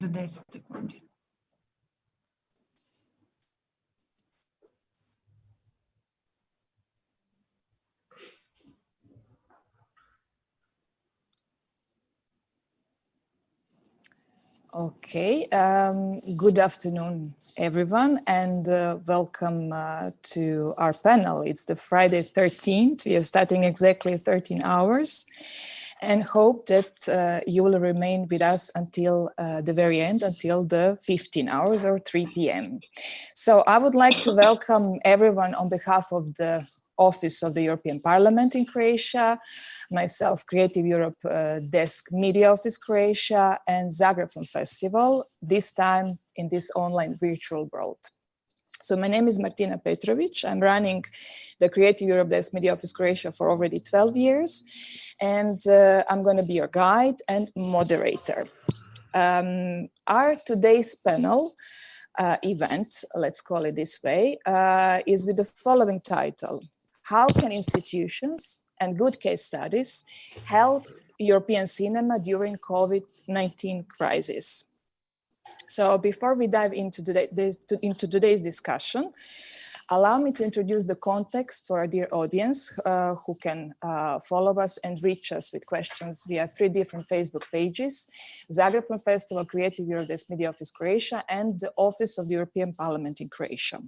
за 10 секунди. Okay, good afternoon, everyone, and welcome to our panel. It's the Friday 13th. We are starting exactly 13 hours and hope that you will remain with us until the very end, until the 15 hours or 3 p.m. So I would like to welcome everyone on behalf of the Office of the European Parliament in Croatia, myself, Creative Europe Desk Media Office Croatia, and Zagreb Film Festival, this time in this online virtual world. So my name is Martina Petrovic. I'm running the Creative Europe Desk Media Office Croatia for already 12 years, and I'm going to be your guide and moderator. Our today's panel event, let's call it this way, is with the following title: How can institutions and good case studies help European cinema during COVID-19 crisis? So before we dive into today's discussion, allow me to introduce the context for our dear audience who can follow us and reach us with questions via 3 different Facebook pages: Zagreb Film Festival, Creative Europe Desk Media Office Croatia, and the Office of the European Parliament in Croatia.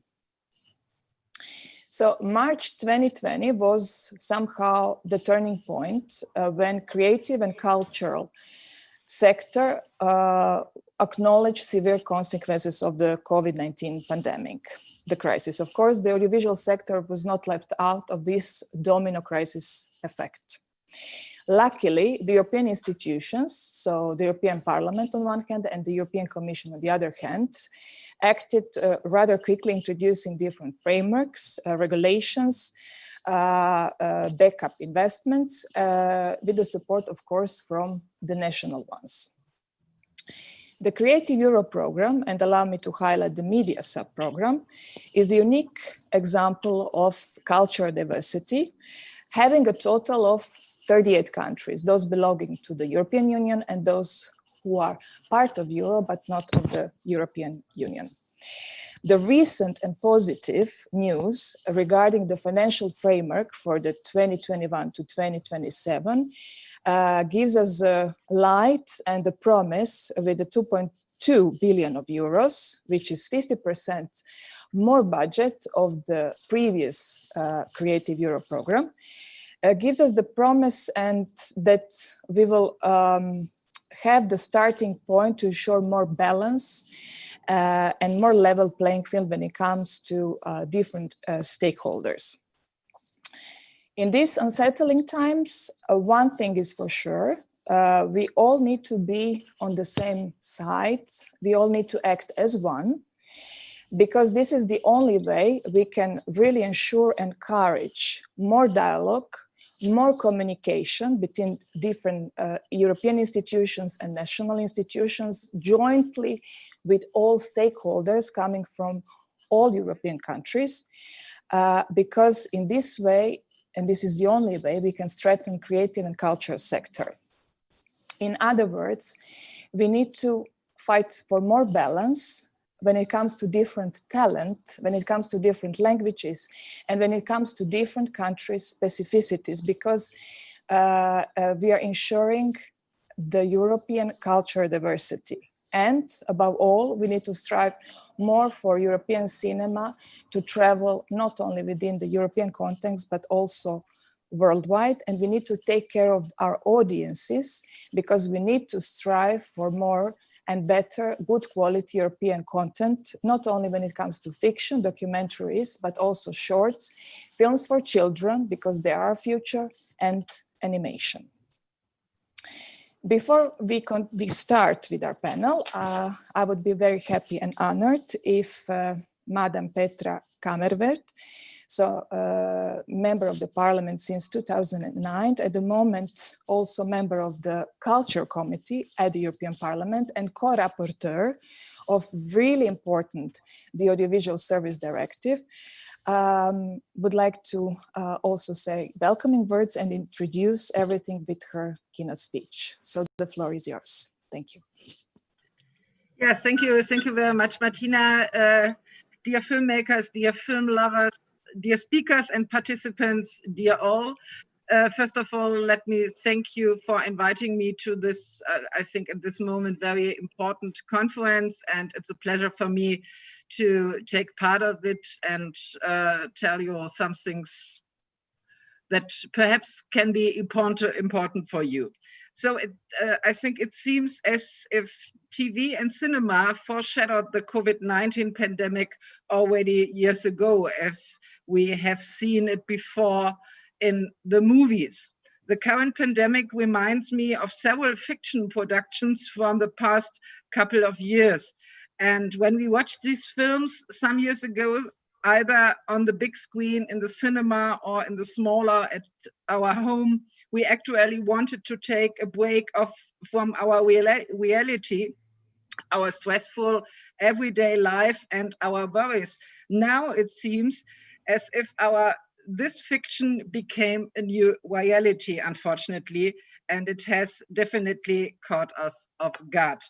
So March 2020 was somehow the turning point when creative and cultural sector acknowledged severe consequences of the COVID-19 pandemic, the crisis. Of course, the audiovisual sector was not left out of this domino crisis effect. Luckily, the European institutions, so the European Parliament on one hand and the European Commission on the other hand, acted rather quickly, introducing different frameworks, regulations, backup investments, with the support, of course, from the national ones. The Creative Europe program, and allow me to highlight the media sub-program, is the unique example of cultural diversity, having a total of 38 countries, those belonging to the European Union and those who are part of Europe but not of the European Union. The recent and positive news regarding the financial framework for the 2021 to 2027 gives us a light and a promise with the 2.2 billion of euros, which is 50% more budget of the previous Creative Europe program, gives us the promise and that we will have the starting point to ensure more balance and more level playing field when it comes to different stakeholders. In these unsettling times, one thing is for sure, we all need to be on the same side. We all need to act as one, because this is the only way we can really ensure and encourage more dialogue, more communication between different European institutions and national institutions, jointly with all stakeholders coming from all European countries, because in this way, and this is the only way, we can strengthen creative and cultural sector. In other words, we need to fight for more balance when it comes to different talent, when it comes to different languages, and when it comes to different countries' specificities, because we are ensuring the European cultural diversity. And above all, we need to strive more for European cinema to travel not only within the European context, but also worldwide. And we need to take care of our audiences, because we need to strive for more and better, good quality European content, not only when it comes to fiction, documentaries, but also shorts, films for children, because they are our future, and animation. Before we start with our panel, I would be very happy and honored if Madam Petra Kamervert, so member of the parliament since 2009, at the moment also member of the Culture Committee at the European Parliament and co-rapporteur of really important, the Audiovisual Service Directive, would like to also say welcoming words and introduce everything with her keynote speech. So the floor is yours. Thank you. Yeah, thank you very much, Martina. Dear filmmakers, dear film lovers, dear speakers and participants, dear all. First of all, let me thank you for inviting me to this, I think at this moment, very important conference. And it's a pleasure for me to take part of it and tell you some things that perhaps can be important for you. So I think it seems as if TV and cinema foreshadowed the COVID-19 pandemic already years ago, as we have seen it before in the movies. The current pandemic reminds me of several fiction productions from the past couple of years. And when we watched these films some years ago, either on the big screen in the cinema or in the smaller at our home, we actually wanted to take a break from our reality, our stressful everyday life and our worries. Now it seems as if this fiction became a new reality, unfortunately, and it has definitely caught us off guard.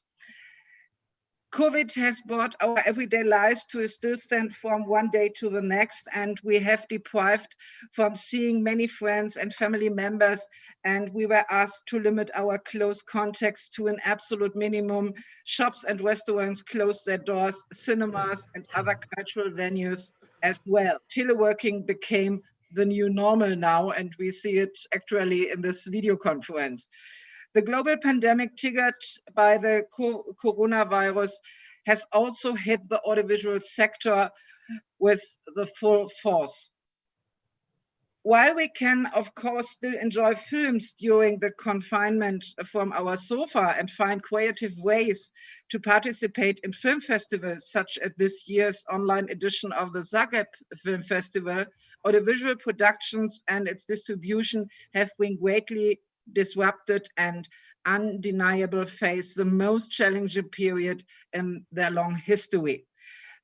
COVID has brought our everyday lives to a stillstand from one day to the next, and we have deprived from seeing many friends and family members, and we were asked to limit our close contacts to an absolute minimum. Shops and restaurants closed their doors, cinemas and other cultural venues as well. Teleworking became the new normal now, and we see it actually in this video conference. The global pandemic triggered by the coronavirus has also hit the audiovisual sector with the full force. While we can, of course, still enjoy films during the confinement from our sofa and find creative ways to participate in film festivals, such as this year's online edition of the ZFF Film Festival, audiovisual productions and its distribution have been greatly disrupted and undeniably face the most challenging period in their long history.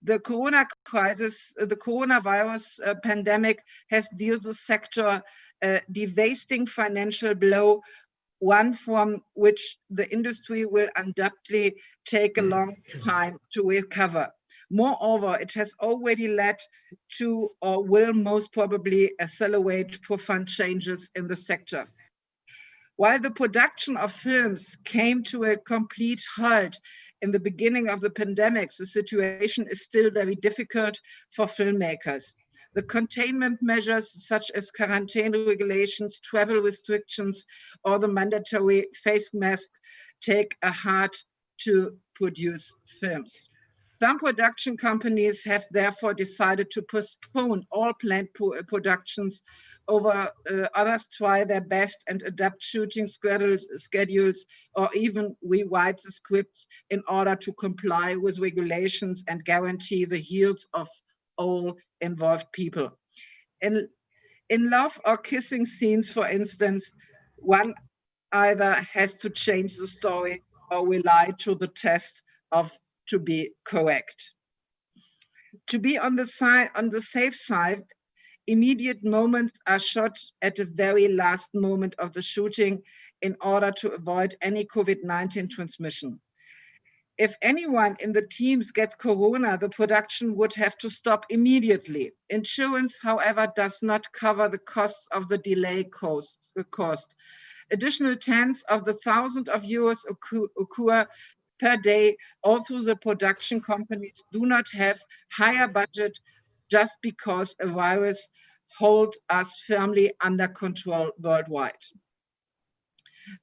The corona crisis, the coronavirus pandemic has dealt the sector a devastating financial blow, one from which the industry will undoubtedly take a long time to recover. Moreover, it has already led to, or will most probably accelerate, profound changes in the sector. While the production of films came to a complete halt in the beginning of the pandemic, the situation is still very difficult for filmmakers. The containment measures such as quarantine regulations, travel restrictions, or the mandatory face mask take a hard to produce films. Some production companies have therefore decided to postpone all planned productions over others try their best and adapt shooting schedules or even rewrite the scripts in order to comply with regulations and guarantee the health of all involved people. In love or kissing scenes, for instance, one either has to change the story or rely to the test of to be correct. To be on the safe side, immediate moments are shot at the very last moment of the shooting in order to avoid any COVID-19 transmission. If anyone in the teams gets corona, the production would have to stop immediately. Insurance, however, does not cover the costs of the delay cost. Additional tens of the thousands of euros occur per day. Also, the production companies do not have higher budget just because a virus holds us firmly under control worldwide.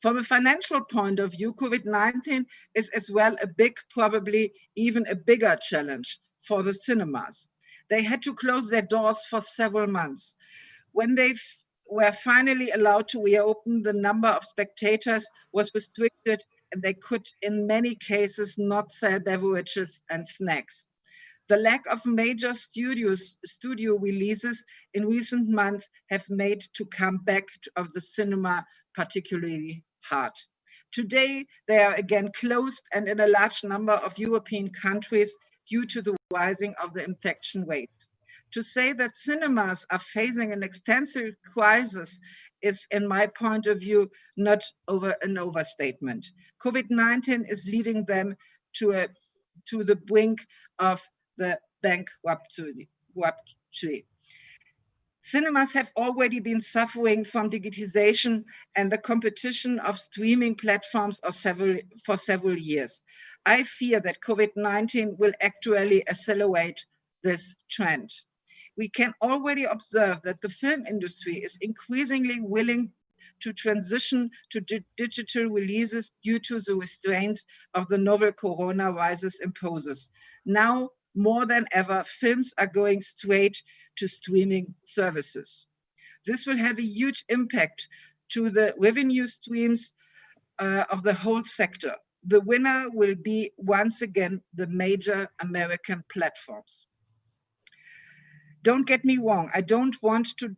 From a financial point of view, COVID-19 is as well a big, probably even a bigger challenge for the cinemas. They had to close their doors for several months. When they were finally allowed to reopen, the number of spectators was restricted and they could, in many cases, not sell beverages and snacks. The lack of major studio releases in recent months have made to come back of the cinema particularly hard. Today, they are again closed and in a large number of European countries due to the rising of the infection rates. To say that cinemas are facing an extensive crisis is, in my point of view, not an overstatement. COVID-19 is leading them to a to the brink of the bankruptcy. Cinemas have already been suffering from digitization and the competition of streaming platforms for several years. I fear that COVID-19 will actually accelerate this trend. We can already observe that the film industry is increasingly willing to transition to digital releases due to the restraints of the novel coronavirus imposes. Now, more than ever, films are going straight to streaming services. This will have a huge impact to the revenue streams of the whole sector. The winner will be once again the major American platforms. Don't get me wrong, I don't want to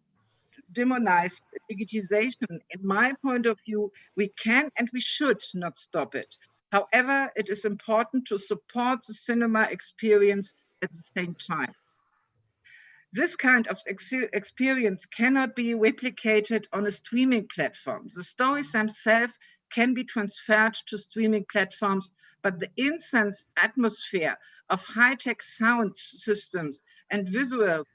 demonize digitization. In my point of view, we can and we should not stop it. However, it is important to support the cinema experience at the same time. This kind of experience cannot be replicated on a streaming platform. The stories themselves can be transferred to streaming platforms, but the intense atmosphere of high-tech sound systems and visuals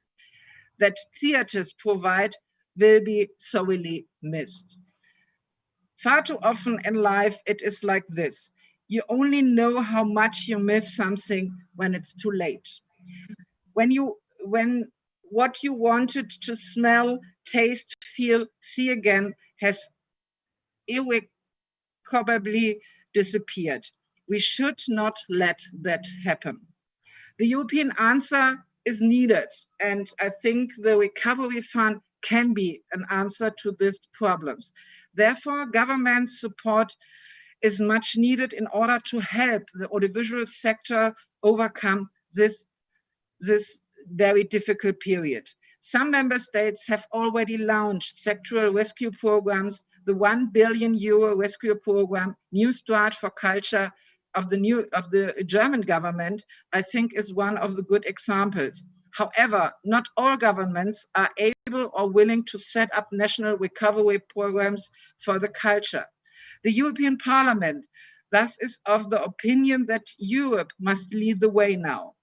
that theaters provide will be sorely missed. Far too often in life, it is like this. You only know how much you miss something when it's too late. When what you wanted to smell, taste, feel, see again has irrecoverably disappeared. We should not let that happen. The European answer is needed, and I think the recovery fund can be an answer to these problems. Therefore, government support is much needed in order to help the audiovisual sector overcome this very difficult period. Some member states have already launched sectoral rescue programs. The €1 billion rescue program, New Start for Culture of the German government, I think is one of the good examples. However, not all governments are able or willing to set up national recovery programs for the culture. The European Parliament thus is of the opinion that Europe must lead the way now.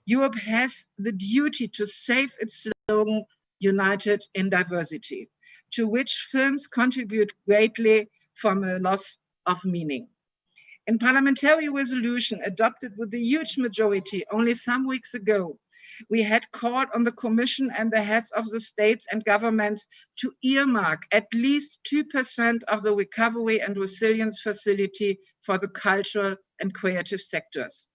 Europe has the duty to save its slogan, United in Diversity, to which films contribute greatly from a loss of meaning. In parliamentary resolution adopted with a huge majority only some weeks ago, we had called on the Commission and the heads of the states and governments to earmark at least 2% of the recovery and resilience facility for the cultural and creative sectors.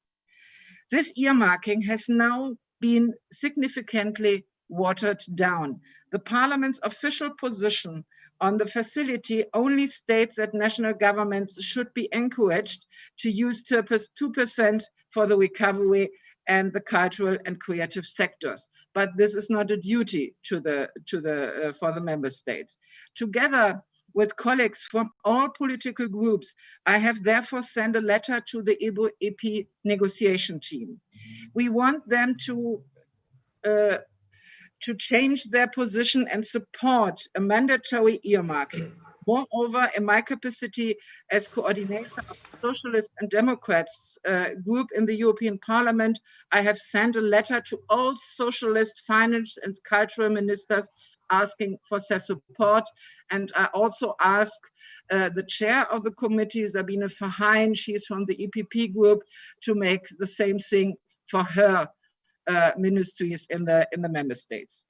This earmarking has now been significantly watered down. The Parliament's official position on the facility only states that national governments should be encouraged to use 2% for the recovery and the cultural and creative sectors. But this is not a duty for the member states. Together with colleagues from all political groups, I have therefore sent a letter to the EP negotiation team. We want them to change their position and support a mandatory earmarking. Moreover, in my capacity as coordinator of the Socialists and Democrats group in the European Parliament, I have sent a letter to all socialist finance and cultural ministers asking for their support. And I also ask the chair of the committee, Sabine Verheyen, she is from the EPP group, to make the same thing for her ministries in the member states.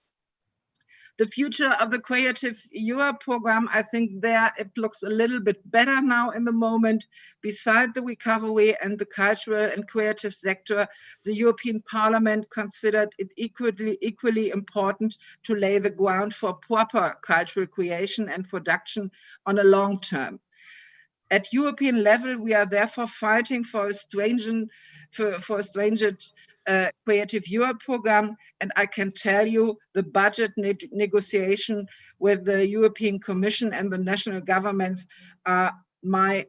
The future of the Creative Europe program, I think there it looks a little bit better now in the moment. Beside the recovery and the cultural and creative sector, the European Parliament considered it equally important to lay the ground for proper cultural creation and production on a long term. At European level, we are therefore fighting for a stringent Creative Europe program, and I can tell you the budget negotiation with the European Commission and the national governments are my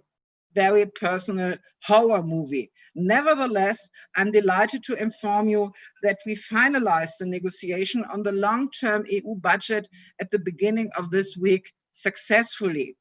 very personal horror movie. Nevertheless, I'm delighted to inform you that we finalized the negotiation on the long-term EU budget at the beginning of this week successfully.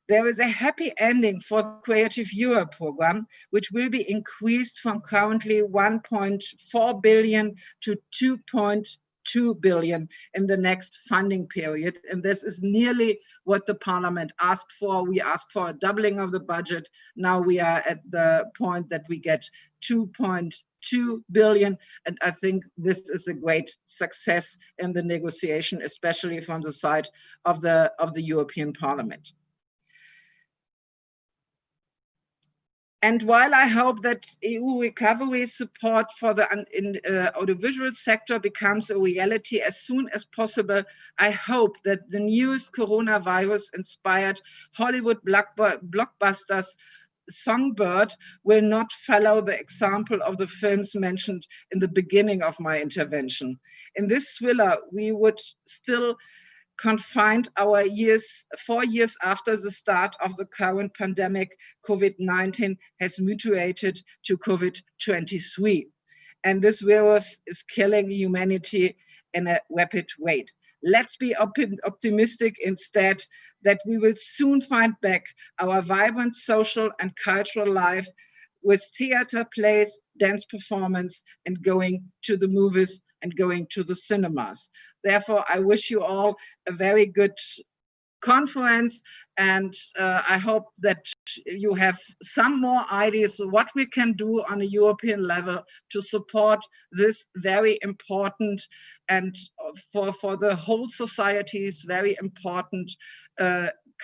There is a happy ending for the Creative Europe program, which will be increased from currently 1.4 billion to 2.2 billion in the next funding period. And this is nearly what the Parliament asked for. We asked for a doubling of the budget. Now we are at the point that we get 2.2 billion. And I think this is a great success in the negotiation, especially from the side of the European Parliament. And while I hope that EU recovery support for the audiovisual sector becomes a reality as soon as possible, I hope that the newest coronavirus-inspired Hollywood blockbusters Songbird will not follow the example of the films mentioned in the beginning of my intervention. In this thriller, we would still confined our 4 years after the start of the current pandemic. COVID-19 has mutated to COVID-23. And this virus is killing humanity in a rapid rate. Let's be optimistic instead that we will soon find back our vibrant social and cultural life with theater, plays, dance performance, and going to the movies and going to the cinemas. Therefore, I wish you all a very good conference, and I hope that you have some more ideas of what we can do on a European level to support this very important and for the whole society is very important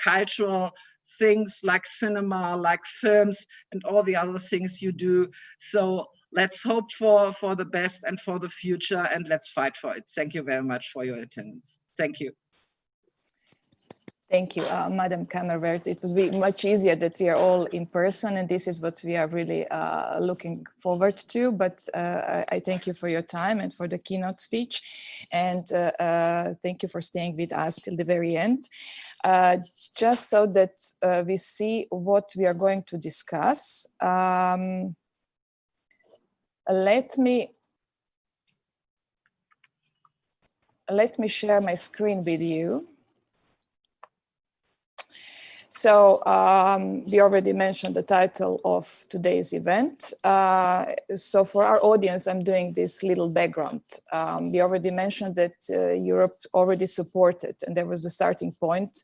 cultural things like cinema, like films, and all the other things you do. So let's hope for the best and for the future, and let's fight for it. Thank you very much for your attendance. Thank you. Thank you, Madam Kammerwert. It would be much easier that we are all in person, and this is what we are really looking forward to. But I thank you for your time and for the keynote speech, and thank you for staying with us till the very end. Just so that we see what we are going to discuss, let me share my screen with you. So we already mentioned the title of today's event. So for our audience, I'm doing this little background. We already mentioned that Europe already supported, and there was the starting point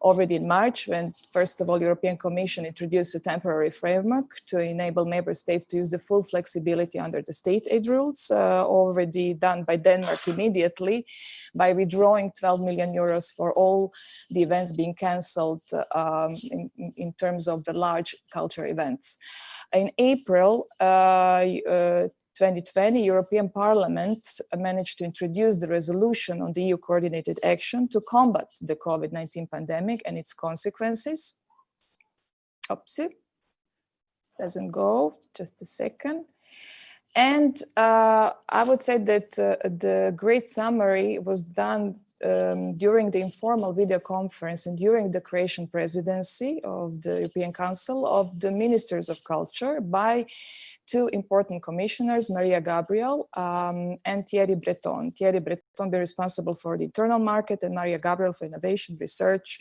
already in March, when first of all, European Commission introduced a temporary framework to enable member states to use the full flexibility under the state aid rules, already done by Denmark immediately by withdrawing 12 million euros for all the events being cancelled in terms of the large culture events. In April 2020, European Parliament managed to introduce the resolution on the EU coordinated action to combat the COVID-19 pandemic and its consequences. Oopsie, doesn't go, just a second. And I would say that the great summary was done during the informal video conference and during the Croatian presidency of the European Council of the Ministers of Culture by two important commissioners, Maria Gabriel and Thierry Breton. Thierry Breton be responsible for the internal market and Maria Gabriel for innovation, research,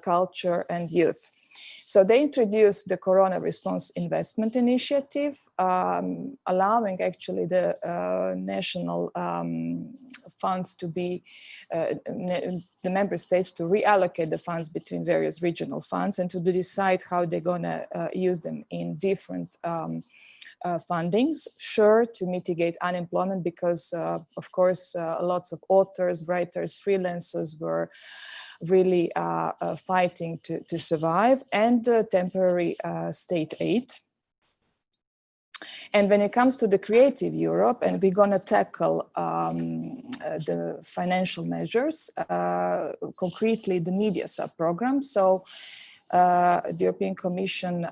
culture and youth. So they introduced the Corona Response Investment Initiative, allowing actually the national funds to be, the member states to reallocate the funds between various regional funds and to decide how they're gonna use them in different fundings, sure, to mitigate unemployment because, of course, lots of authors, writers, freelancers were really fighting to survive, and temporary state aid. And when it comes to the Creative Europe, and we're going to tackle the financial measures, concretely the media sub-program. So the European Commission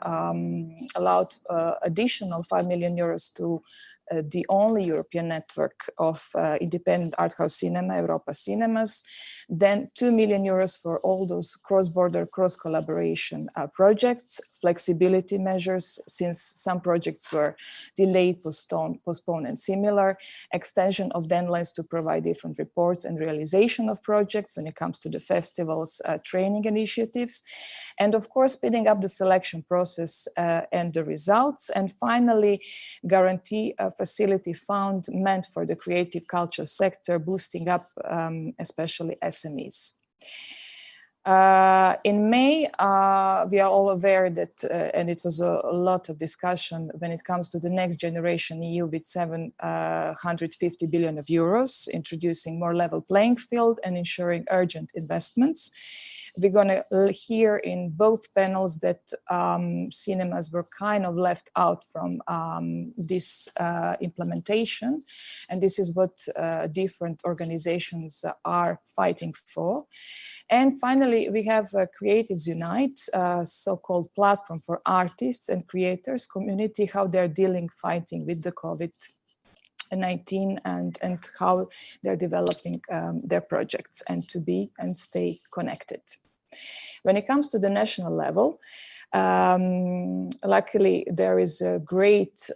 allowed additional 5 million euros to the only European network of independent art house cinema, Europa Cinemas. Then 2 million euros for all those cross-border, cross-collaboration projects, flexibility measures, since some projects were delayed, postponed, and similar, extension of deadlines to provide different reports and realization of projects when it comes to the festivals, training initiatives, and of course, speeding up the selection process and the results. And finally, guarantee a facility fund meant for the creative culture sector, boosting up especially SMEs. In May, we are all aware that, and it was a lot of discussion when it comes to the next generation EU with 750 billion of euros, introducing more level playing field and ensuring urgent investments. We're going to hear in both panels that cinemas were kind of left out from this implementation. And this is what different organizations are fighting for. And finally, we have Creatives Unite, so-called platform for artists and creators community, how they're fighting with the COVID-19 and how they're developing their projects and to be and stay connected. When it comes to the national level, luckily there is a great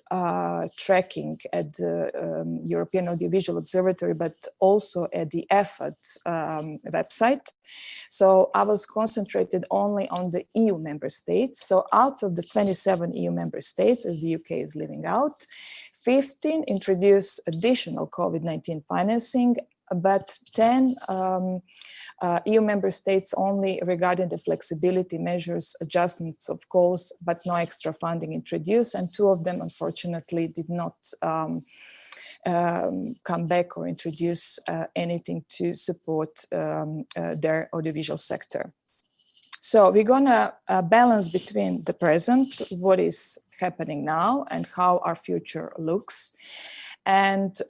tracking at the European Audiovisual Observatory, but also at the EFAD website. So I was concentrated only on the EU member states. So out of the 27 EU member states, as the UK is leaving out, 15 introduced additional COVID-19 financing, but 10 EU member states only regarding the flexibility measures, adjustments of course, but no extra funding introduced. And 2 of them, unfortunately, did not come back or introduce anything to support their audiovisual sector. So we're gonna balance between the present, what is happening now, and how our future looks. And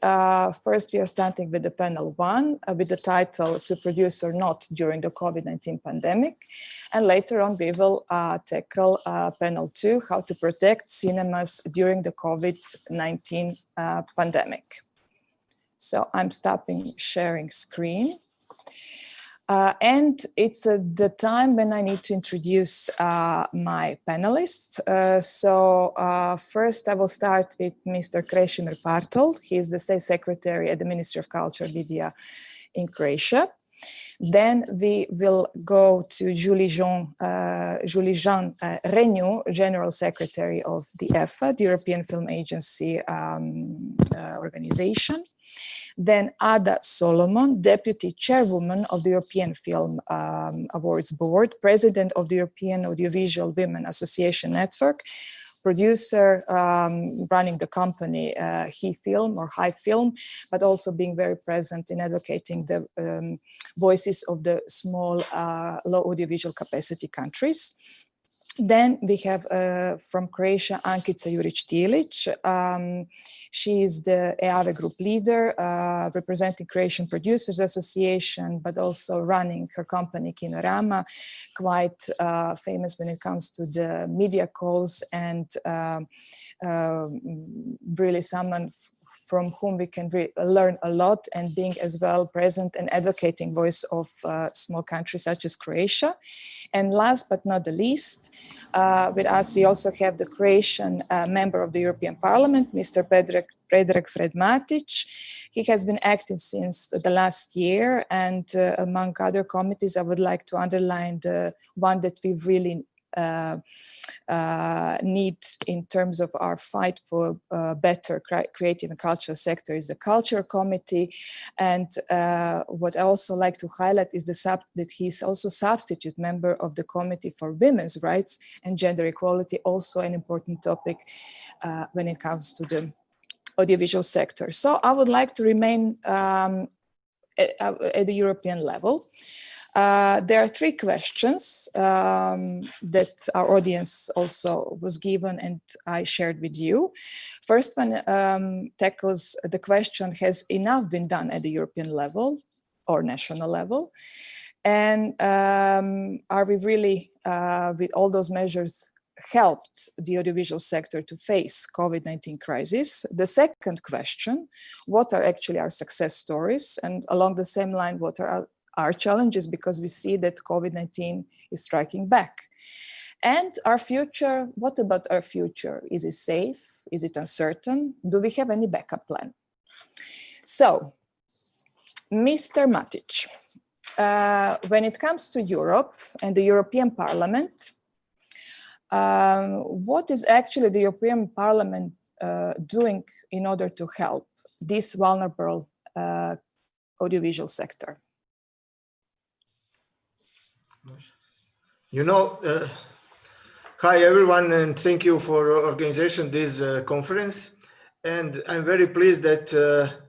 first we are starting with the panel 1 with the title "To Produce or Not During the COVID-19 Pandemic." And later on we will tackle panel 2, How to Protect Cinemas During the COVID-19 Pandemic. So I'm stopping sharing screen. And it's the time when I need to introduce my panelists. First I will start with Mr. Krešimir Partol. He is the State Secretary at the Ministry of Culture and Media in Croatia. Then we will go to Julie-Jean Renew, General Secretary of the EFA, the European Film Agency organization. Then Ada Solomon, Deputy Chairwoman of the European Film Awards Board, President of the European Audiovisual Women Association Network, producer, running the company He Film or High Film, but also being very present in advocating the voices of the small, low audiovisual capacity countries. Then we have from Croatia, Ankica Jurić-Tilić. She is the EAVE group leader, representing Croatian Producers Association, but also running her company Kinorama, quite famous when it comes to the media calls and really someone from whom we can learn a lot, and being as well present and advocating voice of small countries such as Croatia. And last but not the least, with us we also have the Croatian member of the European Parliament, Mr. Predrag Fred-Matić. He has been active since the last year, and among other committees, I would like to underline the one that we really need in terms of our fight for better creative and cultural sector is the Culture Committee. And what I also like to highlight is that he's also substitute member of the Committee for Women's Rights and Gender Equality, also an important topic when it comes to the audiovisual sector. So I would like to remain at the European level. There are 3 questions that our audience also was given and I shared with you. First one tackles the question, has enough been done at the European level or national level? And are we really, with all those measures, helped the audiovisual sector to face COVID-19 crisis? The second question, what are actually our success stories? And along the same line, what are our challenges, because we see that COVID-19 is striking back? And our future, what about our future? Is it safe? Is it uncertain? Do we have any backup plan? So, Mr. Matic, when it comes to Europe and the European Parliament, what is actually the European Parliament doing in order to help this vulnerable audiovisual sector? Hi everyone, and thank you for organizing this conference. And I'm very pleased that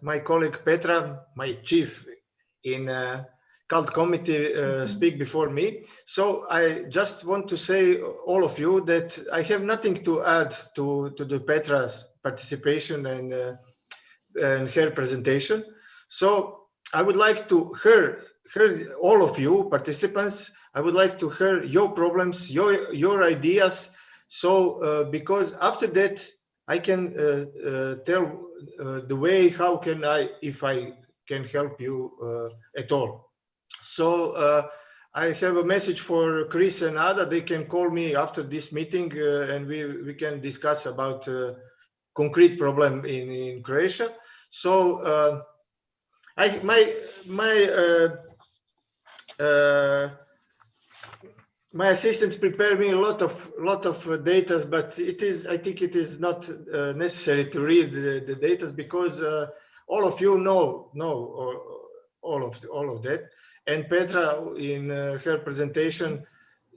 my colleague Petra, my chief in CULT committee, speak before me. So I just want to say, all of you, that I have nothing to add to the Petra's participation and her presentation. So I would like to hear all of you participants. I would like to hear your problems, your ideas. So because after that, I can tell the way how can if I can help you at all. So I have a message for Chris and Ada. They can call me after this meeting and we can discuss about concrete problem in Croatia. So my assistants prepare me a lot of data, but I think it is not necessary to read the data because all of you know all of that. And Petra, in her presentation,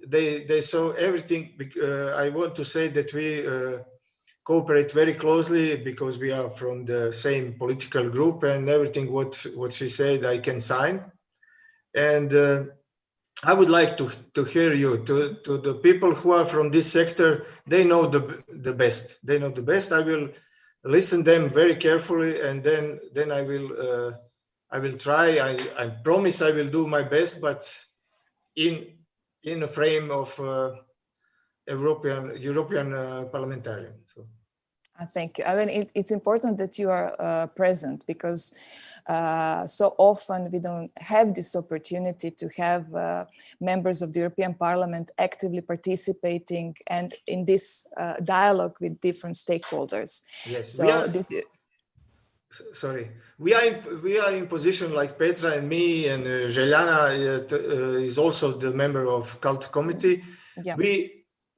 they saw everything. I want to say that we cooperate very closely because we are from the same political group, and everything what she said I can sign. And I would like to hear you, to the people who are from this sector. They know the best. They know the best. I will listen them very carefully, and then I will try. I promise I will do my best, but in a frame of European parliamentarian. So. Thank you. I mean, it's important that you are present because so often we don't have this opportunity to have members of the European Parliament actively participating and in this dialogue with different stakeholders. Yes, so we are in position like Petra and me, and Željana is also the member of CULT committee. Yeah.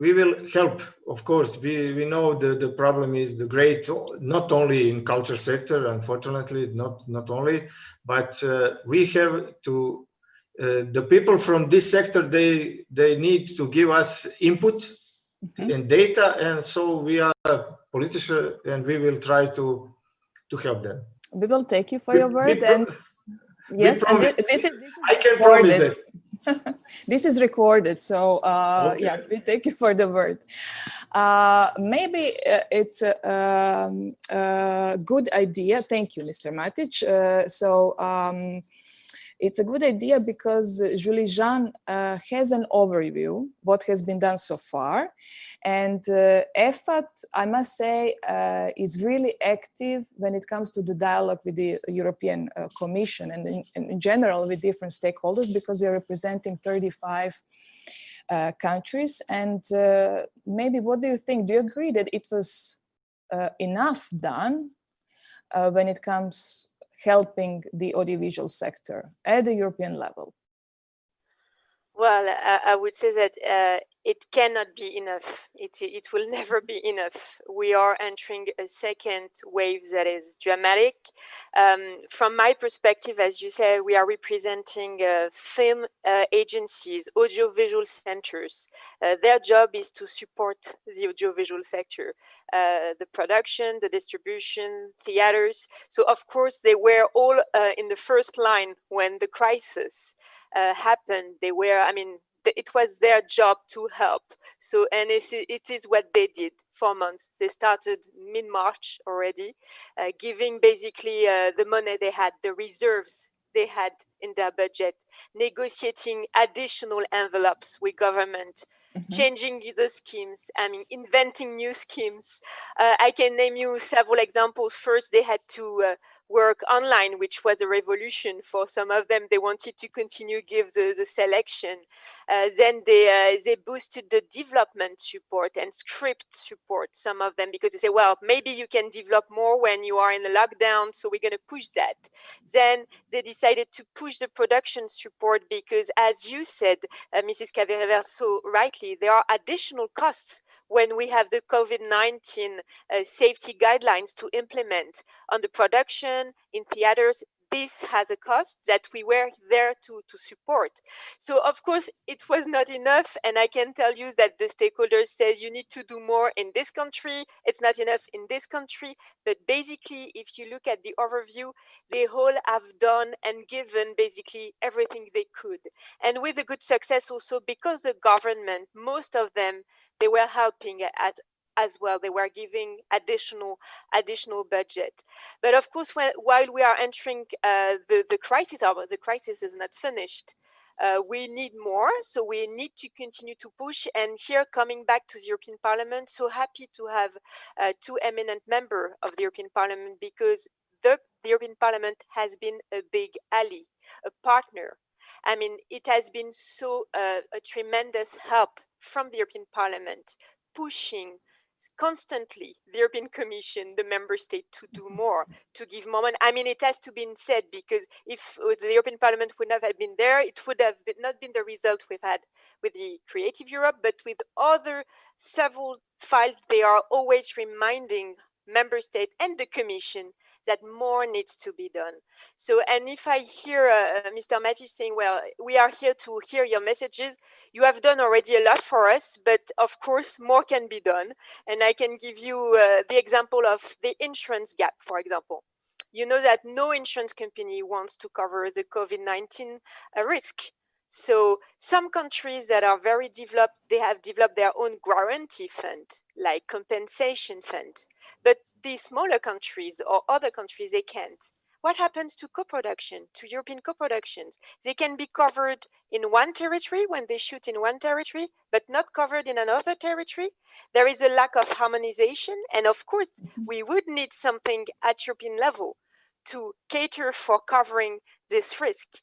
We will help, of course. We know the problem is the great, not only in culture sector, unfortunately, not only, but we have to, the people from this sector, they need to give us input and data, and so we are politicians and we will try to help them. We will take you for your word, and yes, and this is I can promise that. This is recorded, so Okay. yeah, we take you for the word. Maybe it's a good idea. Thank you, Mr. Matic. It's a good idea because Julie Jean has an overview what has been done so far, and EFAT, I must say, is really active when it comes to the dialogue with the European Commission and in general with different stakeholders, because we are representing 35 countries. And maybe what do you think? Do you agree that it was enough done when it comes helping the audiovisual sector at the European level? Well, I would say that it cannot be enough. It will never be enough. We are entering a second wave that is dramatic. From my perspective, as you said, we are representing film agencies, audiovisual centers. Their job is to support the audiovisual sector, the production, the distribution, theaters. So of course, they were all in the first line when the crisis happened. They were, I mean, it was their job to help. So, and it is what they did for months. They started mid-March already, giving basically the money they had, the reserves they had in their budget, negotiating additional envelopes with government, changing the schemes, I mean, inventing new schemes. I can name you several examples. First, they had to work online, which was a revolution for some of them. They wanted to continue give the selection. Then they boosted the development support and script support, some of them, because they say, well, maybe you can develop more when you are in the lockdown, so we're going to push that. Then they decided to push the production support because, as you said, Mrs. Caverever, so rightly, there are additional costs when we have the COVID-19 safety guidelines to implement on the production, in theaters. This has a cost that we were there to support. So of course it was not enough, and I can tell you that the stakeholders said you need to do more in this country, it's not enough in this country, but basically if you look at the overview, they all have done and given basically everything they could. And with a good success also, because the government, most of them, they were helping as well. They were giving additional budget. But of course, while we are entering the crisis, the crisis is not finished. We need more, so we need to continue to push. And here, coming back to the European Parliament, so happy to have two eminent members of the European Parliament, because the European Parliament has been a big ally, a partner. I mean, it has been so a tremendous help from the European Parliament, pushing constantly the European Commission, the member state, to do more, to give more money. I mean, it has to be said, because if the European Parliament would not have been there, it would have not been the result we've had with the Creative Europe, but with other several files. They are always reminding member state and the Commission that more needs to be done. So, and if I hear Mr. Matthews saying, well, we are here to hear your messages, you have done already a lot for us, but of course, more can be done. And I can give you the example of the insurance gap, for example. You know that no insurance company wants to cover the COVID-19 risk. So some countries that are very developed, they have developed their own guarantee fund, like compensation fund. But the smaller countries or other countries, they can't. What happens to co-production, to European co-productions? They can be covered in one territory when they shoot in one territory, but not covered in another territory. There is a lack of harmonization. And of course, we would need something at European level to cater for covering this risk.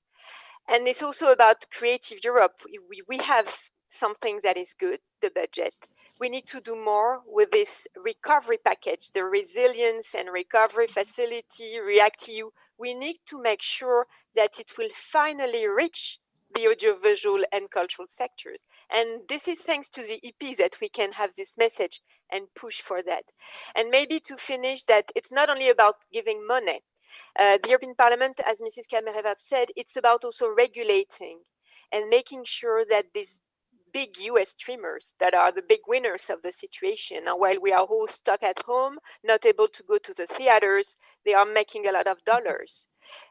And it's also about Creative Europe. We have something that is good, the budget. We need to do more with this recovery package, the resilience and recovery facility, REACT-EU. We need to make sure that it will finally reach the audiovisual and cultural sectors. And this is thanks to the EP that we can have this message and push for that. And maybe to finish, that it's not only about giving money. The European Parliament, as Mrs. Camerevert said, it's about also regulating and making sure that these big US streamers that are the big winners of the situation, and while we are all stuck at home, not able to go to the theaters, they are making a lot of dollars.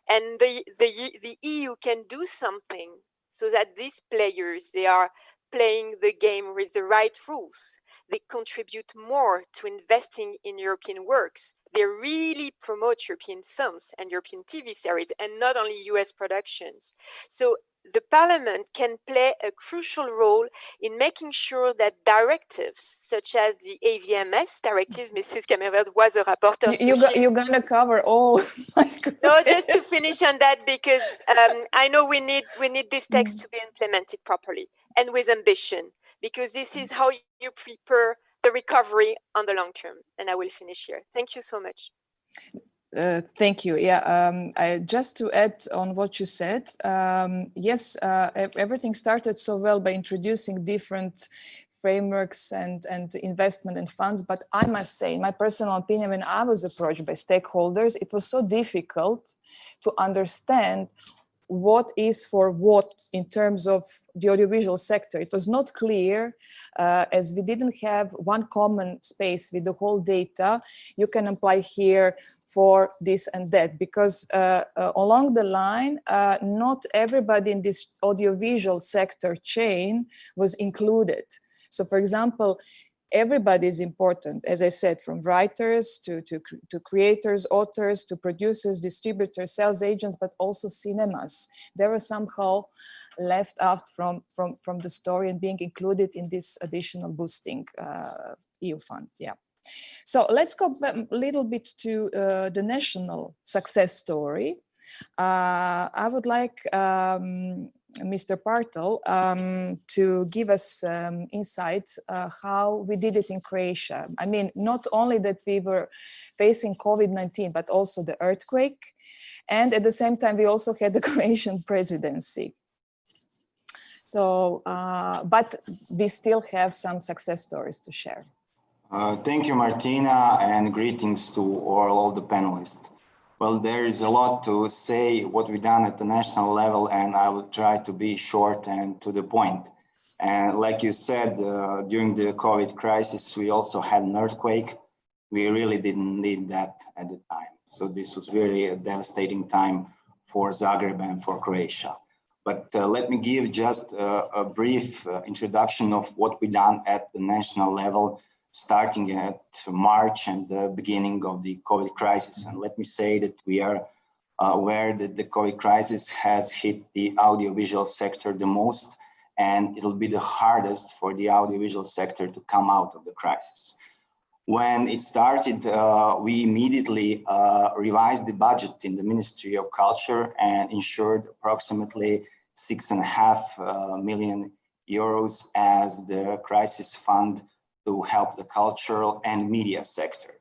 And the EU can do something so that these players, they are playing the game with the right rules. They contribute more to investing in European works. They really promote European films and European TV series, and not only US productions. So the Parliament can play a crucial role in making sure that directives, such as the AVMS directive, Mrs. Camerevert was a rapporteur. You're gonna cover all. No, just to finish on that, because I know we need this text to be implemented properly and with ambition, because this is how you prepare the recovery on the long term. And I will finish here. Thank you so much. Thank you. Yeah, just to add on what you said, yes, everything started so well by introducing different frameworks and investment and funds. But I must say, in my personal opinion, when I was approached by stakeholders, it was so difficult to understand what is for what in terms of the audiovisual sector. It was not clear, as we didn't have one common space with the whole data you can apply here for this and that, because along the line, not everybody in this audiovisual sector chain was included. So for example, everybody is important, as I said, from writers to creators, authors, to producers, distributors, sales agents, but also cinemas. They were somehow left out from the story and being included in this additional boosting EU funds. Yeah. So let's go a little bit to the national success story. I would like Mr. Partel to give us insights how we did it in Croatia. I mean, not only that we were facing COVID-19, but also the earthquake. And at the same time, we also had the Croatian presidency. So, but we still have some success stories to share. Thank you, Martina, and greetings to all the panelists. Well, there is a lot to say what we've done at the national level, and I will try to be short and to the point. And like you said, during the COVID crisis, we also had an earthquake. We really didn't need that at the time. So this was really a devastating time for Zagreb and for Croatia. But let me give just a brief introduction of what we've done at the national level, starting at March and the beginning of the COVID crisis. And let me say that we are aware that the COVID crisis has hit the audiovisual sector the most, and it'll be the hardest for the audiovisual sector to come out of the crisis. When it started, we immediately revised the budget in the Ministry of Culture and ensured approximately 6.5 million euros as the crisis fund to help the cultural and media sector.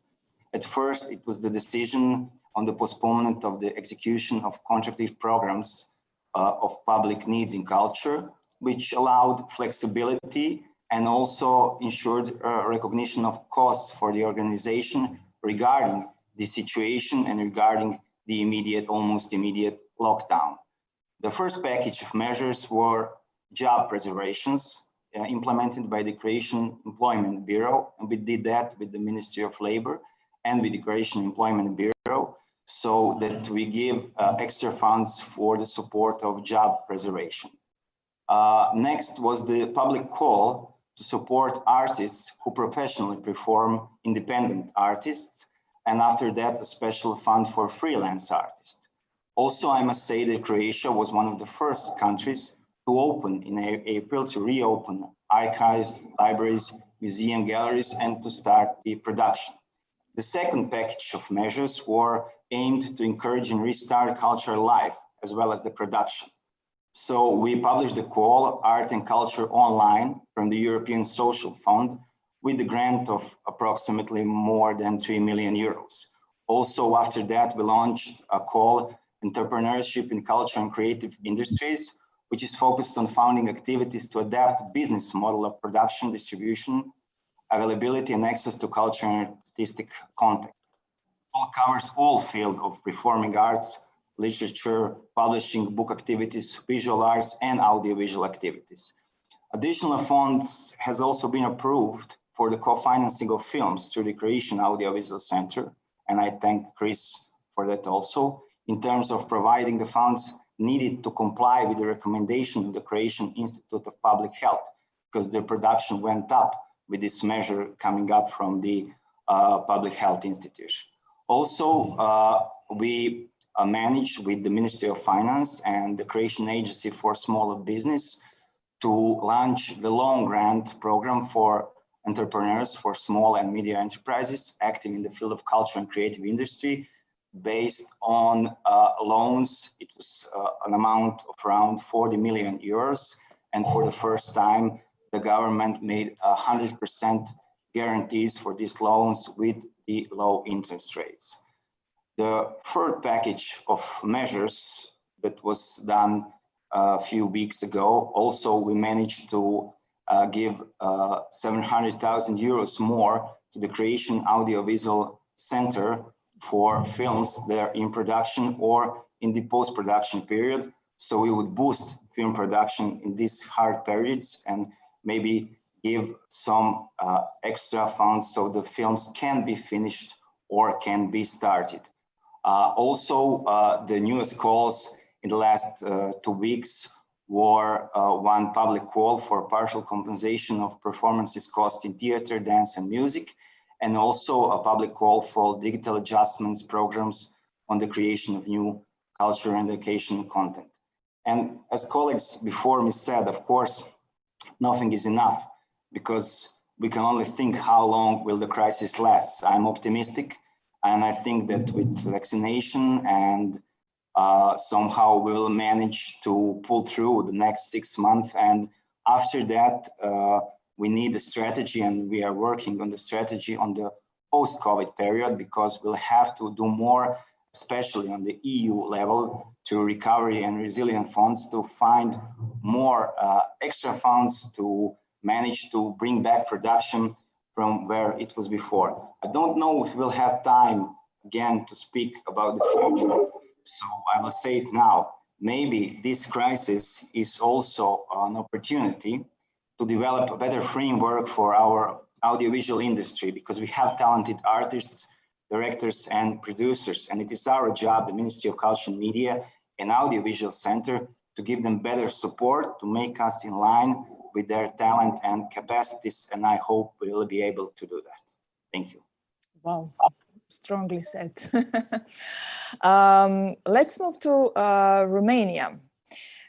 At first, it was the decision on the postponement of the execution of contracted programs of public needs in culture, which allowed flexibility and also ensured recognition of costs for the organization regarding the situation and regarding the almost immediate lockdown. The first package of measures were job preservations implemented by the Croatian Employment Bureau, and we did that with the Ministry of Labor and with the Croatian Employment Bureau, so that we give extra funds for the support of job preservation. Next was the public call to support artists who professionally perform independent artists, and after that a special fund for freelance artists. Also, I must say that Croatia was one of the first countries to open in April, to reopen archives, libraries, museum galleries, and to start the production. The second package of measures were aimed to encourage and restart cultural life, as well as the production. So we published the call, Art and Culture Online, from the European Social Fund, with the grant of approximately more than 3 million euros. Also, after that, we launched a call, Entrepreneurship in Culture and Creative Industries, which is focused on founding activities to adapt business model of production, distribution, availability, and access to culture and artistic content. All covers all fields of performing arts, literature, publishing, book activities, visual arts, and audiovisual activities. Additional funds has also been approved for the co-financing of films through the Croatian Audiovisual Center, and I thank Chris for that also, in terms of providing the funds needed to comply with the recommendation of the Croatian Institute of Public Health, because their production went up with this measure coming up from the Public Health Institution. Also, we managed with the Ministry of Finance and the Croatian Agency for Smaller Business to launch the loan grant program for entrepreneurs, for small and medium enterprises active in the field of culture and creative industry. Based on loans, it was an amount of around 40 million euros. And for the first time, the government made 100% guarantees for these loans with the low interest rates. The third package of measures that was done a few weeks ago, also we managed to give 700,000 euros more to the Croatian Audiovisual Center for films that are in production or in the post-production period. So we would boost film production in these hard periods and maybe give some extra funds so the films can be finished or can be started. Also, the newest calls in the last 2 weeks were one public call for partial compensation of performances cost in theater, dance, and music, and also a public call for digital adjustments programs on the creation of new culture and educational content. And as colleagues before me said, of course, nothing is enough, because we can only think how long will the crisis last. I'm optimistic, and I think that with vaccination and somehow we will manage to pull through the next 6 months. And after that, we need a strategy, and we are working on the strategy on the post-COVID period, because we'll have to do more, especially on the EU level, through recovery and resilient funds, to find more extra funds to manage to bring back production from where it was before. I don't know if we'll have time again to speak about the future, so I will say it now. Maybe this crisis is also an opportunity to develop a better framework for our audiovisual industry, because we have talented artists, directors and producers, and it is our job, the Ministry of Culture and Media and Audiovisual Center, to give them better support, to make us in line with their talent and capacities, and I hope we'll be able to do that. Thank you. Wow, strongly said. Let's move to Romania.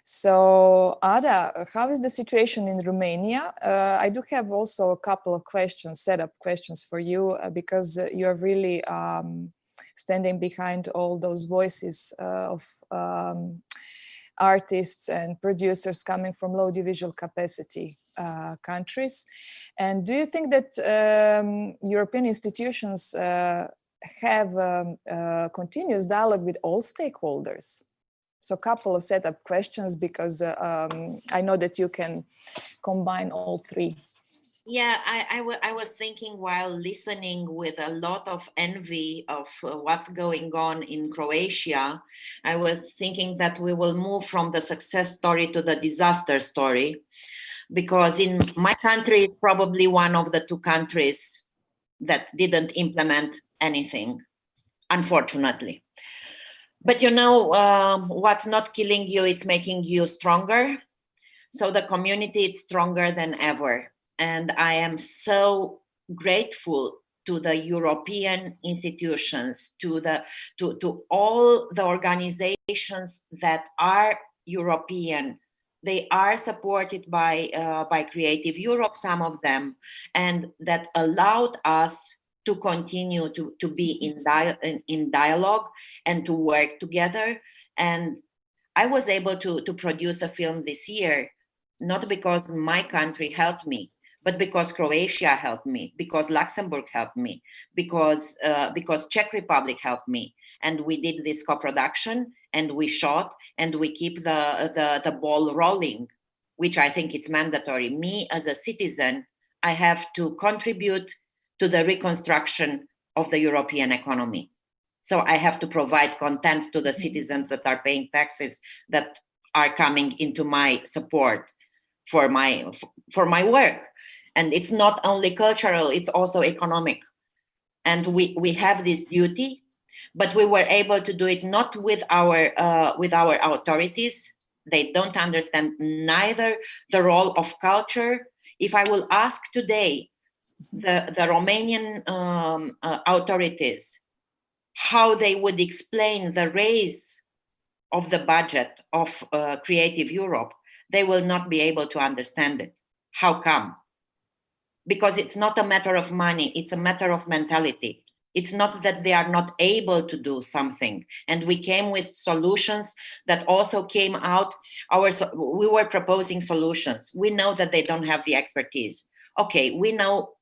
So, Ada, how is the situation in Romania? I do have also a couple of questions, setup questions for you, because you're really standing behind all those voices of artists and producers coming from low audiovisual capacity countries. And do you think that European institutions have continuous dialogue with all stakeholders? So a couple of setup questions, because I know that you can combine all three. Yeah, I was thinking while listening with a lot of envy of what's going on in Croatia, I was thinking that we will move from the success story to the disaster story, because in my country, it's probably one of the two countries that didn't implement anything, unfortunately. But you know, what's not killing you, it's making you stronger. So the community is stronger than ever. And I am so grateful to the European institutions, to all the organizations that are European. They are supported by Creative Europe, some of them, and that allowed us to continue to be in dialogue and to work together. And I was able to produce a film this year, not because my country helped me, but because Croatia helped me, because Luxembourg helped me, because Czech Republic helped me. And we did this co-production, and we shot, and we keep the ball rolling, which I think it's mandatory. Me as a citizen, I have to contribute to the reconstruction of the European economy. So I have to provide content to the citizens that are paying taxes, that are coming into my support for my work. And it's not only cultural, it's also economic. And we have this duty, but we were able to do it not with our authorities. They don't understand neither the role of culture. If I will ask today the Romanian authorities how they would explain the raise of the budget of Creative Europe, they will not be able to understand it. How come? Because it's not a matter of money, it's a matter of mentality. It's not that they are not able to do something. And we came with solutions that also came out. We were proposing solutions. We know that they don't have the expertise. Okay, we know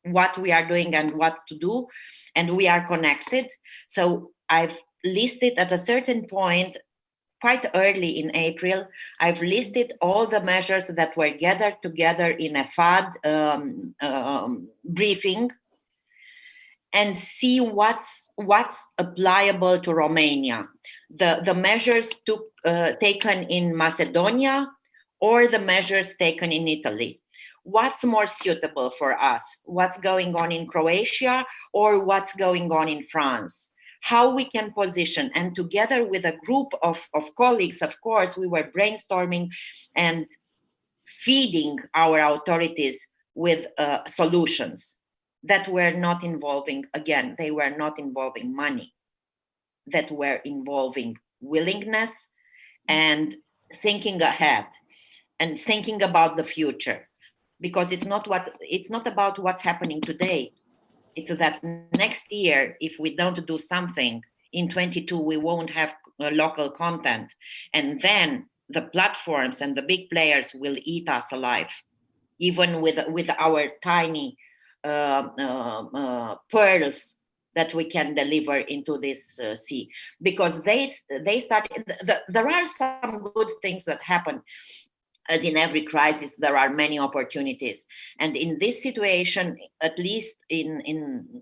what we are doing and what to do, and we are connected. So I've listed at a certain point, quite early in April, I've listed all the measures that were gathered together in a FAD briefing, and see what's applicable to Romania. The measures taken in Macedonia, or the measures taken in Italy. What's more suitable for us? What's going on in Croatia, or what's going on in France? How we can position, and together with a group of colleagues, of course, we were brainstorming and feeding our authorities with solutions that were not involving, again, they were not involving money, that were involving willingness and thinking ahead and thinking about the future, because it's not about what's happening today. It's that next year, if we don't do something, in 22 we won't have local content, and then the platforms and the big players will eat us alive, even with our tiny pearls that we can deliver into this sea. Because they started. There are some good things that happen. As in every crisis, there are many opportunities, and in this situation, at least in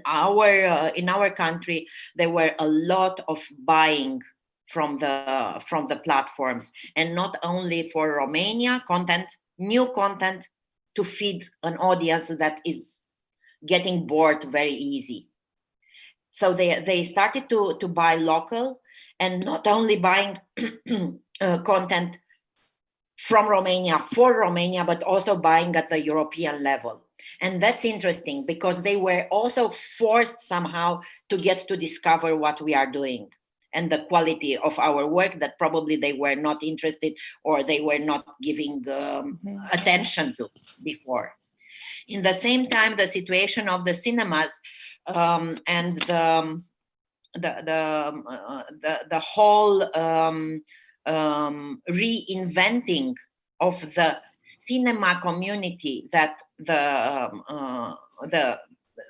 our country, there were a lot of buying from the platforms, and not only for Romania content, new content to feed an audience that is getting bored very easy. So they started to buy local, and not only buying content from Romania for Romania, but also buying at the European level. And that's interesting, because they were also forced somehow to get to discover what we are doing and the quality of our work that probably they were not interested, or they were not giving attention to before. In the same time, the situation of the cinemas and the whole reinventing of the cinema community that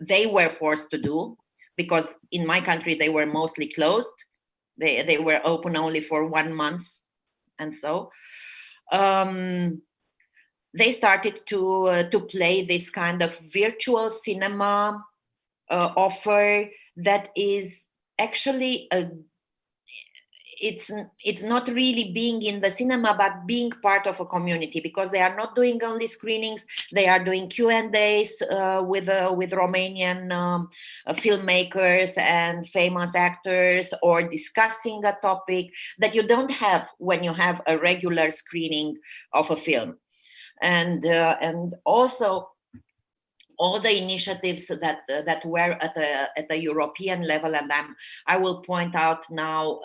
they were forced to do, because in my country they were mostly closed. They were open only for 1 month, and so they started to play this kind of virtual cinema offer that is actually it's not really being in the cinema, but being part of a community, because they are not doing only screenings, they are doing Q&As with Romanian filmmakers and famous actors, or discussing a topic that you don't have when you have a regular screening of a film. And also all the initiatives that were at the European level, and I will point out now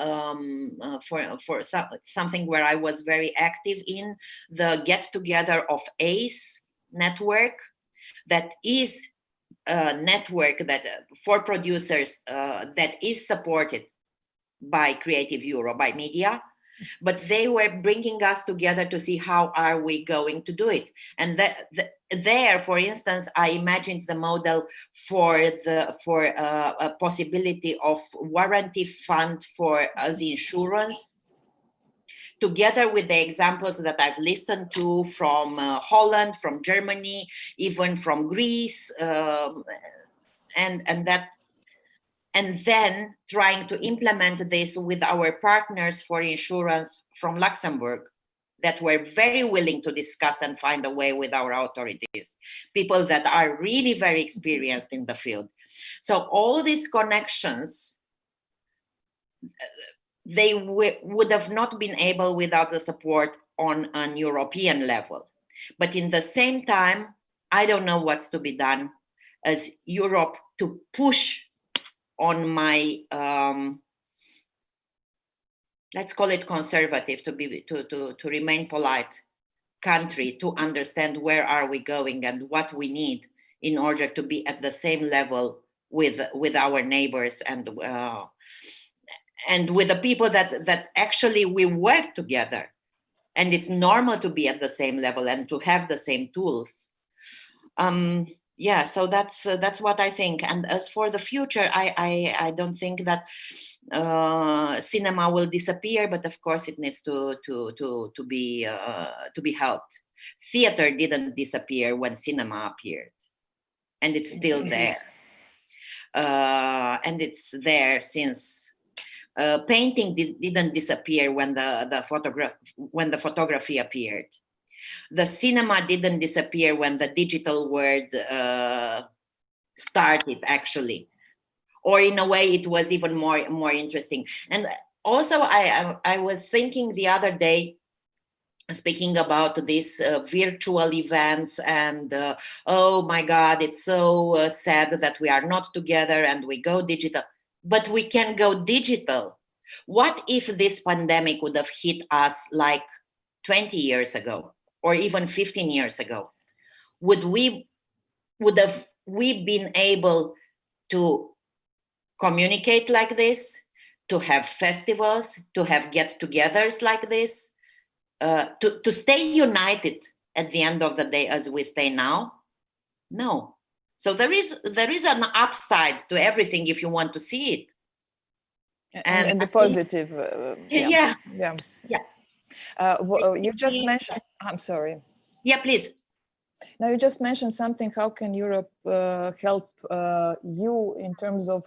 for something where I was very active in, the get together of ACE network, that is a network that for producers that is supported by Creative Europe, by media. But they were bringing us together to see how are we going to do it. And there, for instance, I imagined the model for a possibility of warranty fund for as insurance, together with the examples that I've listened to from Holland, from Germany, even from Greece, and then trying to implement this with our partners for insurance from Luxembourg, that were very willing to discuss and find a way with our authorities, people that are really very experienced in the field. So all these connections, they would have not been able without the support on an European level. But in the same time, I don't know what's to be done as Europe to push on my let's call it conservative, to remain polite, country, to understand where are we going and what we need in order to be at the same level with our neighbors and with the people that actually we work together, and it's normal to be at the same level and to have the same tools. Yeah, so that's what I think. And as for the future, I don't think that cinema will disappear, but of course it needs to be helped. Theater didn't disappear when cinema appeared, and it's still there. And it's there since painting didn't disappear when the photography appeared. The cinema didn't disappear when the digital world started, actually, or in a way it was even more interesting. And also I was thinking the other day, speaking about these virtual events, and oh my God, it's so sad that we are not together and we go digital. But we can go digital What if this pandemic would have hit us like 20 years ago or even 15 years ago? Would we been able to communicate like this, to have festivals, to have get-togethers like this, to stay united at the end of the day as we stay now? No. So there is an upside to everything if you want to see it. And the positive. Yeah. You just mentioned, I'm sorry. Yeah, please. Now you just mentioned something. How can Europe help you in terms of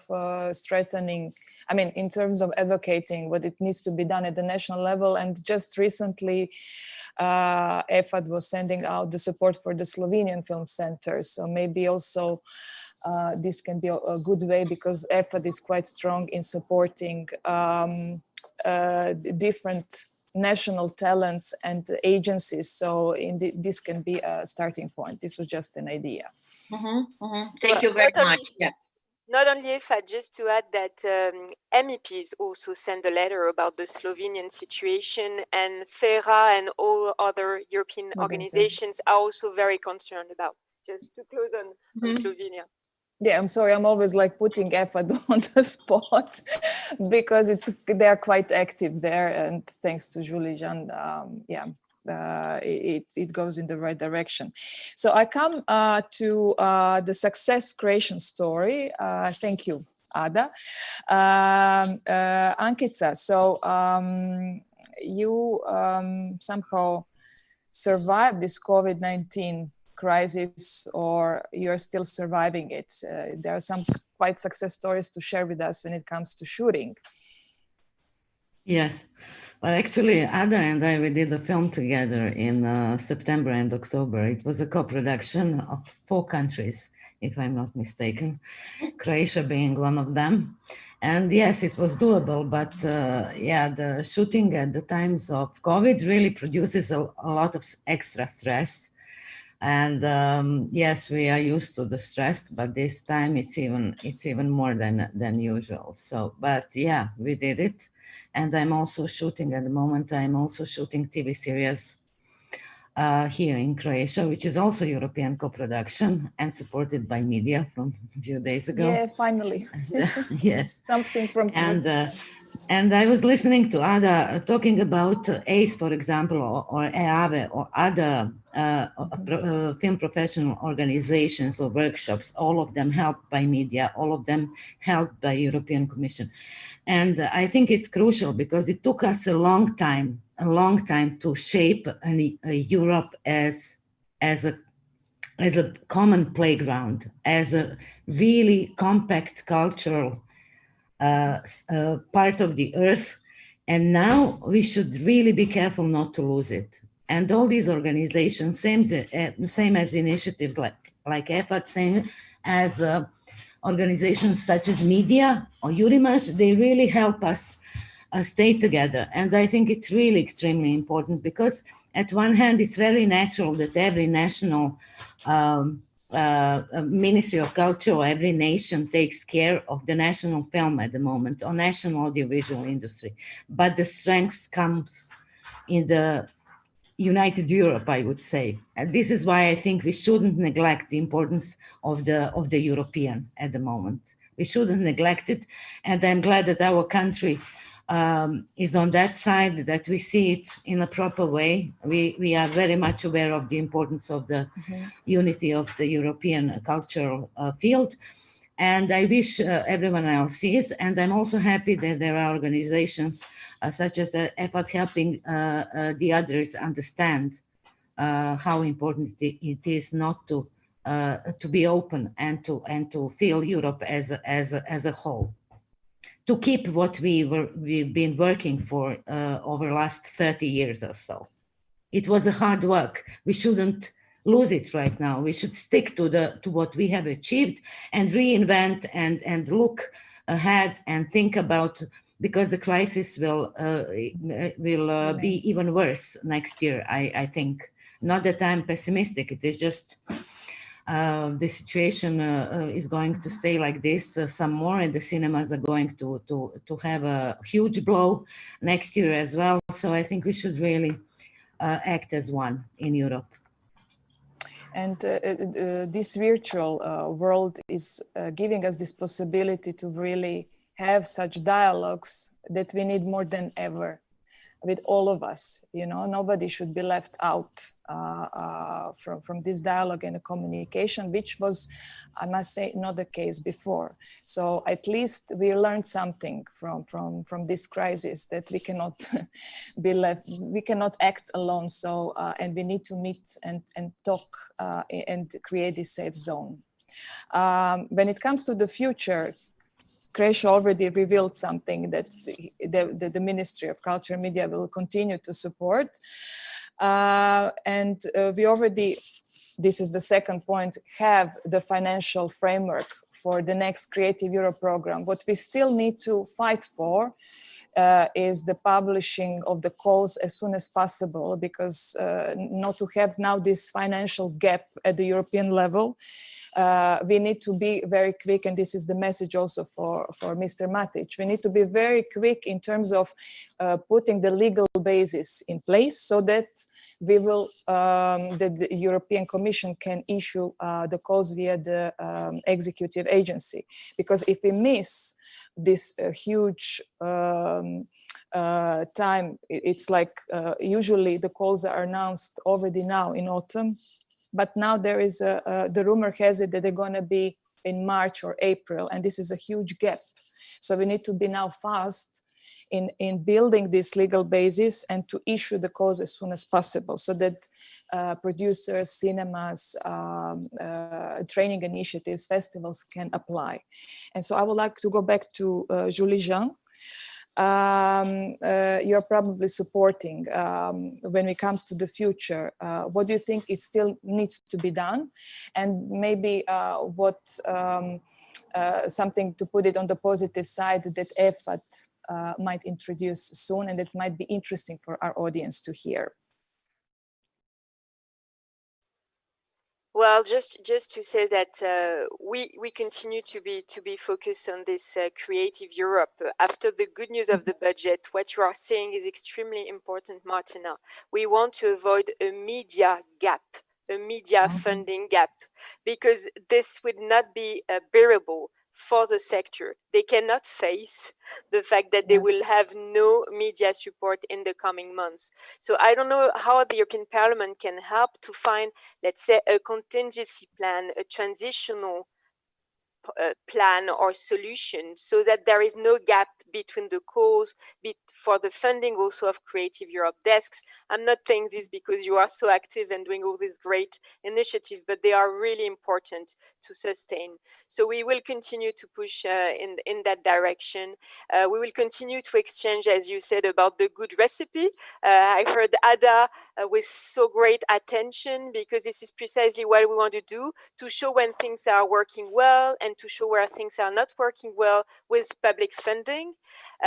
strengthening, I mean, in terms of advocating what it needs to be done at the national level? And just recently, EFAD was sending out the support for the Slovenian film center. So maybe also this can be a good way, because EFAD is quite strong in supporting different national talents and agencies. So this can be a starting point. This was just an idea. Thank you very much. Yeah. Not only EFAD, just to add that MEPs also sent a letter about the Slovenian situation, and FERA and all other European organizations are also very concerned about. Just to close on Slovenia. Yeah, I'm sorry, I'm always like putting EFAD on the spot because they're quite active there, and thanks to Julie Jean, it goes in the right direction. So I come to the success creation story. Thank you, Ada. Ankica, so you somehow survived this COVID-19 crisis, or you're still surviving it. There are some quite success stories to share with us when it comes to shooting. Yes, well, actually, Ada and I, we did a film together in September and October. It was a co-production of 4 countries, if I'm not mistaken, Croatia being one of them. And yes, it was doable, but the shooting at the times of COVID really produces a lot of extra stress. And yes, we are used to the stress, but this time it's even more than usual. So, but yeah, we did it. And I'm also shooting at the moment. I'm also shooting TV series here in Croatia, which is also European co-production and supported by media from a few days ago. Yeah, finally. Yes. Something from. And I was listening to Ada talking about ACE, for example, or EAVE, or other film professional organizations or workshops, all of them helped by media, all of them helped by European Commission. And I think it's crucial because it took us a long time to shape a Europe as a common playground, as a really compact cultural part of the earth. And now we should really be careful not to lose it. And all these organizations, same as initiatives like EFAD, same as organizations such as media or Eurimash, they really help us stay together. And I think it's really extremely important because at one hand, it's very natural that every national Ministry of Culture or every nation takes care of the national film at the moment or national audiovisual industry. But the strength comes in the United Europe, I would say. And this is why I think we shouldn't neglect the importance of the European at the moment. We shouldn't neglect it. And I'm glad that our country is on that side, that we see it in a proper way. We are very much aware of the importance of the unity of the European cultural field. And I wish everyone else sees. And I'm also happy that there are organizations such as the EFAD helping the others understand how important it is not to be open and to feel Europe as a whole. To keep what we've been working for over the last 30 years or so. It was a hard work. We shouldn't lose it right now. We should stick to what we have achieved and reinvent and look ahead and think about, because the crisis will be even worse next year, I think. Not that I'm pessimistic, it is just the situation is going to stay like this some more, and the cinemas are going to have a huge blow next year as well. So I think we should really act as one in Europe. And this virtual world is giving us this possibility to really have such dialogues that we need more than ever with all of us. You know, nobody should be left out from this dialogue and communication, which was, I must say, not the case before. So at least we learned something from this crisis, that we cannot be left, we cannot act alone. So, and we need to meet and talk and create this safe zone. When it comes to the future, Krešo already revealed something that the Ministry of Culture and Media will continue to support. And we already, this is the second point, have the financial framework for the next Creative Europe program. What we still need to fight for is the publishing of the calls as soon as possible, because not to have now this financial gap at the European level. We need to be very quick, and this is the message also for Mr. Matic. We need to be very quick in terms of putting the legal basis in place, so that we will, that the European Commission can issue the calls via the executive agency. Because if we miss this huge time, it's like usually the calls are announced already now in autumn. But now there is the rumor has it that they're going to be in March or April, and this is a huge gap. So we need to be now fast in building this legal basis and to issue the calls as soon as possible, so that producers, cinemas, training initiatives, festivals can apply. And so I would like to go back to Julie Jean. You're probably supporting when it comes to the future. What do you think it still needs to be done? And maybe what something to put it on the positive side that EFAT might introduce soon, and that might be interesting for our audience to hear. Well, just to say that we continue to be focused on this Creative Europe. After the good news of the budget, what you are saying is extremely important, Martina. We want to avoid a media gap, a media funding gap, because this would not be bearable for the sector. They cannot face the fact that they will have no media support in the coming months. So I don't know how the European Parliament can help to find, let's say, a contingency plan, a transitional plan or solution, so that there is no gap between the calls for the funding also of Creative Europe desks. I'm not saying this because you are so active and doing all these great initiatives, but they are really important to sustain. So we will continue to push in that direction. We will continue to exchange, as you said, about the good recipe. I heard Ada with so great attention, because this is precisely what we want to do, to show when things are working well and to show where things are not working well with public funding.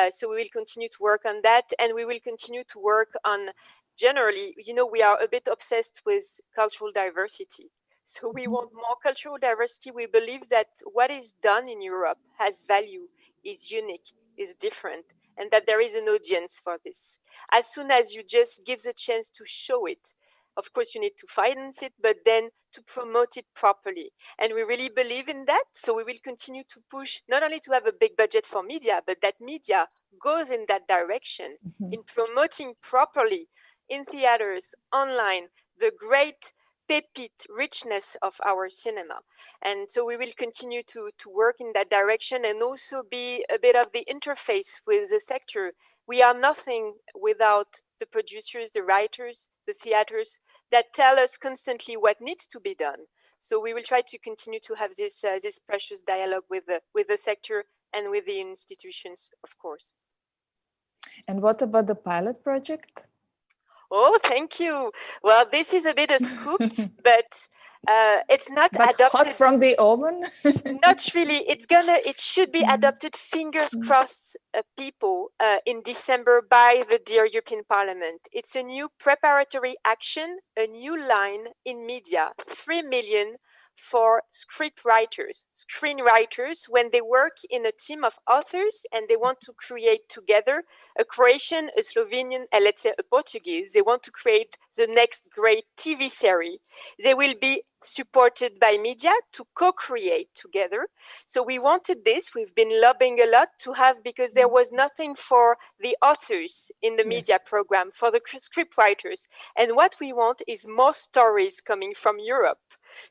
So we will continue to work on that, and we will continue to work on, generally, you know, we are a bit obsessed with cultural diversity. So we want more cultural diversity. We believe that what is done in Europe has value, is unique, is different, and that there is an audience for this. As soon as you just give the chance to show it, of course, you need to finance it, but then to promote it properly. And we really believe in that. So we will continue to push, not only to have a big budget for media, but that media goes in that direction, in promoting properly in theaters, online, the great pepite richness of our cinema. And so we will continue to work in that direction, and also be a bit of the interface with the sector. We are nothing without the producers, the writers, the theaters that tell us constantly what needs to be done. So we will try to continue to have this precious dialogue with the sector and with the institutions, of course. And what about the pilot project? Oh, thank you. Well, this is a bit a scoop, but it's not adopted. Hot from the oven? Not really. It should be adopted, fingers crossed, people, in December by the dear European Parliament. It's a new preparatory action, a new line in media, 3 million for script writers, screenwriters, when they work in a team of authors and they want to create together a Croatian, a Slovenian, and let's say a Portuguese. They want to create the next great TV series. They will be supported by media to co-create together. So we wanted this. We've been lobbying a lot to have, because there was nothing for the authors in the media program, for the script writers. And what we want is more stories coming from Europe.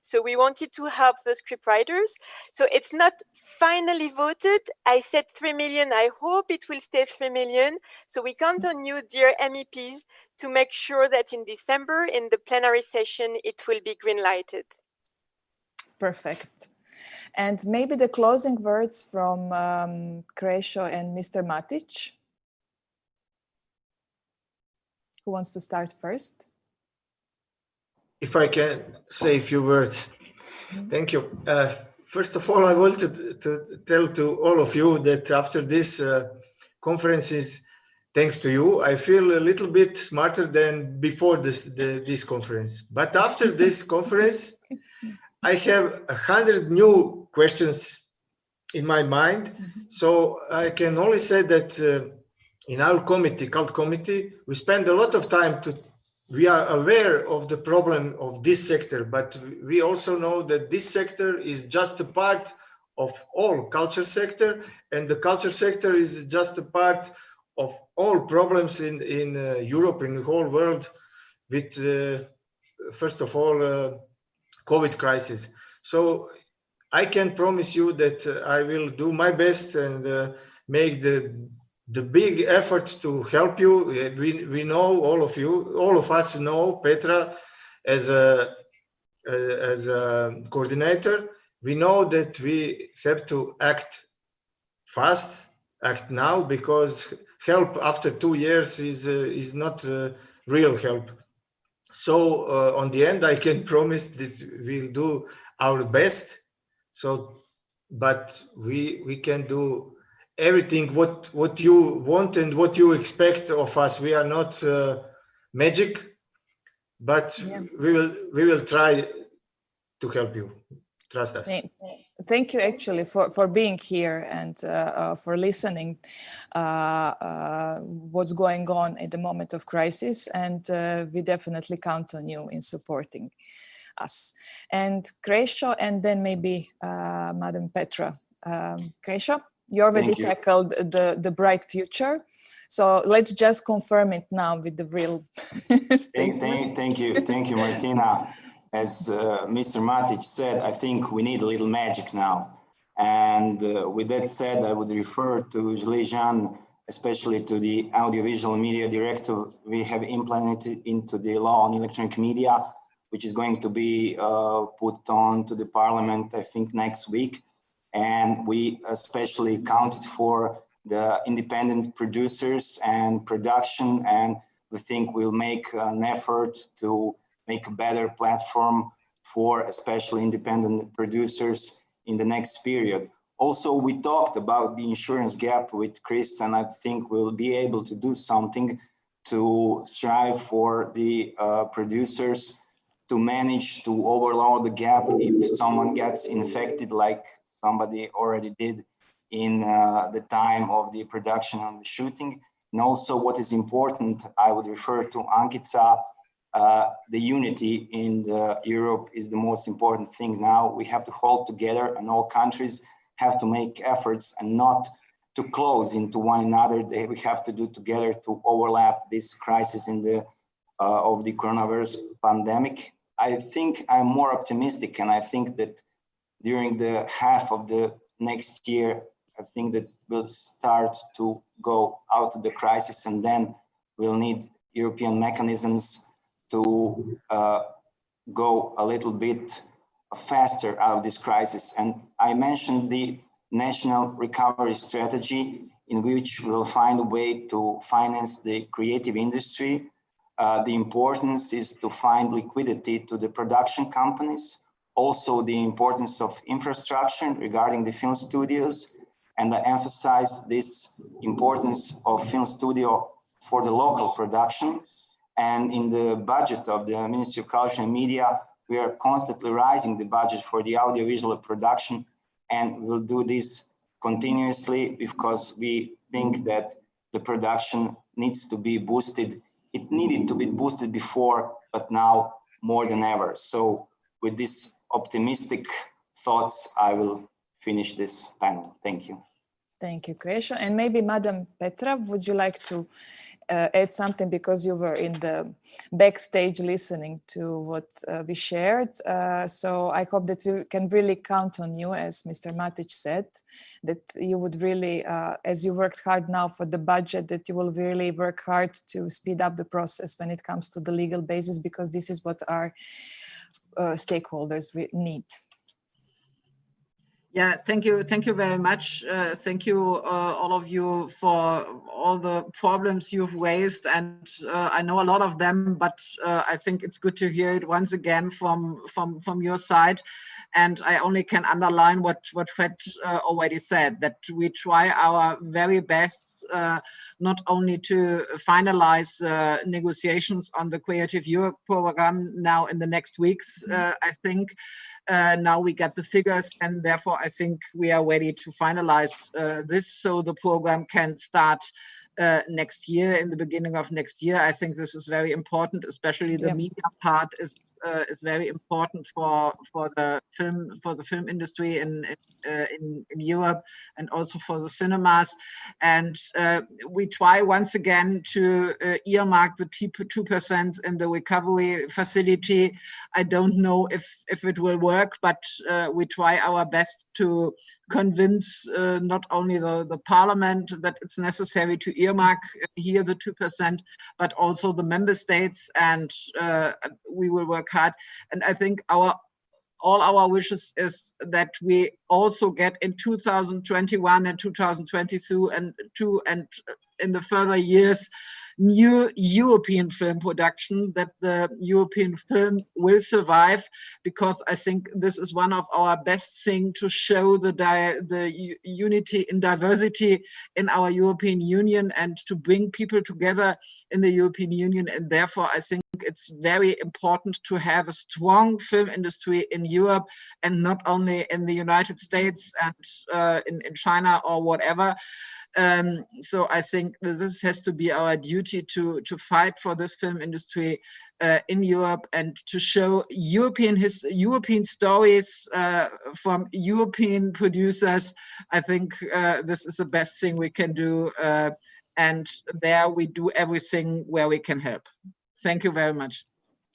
So we wanted to help the script writers. So it's not finally voted. I said 3 million. I hope it will stay 3 million. So we count on you, dear MEPs, to make sure that in December, in the plenary session, it will be green-lighted. Perfect. And maybe the closing words from Krešo and Mr. Matic. Who wants to start first? If I can say a few words. Thank you. First of all, I wanted to tell to all of you that after this conference, thanks to you, I feel a little bit smarter than before this conference. But after this conference, I have 100 new questions in my mind. So I can only say that in our committee, CULT committee, we spend a lot of time we are aware of the problem of this sector, but we also know that this sector is just a part of all culture sector, and the culture sector is just a part of all problems in Europe, in the whole world, with first of all COVID crisis. So I can promise you that I will do my best and make the big effort to help you. We know, all of you, all of us know Petra as a coordinator. We know that we have to act fast, act now, because help after 2 years is not real help. So on the end, I can promise that we'll do our best. So, but we can do everything what you want and what you expect of us. We are not magic, but we will try to help you. Trust us. Thank you actually for being here and for listening what's going on at the moment of crisis, and we definitely count on you in supporting us. And Krešo, and then maybe Madam Petra. Krešo, you already tackled the bright future, so let's just confirm it now with the real Thank you, Martina. As Mr. Matic said, I think we need a little magic now. And with that said, I would refer to Zlejan, especially to the audiovisual media directive we have implemented into the law on electronic media, which is going to be put on to the parliament, I think, next week. And we especially counted for the independent producers and production, and we think we'll make an effort to make a better platform for especially independent producers in the next period. Also, we talked about the insurance gap with Chris, and I think we'll be able to do something to strive for the producers to manage to overload the gap if someone gets infected, like somebody already did in the time of the production and the shooting. And also, what is important, I would refer to Ankica, the unity in Europe is the most important thing now. We have to hold together, and all countries have to make efforts and not to close into one another. We have to do together to overlap this crisis in the of the coronavirus pandemic. I think I'm more optimistic, and I think that during the half of the next year, I think that we'll start to go out of the crisis, and then we'll need European mechanisms to go a little bit faster out of this crisis. And I mentioned the national recovery strategy, in which we'll find a way to finance the creative industry. The importance is to find liquidity to the production companies. Also, the importance of infrastructure regarding the film studios. And I emphasize this importance of film studio for the local production. And in the budget of the Ministry of Culture and Media, We are constantly raising the budget for the audiovisual production, and we'll do this continuously because we think that the production needs to be boosted. It needed to be boosted before, but now more than ever. So with these optimistic thoughts, I will finish this panel. Thank you. Thank you, Krešo. And maybe Madam Petra, would you like to add something, because you were in the backstage listening to what we shared. So I hope that we can really count on you, as Mr. Matic said, that you would really, as you worked hard now for the budget, that you will really work hard to speed up the process when it comes to the legal basis, because this is what our stakeholders need. Yeah, thank you very much. Thank you, all of you, for all the problems you've raised, and I know a lot of them, but I think it's good to hear it once again from your side. And I only can underline what Fred already said, that we try our very best, not only to finalize negotiations on the Creative Europe program now in the next weeks. I think now we get the figures, and therefore I think we are ready to finalize this, so the program can start next year, in the beginning of next year. I think this is very important, especially the media part is very important for the film industry in Europe, and also for the cinemas. And we try once again to earmark the 2% in the recovery facility. I don't know if it will work, but we try our best to convince not only the parliament that it's necessary to earmark here the 2%, but also the member states, and we will work hard. And I think all our wishes is that we also get in 2021 and 2022 and in the further years new European film production, that the European film will survive, because I think this is one of our best things to show the unity in diversity in our European Union, and to bring people together in the European Union. And therefore I think it's very important to have a strong film industry in Europe, and not only in the United States and in China or whatever. So I think this has to be our duty to fight for this film industry in Europe, and to show European stories from European producers. I think this is the best thing we can do, and there we do everything where we can help. Thank you very much.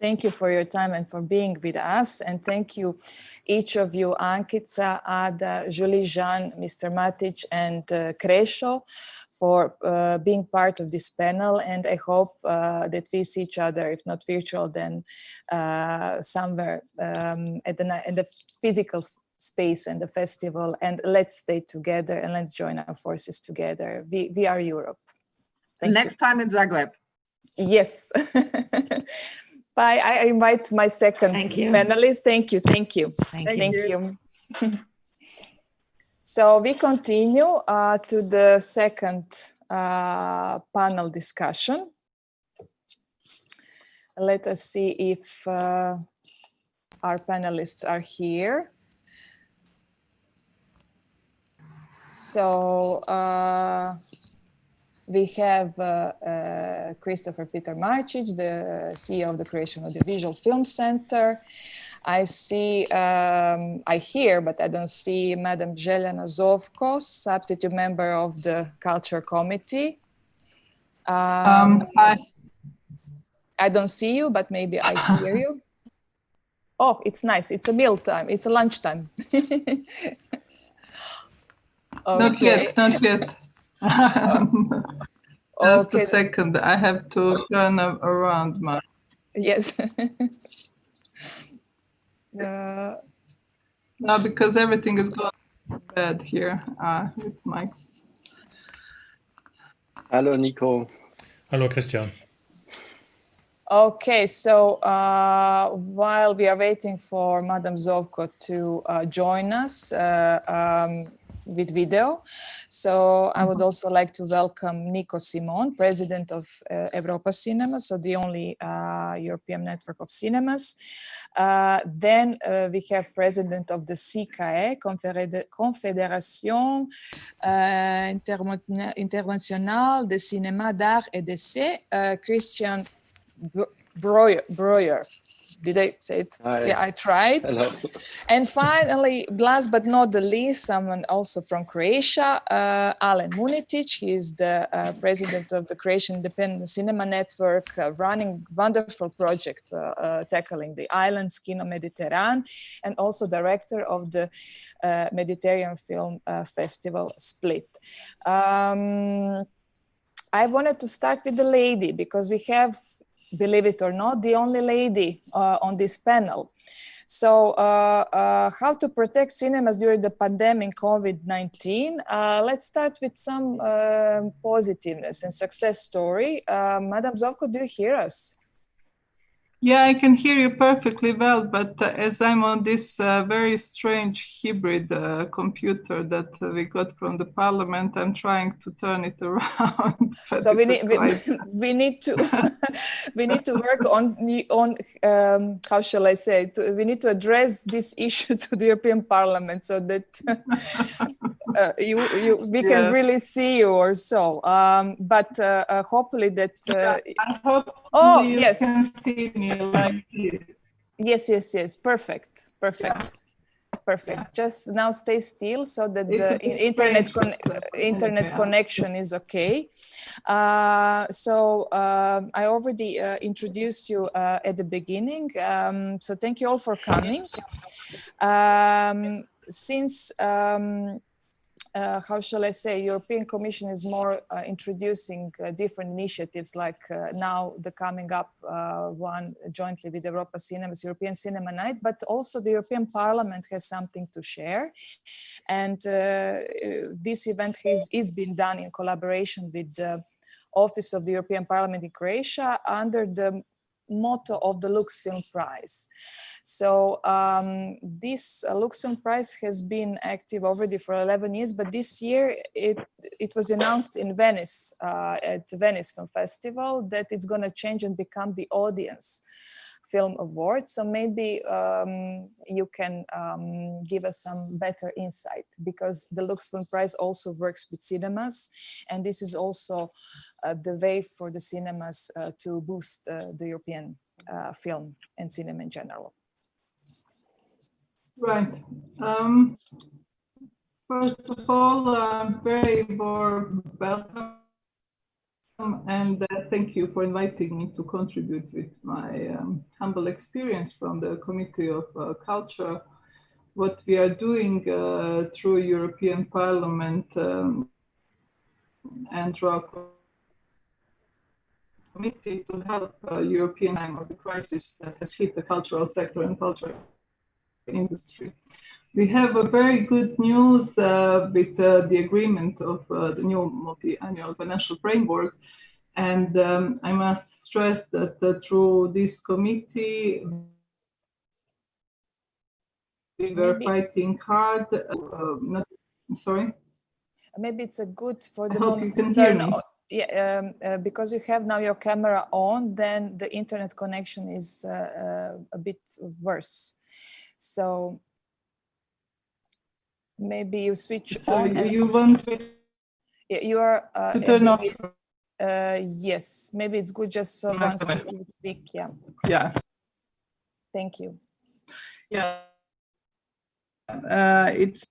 Thank you for your time and for being with us. And thank you, each of you, Ankica, Ada, Julie, Jean, Mr. Matic, and Krešo, for being part of this panel. And I hope that we see each other, if not virtual, then somewhere in the physical space and the festival. And let's stay together, and let's join our forces together. We are Europe. Next time in Zagreb. Yes. Bye. I invite my second panelist. Thank you. Thank you. Thank you. So we continue to the second panel discussion. Let us see if our panelists are here. So we have Christopher Peter Marčić, the CEO of the Croatian Audiovisual Film Center. I hear, but I don't see Madam Željana Zovko, substitute member of the Culture Committee. Hi. I don't see you, but maybe I hear you. Oh, it's nice. It's a meal time. It's a lunchtime. Okay. Not yet. Just a second, I have to turn around my... Yes. No, because everything is going bad here with my... Hello, Nico. Hello, Christian. Okay, so while we are waiting for Madam Zovko to join us, with video. So I would also like to welcome Nico Simon, president of Europa Cinema, so the only European network of cinemas. Then we have president of the CKE, Confédération Internationale de Cinéma d'Art et d'Essai, Christian Breuer. Did I say it? Hi. Yeah, I tried. Hello. And finally, last but not the least, someone also from Croatia, Alen Munitic. He is the president of the Croatian Independent Cinema Network, running wonderful project tackling the islands, Kino Mediterranean, and also director of the Mediterranean Film Festival Split. I wanted to start with the lady because we have, believe it or not, the only lady on this panel. So how to protect cinemas during the pandemic COVID-19. Let's start with some positiveness and success story. Madam Zovko, do you hear us? Yeah, I can hear you perfectly well, but as I'm on this very strange hybrid computer that we got from the parliament, I'm trying to turn it around. So we need to we need to work on how shall I say it? We need to address this issue to the European Parliament so that we can really see you or so. But hopefully that. I hope you yes. can see me like this. Yes. Perfect. Yeah. Just now stay still so that the internet connection is okay. So I already introduced you at the beginning. So thank you all for coming. Since how shall I say, European Commission is more introducing different initiatives like now the coming up one jointly with Europa Cinemas, European Cinema Night, but also the European Parliament has something to share. And this event is being done in collaboration with the Office of the European Parliament in Croatia under the motto of the Lux Film Prize. So this Lux Film Prize has been active already for 11 years, but this year it was announced in Venice, at the Venice Film Festival, that it's going to change and become the Audience Film Award. So maybe you can give us some better insight, because the Lux Film Prize also works with cinemas, and this is also the way for the cinemas to boost the European film and cinema in general. Right. First of all, very warm welcome, and thank you for inviting me to contribute with my humble experience from the Committee of Culture, what we are doing through European Parliament and through our committee to help European time of the crisis that has hit the cultural sector and cultural industry. We have a very good news with the agreement of the new multi-annual financial framework, and I must stress that through this committee we were fighting hard. Sorry? Maybe it's a good for the I hope moment you can to hear turn me. on. Yeah, because you have now your camera on, then the internet connection is a bit worse. So maybe you switch on. So you want me you are to turn off? Yes, maybe it's good just so once you speak. Yeah. Yeah. Thank you. Yeah. It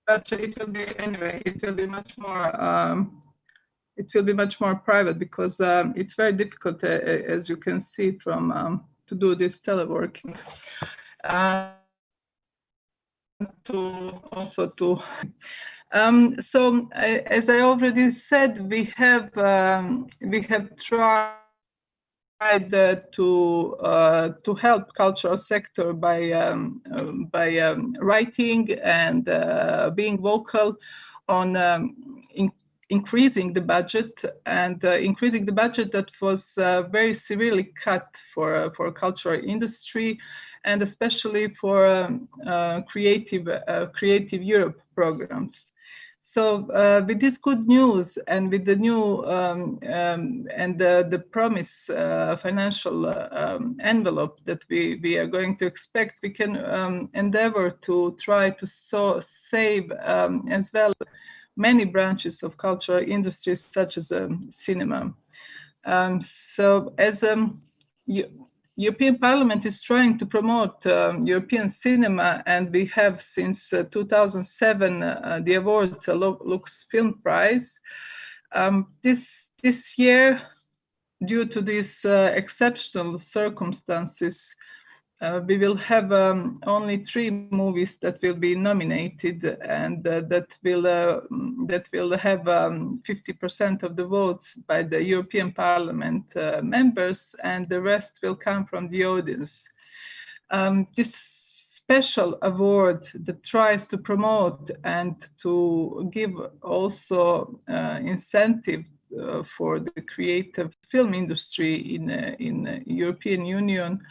will be anyway. It will be much more. It will be much more private because it's very difficult, as you can see, from to do this teleworking. So as I already said, we have tried to help cultural sector by writing and being vocal on increasing the budget, and increasing the budget that was very severely cut for cultural industry, and especially for creative Europe programs. So with this good news and with the new and the promise financial envelope that we are going to expect, we can endeavor to try to save as well many branches of cultural industries such as cinema. So as European Parliament is trying to promote European cinema, and we have since 2007 the awards Lux Film Prize. This year, due to these exceptional circumstances, we will have only 3 movies that will be nominated, and that will have 50% of the votes by the European Parliament members, and the rest will come from the audience. This special award that tries to promote and to give also incentive for the creative film industry in European Union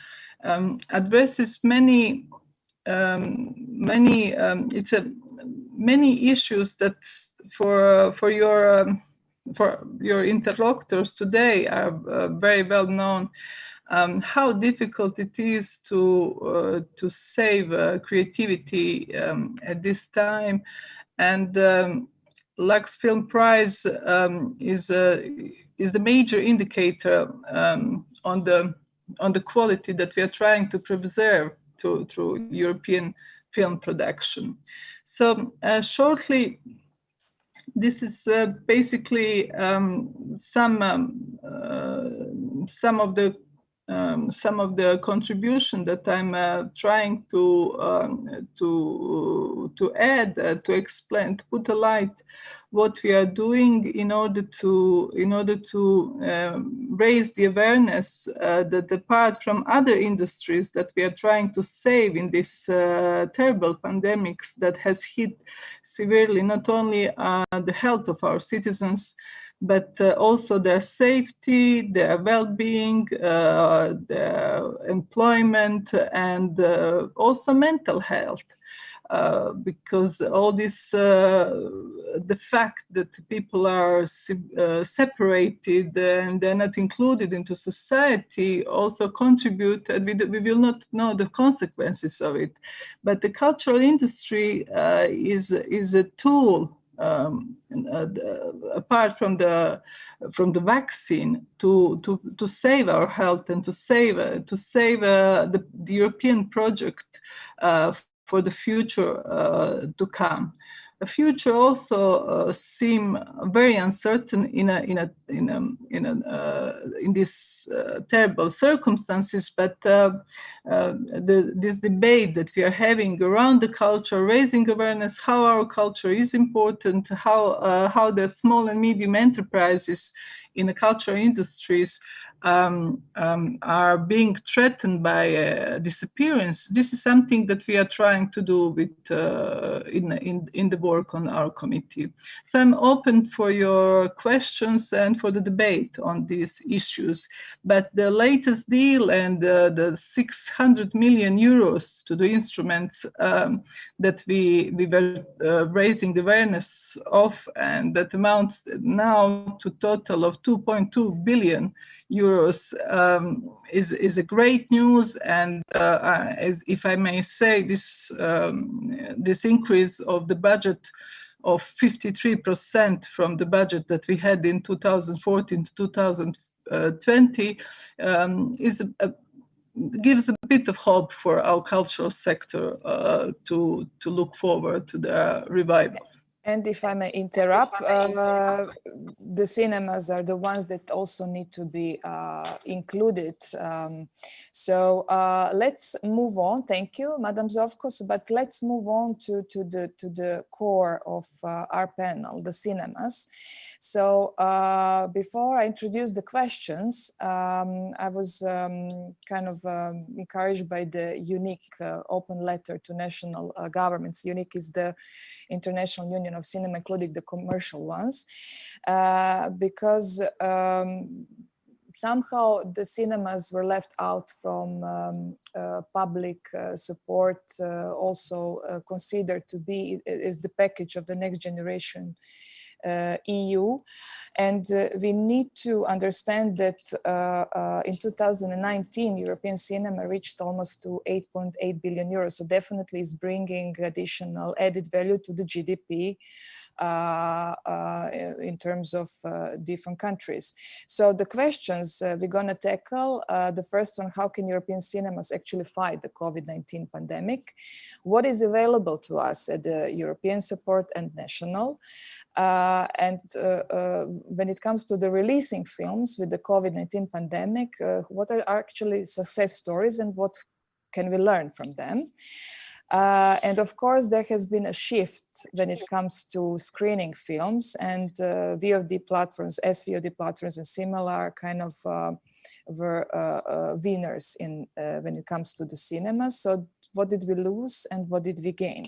addresses many issues that for your interlocutors today are very well known. How difficult it is to save creativity at this time, and Lux Film Prize is the major indicator on the quality that we are trying to preserve through European film production. So shortly, this is basically some of the contribution that I'm trying to add, to explain, to put a light what we are doing in order to raise the awareness that apart from other industries that we are trying to save in this terrible pandemics that has hit severely not only the health of our citizens, but also their safety, their well-being, their employment, and also mental health. Because all this, the fact that people are separated and they're not included into society also contribute, and we will not know the consequences of it. But the cultural industry is a tool, apart from the vaccine, to save our health and to save the European project for the future to come. The future also seem very uncertain in these terrible circumstances. But this debate that we are having around the culture, raising awareness how our culture is important, how the small and medium enterprises in the cultural industries are being threatened by disappearance. This is something that we are trying to do with in the work on our committee. So I'm open for your questions and for the debate on these issues. But the latest deal and the 600 million euros to the instruments that we were raising the awareness of, and that amounts now to total of 2.2 billion euros, is a great news. And as if I may say, this increase of the budget of 53% from the budget that we had in 2014 to 2020 gives a bit of hope for our cultural sector to look forward to the revival. And if I may interrupt, the cinemas are the ones that also need to be included. So let's move on. Thank you, Madam Zovkos. But let's move on to the core of our panel, the cinemas. So before I introduce the questions, I was kind of encouraged by the unique open letter to national governments. Unique is the International Union of Cinema, including the commercial ones, because somehow the cinemas were left out from public support, also considered to be is the package of the next generation EU. And we need to understand that in 2019, European cinema reached almost to 8.8 billion euros. So definitely is bringing additional added value to the GDP in terms of different countries. So the questions we're going to tackle, the first one, how can European cinemas actually fight the COVID-19 pandemic? What is available to us at the European support and national? And when it comes to the releasing films with the COVID-19 pandemic, what are actually success stories and what can we learn from them? And of course, there has been a shift when it comes to screening films, and VOD platforms, SVOD platforms and similar kind of were winners in when it comes to the cinemas. So what did we lose and what did we gain?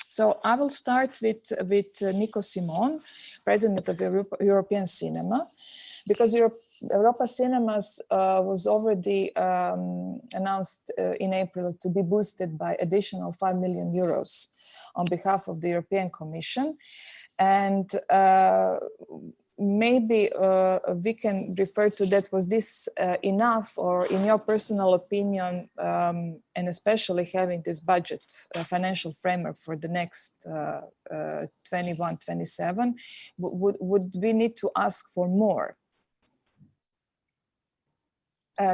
So I will start with Nico Simon, President of European Cinema, because Europa Cinemas was already announced in April to be boosted by additional 5 million euros on behalf of the European Commission. And maybe we can refer to that. Was this enough, or in your personal opinion, and especially having this budget financial framework for the next 21-27, would we need to ask for more?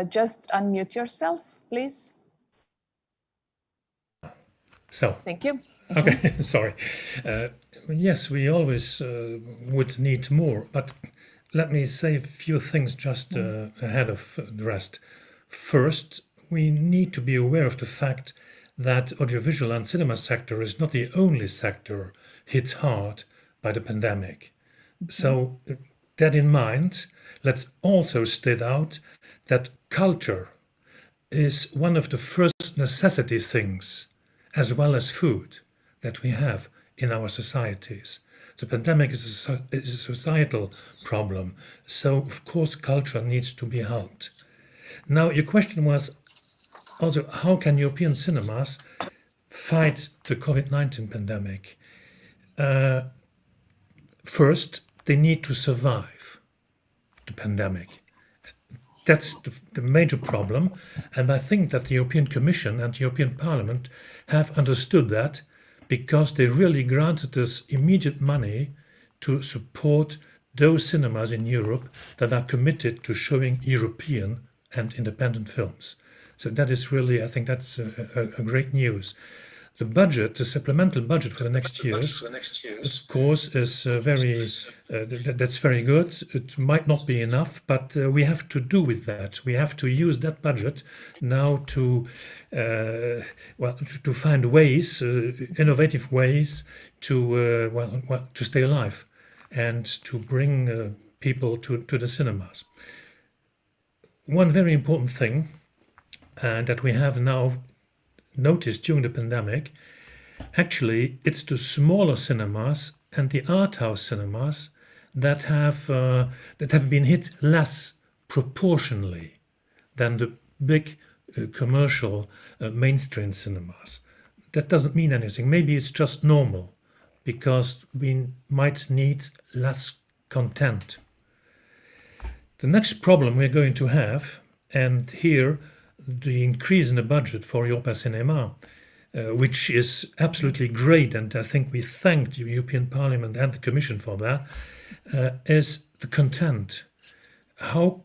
Just unmute yourself, please. So, thank you. Okay, sorry. Yes, we always would need more, but let me say a few things just ahead of the rest. First, we need to be aware of the fact that audiovisual and cinema sector is not the only sector hit hard by the pandemic. So, that in mind, let's also state out that culture is one of the first necessity things, as well as food, that we have in our societies. The pandemic is a societal problem, so of course culture needs to be helped. Now, your question was also, how can European cinemas fight the COVID-19 pandemic? First, they need to survive the pandemic. That's the major problem, and I think that the European Commission and the European Parliament have understood that, because they really granted us immediate money to support those cinemas in Europe that are committed to showing European and independent films. So that is really, I think that's a great news. The budget, the supplemental budget for the next years, of course, is that's very good. It might not be enough, but we have to do with that. We have to use that budget now to to find ways, innovative ways to stay alive and to bring people to the cinemas. One very important thing that we have now noticed during the pandemic, actually, it's the smaller cinemas and the art house cinemas that have been hit less proportionally than the big commercial mainstream cinemas. That doesn't mean anything. Maybe it's just normal, because we might need less content. The next problem we're going to have, and here the increase in the budget for Europa Cinema, which is absolutely great, and I think we thank the European Parliament and the Commission for that, is the content. How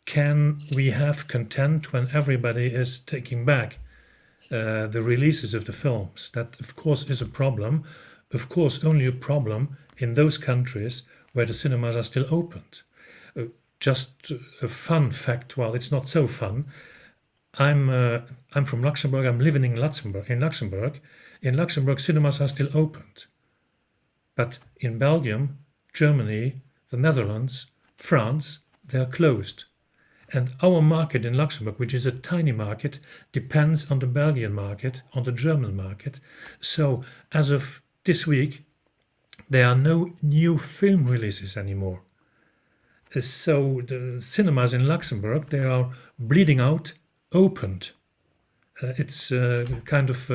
can we have content when everybody is taking back the releases of the films? That, of course, is a problem. Of course, only a problem in those countries where the cinemas are still opened. Just a fun fact, well, it's not so fun. I'm from Luxembourg. I'm living in Luxembourg. In Luxembourg, cinemas are still opened, but in Belgium, Germany, the Netherlands, France, they are closed. And our market in Luxembourg, which is a tiny market, depends on the Belgian market, on the German market. So as of this week, there are no new film releases anymore. So the cinemas in Luxembourg, they are bleeding out, opened. It's kind of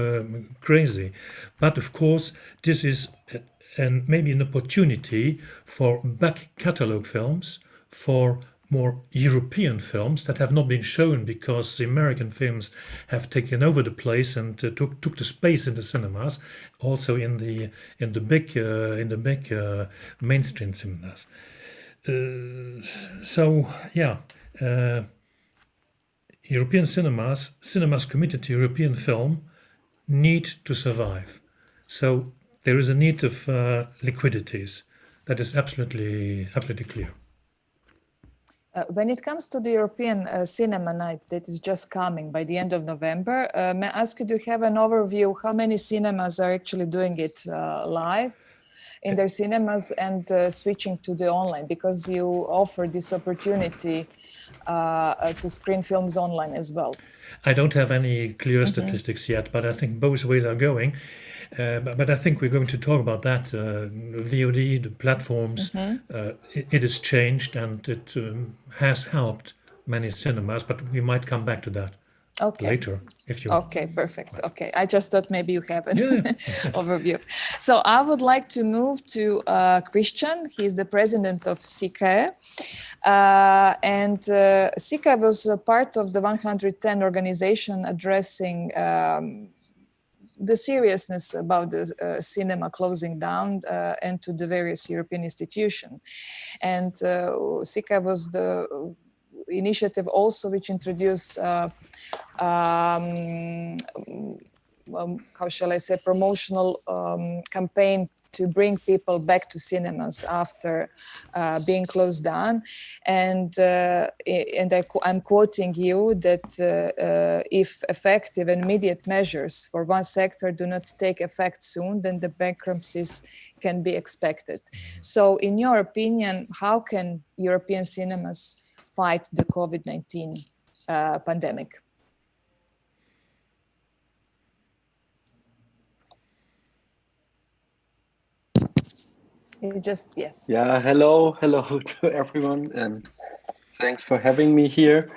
crazy. But of course, this is maybe an opportunity for back catalogue films, for more European films that have not been shown because the American films have taken over the place and took the space in the cinemas, also in the big mainstream cinemas. So yeah, European cinemas committed to European film need to survive. So there is a need of liquidities. That is absolutely clear. When it comes to the European Cinema Night that is just coming by the end of November, may I ask you, do you have an overview how many cinemas are actually doing it live in their cinemas and switching to the online? Because you offer this opportunity to screen films online as well. I don't have any clear statistics yet, but I think both ways are going. But I think we're going to talk about that. VOD, the platforms, it has changed and it has helped many cinemas, but we might come back to that later if you want. Okay, perfect. Okay, I just thought maybe you have an overview. So I would like to move to Christian. He's the president of SICAE. And SICAE was a part of the 110 organization addressing the seriousness about the cinema closing down and to the various European institutions. And SICAE was the initiative also which introduced how shall I say, promotional campaign to bring people back to cinemas after being closed down. And I'm quoting you that if effective and immediate measures for one sector do not take effect soon, then the bankruptcies can be expected. So in your opinion, how can European cinemas fight the COVID-19 pandemic? Yes. Yeah, hello to everyone, and thanks for having me here.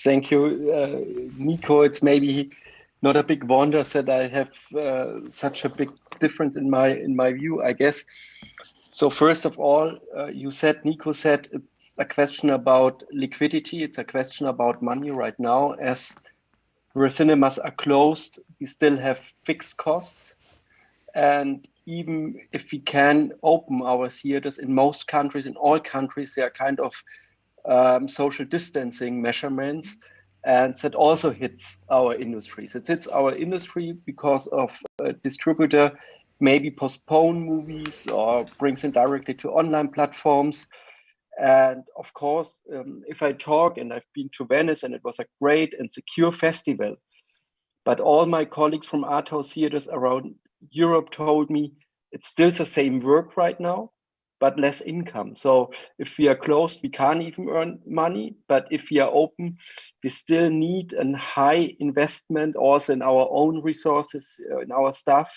Thank you, Nico. It's maybe not a big wonder that I have such a big difference in my view, I guess. So first of all, Nico said it's a question about liquidity. It's a question about money right now. As where cinemas are closed, we still have fixed costs, and even if we can open our theaters in most countries, in all countries, there are kind of social distancing measurements, and that also hits our industries. It hits our industry because of a distributor maybe postpone movies or brings them directly to online platforms. And of course, if I talk, and I've been to Venice and it was a great and secure festival, but all my colleagues from art house theaters around Europe told me it's still the same work right now, but less income. So if we are closed, we can't even earn money. But if we are open, we still need a high investment also in our own resources, in our staff,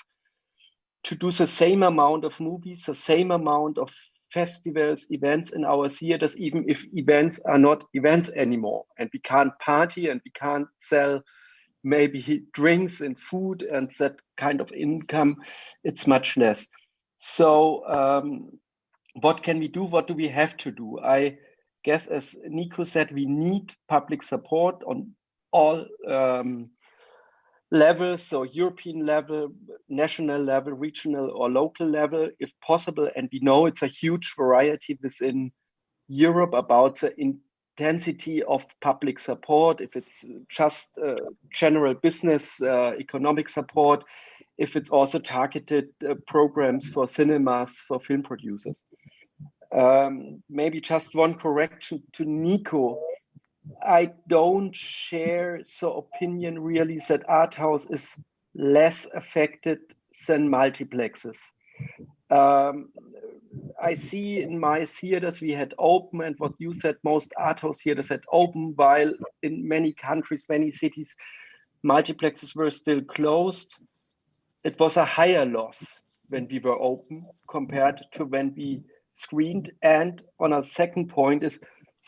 to do the same amount of movies, the same amount of festivals, events in our theaters, even if events are not events anymore. And we can't party and we can't sell maybe drinks and food and that kind of income, it's much less. So what can we do? What do we have to do? I guess, as Nico said, we need public support on all levels, so European level, national level, regional or local level, if possible. And we know it's a huge variety within Europe about the intensity of public support, if it's just general business, economic support, if it's also targeted programs for cinemas, for film producers. Maybe just one correction to Nico. I don't share the opinion really that art house is less affected than multiplexes. I see in my theaters we had open, and what you said, most art house theaters had open, while in many countries, many cities, multiplexes were still closed. It was a higher loss when we were open compared to when we screened. And on a second point is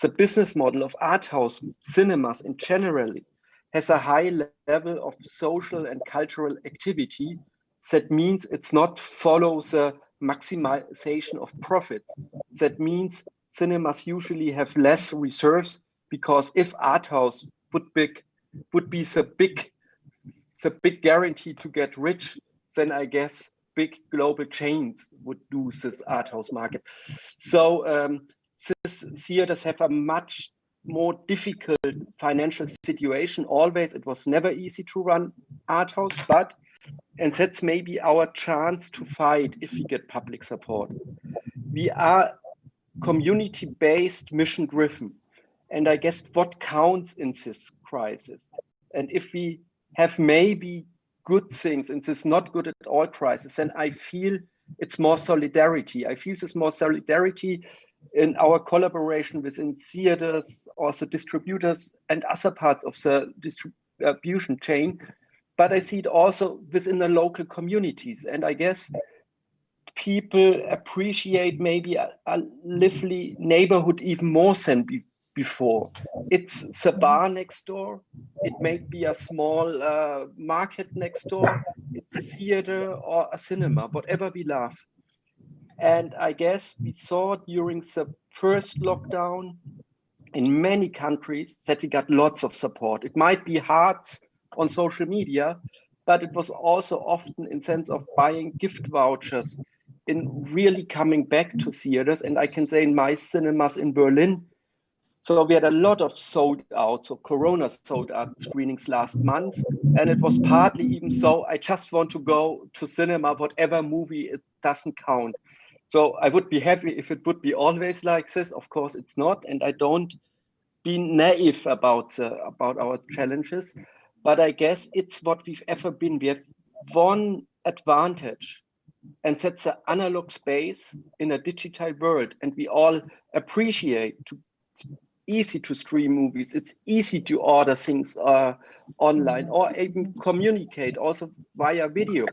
the business model of art house cinemas in generally has a high level of social and cultural activity. That means it's not follow the maximization of profits. That means cinemas usually have less reserves, because if art house would be the big guarantee to get rich, then I guess big global chains would do this art house market. So these theaters have a much more difficult financial situation. Always, it was never easy to run art house, and that's maybe our chance to fight if we get public support. We are community-based, mission-driven, and I guess what counts in this crisis. And if we have maybe good things and this not good at all crisis, then I feel it's more solidarity. I feel this more solidarity in our collaboration within theaters, also distributors and other parts of the distribution chain. But I see it also within the local communities. And I guess people appreciate maybe a lively neighborhood even more than before. It's the bar next door. It may be a small market next door. It's a theater or a cinema, whatever we love. And I guess we saw during the first lockdown in many countries that we got lots of support. It might be hard on social media, but it was also often in sense of buying gift vouchers, in really coming back to theaters. And I can say in my cinemas in Berlin, so we had a lot of sold out, so Corona sold out screenings last month. And it was partly even so, I just want to go to cinema, whatever movie, it doesn't count. So I would be happy if it would be always like this. Of course, it's not. And I don't be naive about our challenges. But I guess it's what we've ever been. We have one advantage, and that's the analog space in a digital world. And we all appreciate it's easy to stream movies. It's easy to order things online or even communicate also via video.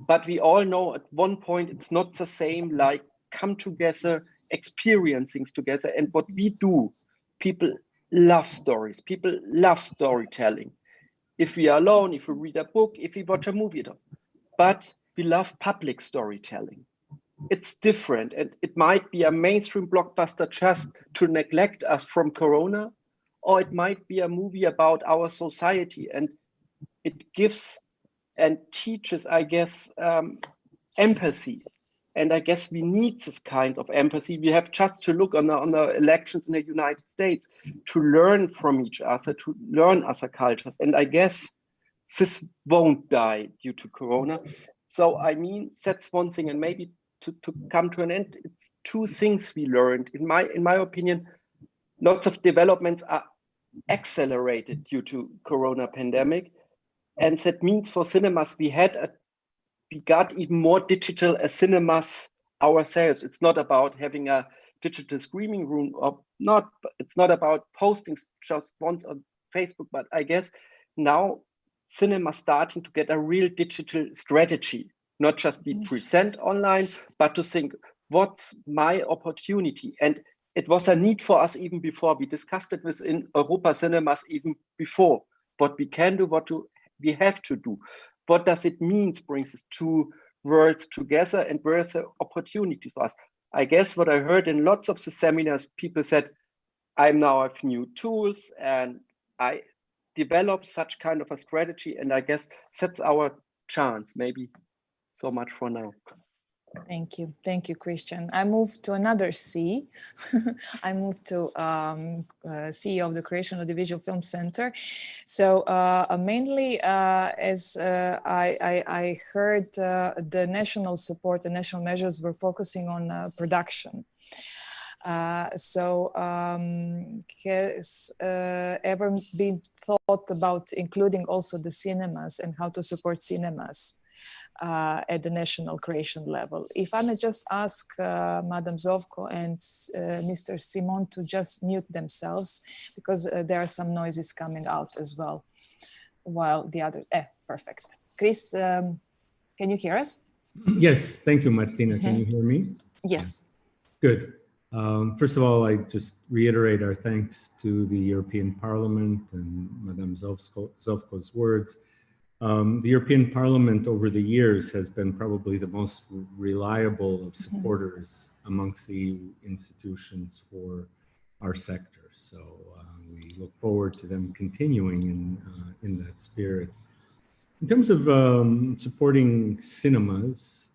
But we all know at one point it's not the same, like come together, experience things together. And what we do, people love stories. People love storytelling. If we are alone, if we read a book, if we watch a movie, but we love public storytelling. It's different, and it might be a mainstream blockbuster just to neglect us from Corona, or it might be a movie about our society, and it gives and teaches, I guess, empathy. And I guess we need this kind of empathy. We have just to look on the elections in the United States to learn from each other, to learn other cultures. And I guess this won't die due to Corona. So, I mean, that's one thing. And maybe to come to an end, it's two things we learned. In my opinion, lots of developments are accelerated due to Corona pandemic. And that means for cinemas, we got even more digital as cinemas ourselves. It's not about having a digital screening room or not. It's not about posting just once on Facebook, but I guess now cinema starting to get a real digital strategy, not just be present online, but to think, what's my opportunity? And it was a need for us even before. We discussed it within Europa cinemas even before. What we can do, we have to do. What does it mean brings these two worlds together, and where's the opportunity for us? I guess what I heard in lots of the seminars, people said, I now have new tools and I develop such kind of a strategy, and I guess that's our chance. Maybe so much for now. Thank you, Christian. I moved to another C. I moved to CEO of the Croatian Audiovisual Film Center. So mainly, as I heard, the national support and national measures were focusing on production. Has ever been thought about including also the cinemas and how to support cinemas at the national Croatian level? If I may just ask Madam Zovko and Mr. Simon to just mute themselves, because there are some noises coming out as well, while the other, perfect. Chris, can you hear us? Yes, thank you, Martina. Can you hear me? Yes. Good. First of all, I just reiterate our thanks to the European Parliament and Madame Zovko's words. The European Parliament over the years has been probably the most reliable of supporters amongst the EU institutions for our sector. So we look forward to them continuing in that spirit. In terms of supporting cinemas,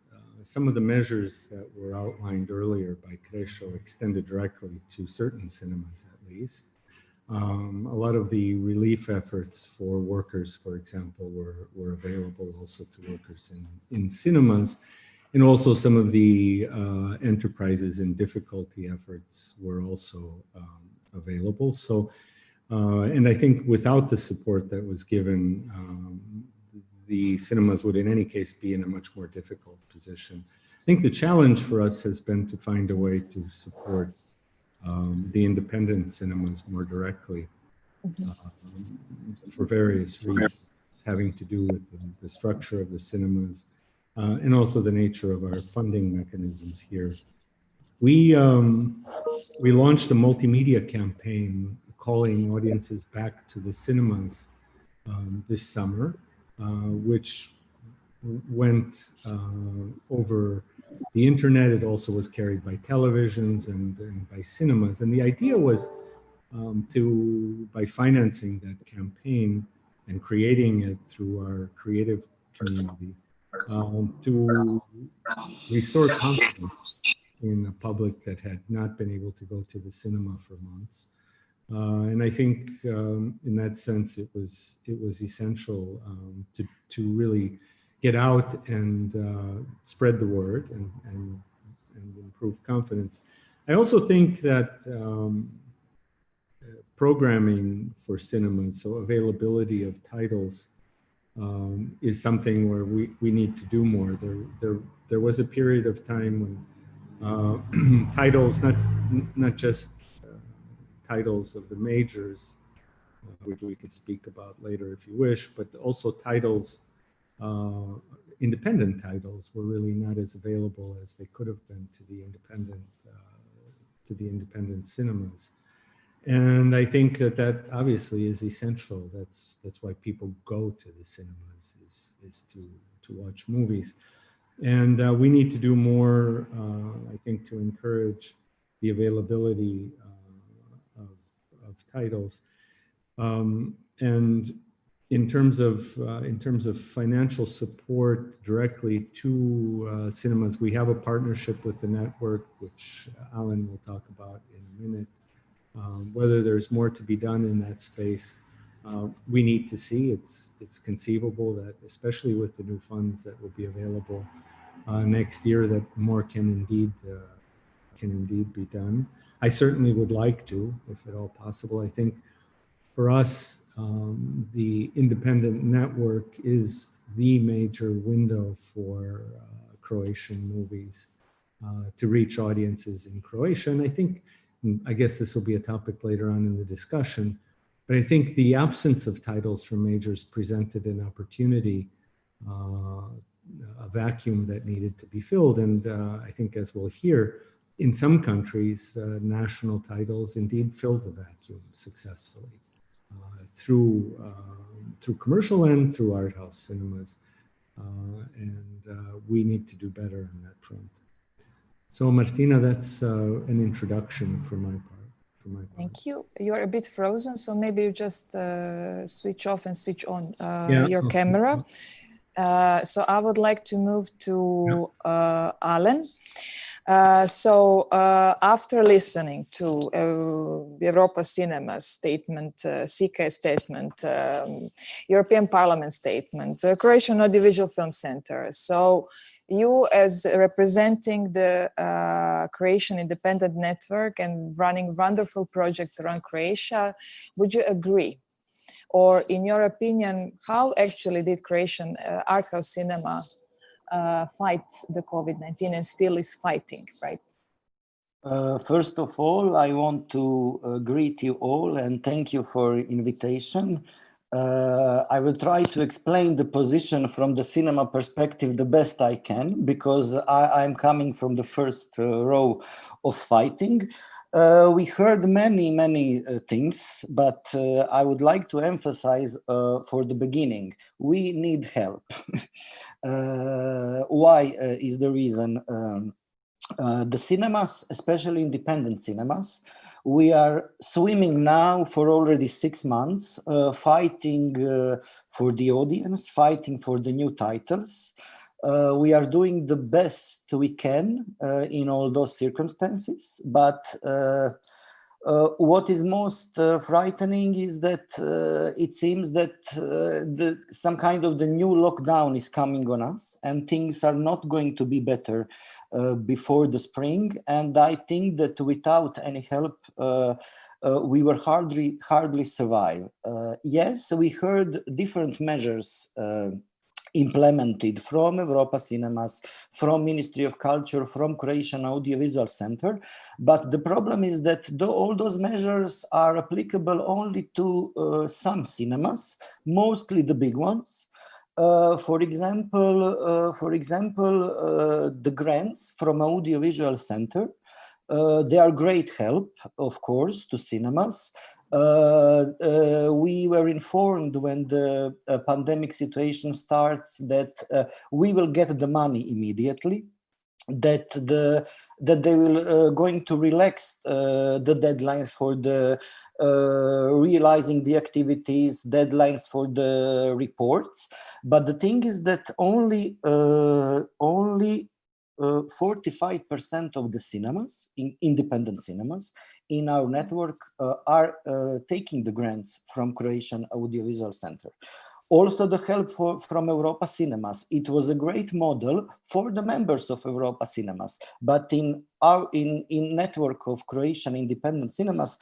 some of the measures that were outlined earlier by Krešo extended directly to certain cinemas at least. A lot of the relief efforts for workers, for example, were available also to workers in cinemas. And also some of the enterprises in difficulty efforts were also available. So, and I think without the support that was given, the cinemas would in any case be in a much more difficult position. I think the challenge for us has been to find a way to support the independent cinemas more directly for various reasons, having to do with the structure of the cinemas and also the nature of our funding mechanisms here. We launched a multimedia campaign calling audiences back to the cinemas this summer, which went over the internet. It also was carried by televisions and by cinemas. And the idea was by financing that campaign and creating it through our creative community, to restore confidence in a public that had not been able to go to the cinema for months. And I think in that sense, it was essential to really get out and spread the word and improve confidence. I also think that programming for cinemas, so availability of titles, is something where we need to do more. There was a period of time when titles, not just titles of the majors, which we could speak about later if you wish, but also titles, independent titles, were really not as available as they could have been to the independent cinemas. And I think that obviously is essential. That's why people go to the cinemas, is to watch movies. And we need to do more, I think, to encourage the availability of titles. And in terms of financial support directly to cinemas, we have a partnership with the network, which Alan will talk about in a minute. Whether there's more to be done in that space, we need to see. It's conceivable that, especially with the new funds that will be available next year, that more can indeed be done. I certainly would like to, if at all possible. I think for us, the independent network is the major window for Croatian movies to reach audiences in Croatia. And I guess this will be a topic later on in the discussion, but I think the absence of titles from majors presented an opportunity, a vacuum that needed to be filled. And I think, as we'll hear, in some countries, national titles indeed filled the vacuum successfully through commercial and through art house cinemas. And we need to do better on that front. So Martina, that's an introduction for my part. Thank you. You're a bit frozen, so maybe you just switch off and switch on your camera. So I would like to move to Alan. So after listening to Europa Cinema statement, CK statement, European Parliament statement, Croatian Audiovisual Film Center, so you, as representing the Croatian Independent Network and running wonderful projects around Croatia, would you agree? Or in your opinion, how actually did Croatian art house cinema fight the COVID-19 and still is fighting, right? First of all, I want to greet you all and thank you for invitation. I will try to explain the position from the cinema perspective the best I can, because I'm coming from the first row of fighting. We heard many things, but I would like to emphasize for the beginning, we need help. Why is the reason? The cinemas, especially independent cinemas, we are swimming now for already 6 months, fighting for the audience, fighting for the new titles. We are doing the best we can in all those circumstances, but what is most frightening is that it seems that some kind of the new lockdown is coming on us, and things are not going to be better before the spring. And I think that without any help, we will hardly survive. Yes, we heard different measures implemented from Europa Cinemas, from Ministry of Culture, from Croatian Audiovisual Center. But the problem is that all those measures are applicable only to some cinemas, mostly the big ones. For example, the grants from Audiovisual Center, they are great help, of course, to cinemas. We were informed when the pandemic situation starts that we will get the money immediately, that they will going to relax the deadlines for the realizing the activities, deadlines for the reports. But the thing is that only 45% of the cinemas, independent cinemas, in our network are taking the grants from Croatian Audiovisual Center. Also the help from Europa Cinemas. It was a great model for the members of Europa Cinemas, but in network of Croatian independent cinemas,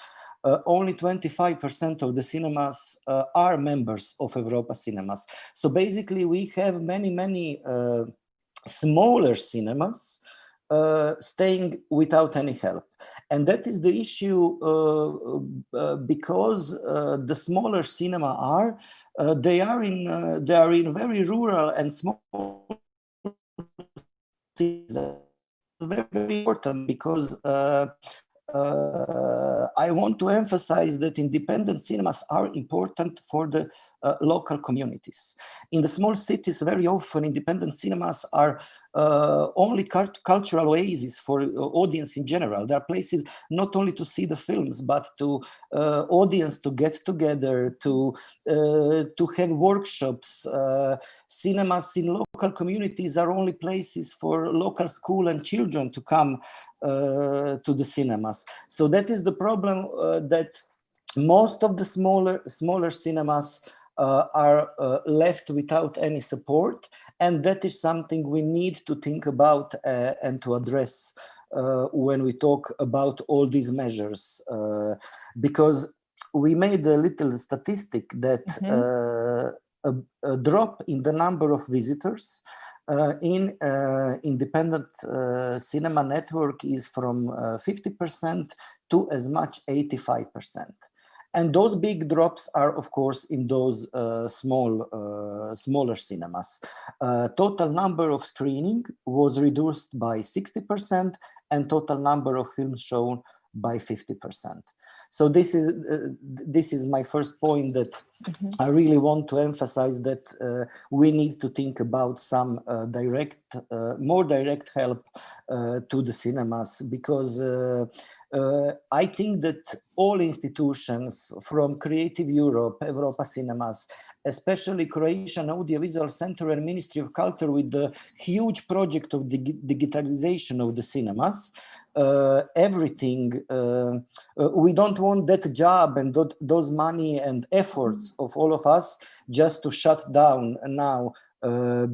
only 25% of the cinemas are members of Europa Cinemas. So basically we have many smaller cinemas staying without any help. And that is the issue because the smaller cinema they are in very rural and small cities. Very important because I want to emphasize that independent cinemas are important for the local communities. In the small cities, very often independent cinemas are only cultural oases for audience in general. There are places not only to see the films, but to audience to get together, to have workshops. Cinemas in local communities are only places for local school and children to come to the cinemas. So that is the problem, that most of the smaller cinemas are left without any support, and that is something we need to think about and to address when we talk about all these measures, because we made a little statistic that a drop in the number of visitors in independent cinema network is from 50% to as much 85%. And those big drops are, of course, in those smaller cinemas. Total number of screening was reduced by 60%, and total number of films shown by 50%. So this is my first point, that I really want to emphasize that we need to think about some more direct help to the cinemas, because I think that all institutions from Creative Europe, Europa Cinemas, especially Croatian Audiovisual Center and Ministry of Culture, with the huge project of digitalization of the cinemas, everything, we don't want that job and those money and efforts of all of us just to shut down now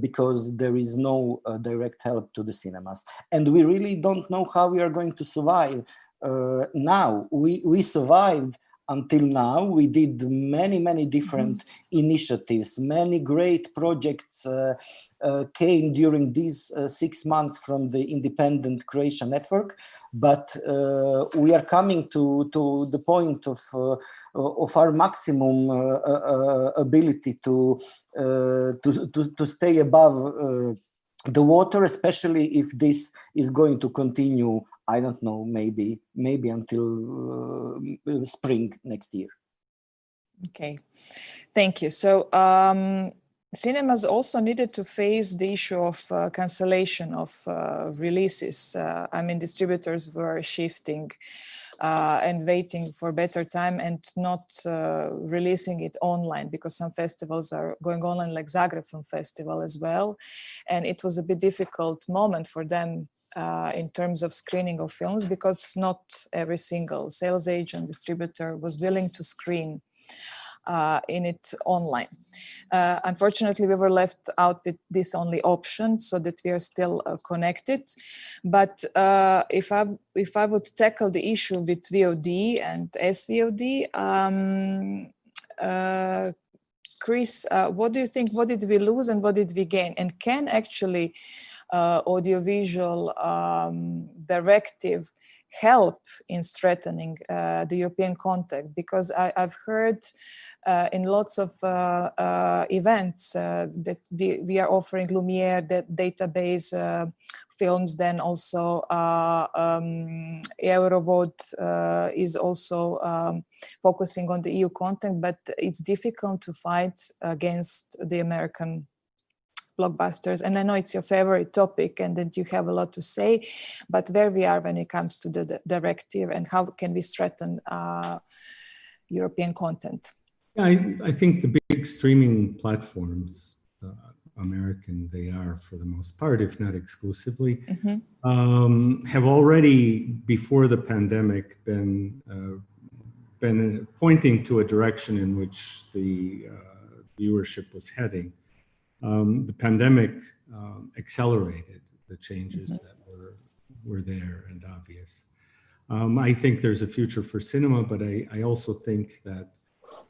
because there is no direct help to the cinemas. And we really don't know how we are going to survive now. We survived until now. We did many different initiatives, many great projects came during these 6 months from the independent Croatian network, but we are coming to the point of our maximum ability to stay above the water, especially if this is going to continue I don't know, maybe until spring next year. Okay, thank you. So cinemas also needed to face the issue of cancellation of releases. I mean, distributors were shifting and waiting for better time and not releasing it online, because some festivals are going online, like Zagreb Film Festival as well. And it was a bit difficult moment for them in terms of screening of films, because not every single sales agent, distributor was willing to screen in it online. Unfortunately, we were left out with this only option, so that we are still connected. But if I would tackle the issue with VOD and SVOD, Chris, what do you think? What did we lose and what did we gain? And can actually audiovisual directive help in strengthening the European context? Because I've heard in lots of events that we are offering Lumiere, that database films, then also Eurovod is also focusing on the EU content, but it's difficult to fight against the American blockbusters. And I know it's your favorite topic and that you have a lot to say, but where we are when it comes to the directive and how can we strengthen European content? Yeah, I think the big streaming platforms, American they are for the most part, if not exclusively, have already before the pandemic been pointing to a direction in which the viewership was heading. The pandemic accelerated the changes that were there and obvious. I think there's a future for cinema, but I also think that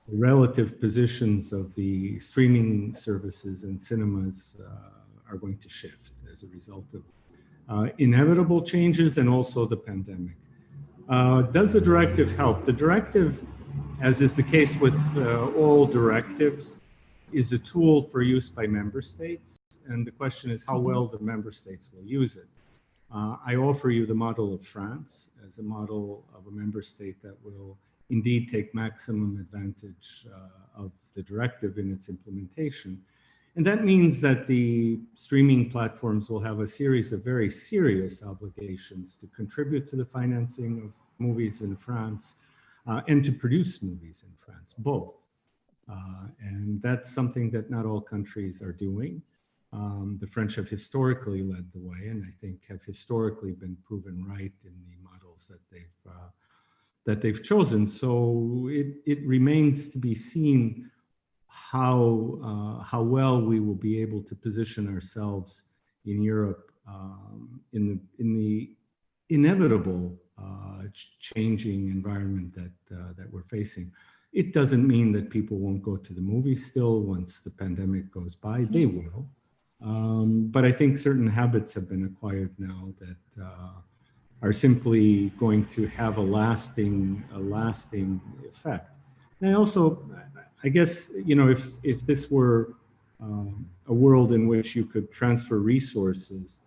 the relative positions of the streaming services and cinemas are going to shift as a result of inevitable changes and also the pandemic. Does the directive help? The directive, as is the case with all directives, is a tool for use by member states. And the question is how well the member states will use it. I offer you the model of France as a model of a member state that will indeed take maximum advantage of the directive in its implementation. And that means that the streaming platforms will have a series of very serious obligations to contribute to the financing of movies in France and to produce movies in France, both. And that's something that not all countries are doing. The French have historically led the way, and I think have historically been proven right in the models that they've chosen. So it remains to be seen how well we will be able to position ourselves in Europe in the inevitable changing environment that we're facing. It doesn't mean that people won't go to the movies still once the pandemic goes by. They will. But I think certain habits have been acquired now that are simply going to have a lasting effect. And also, I guess, you know, if this were a world in which you could transfer resources,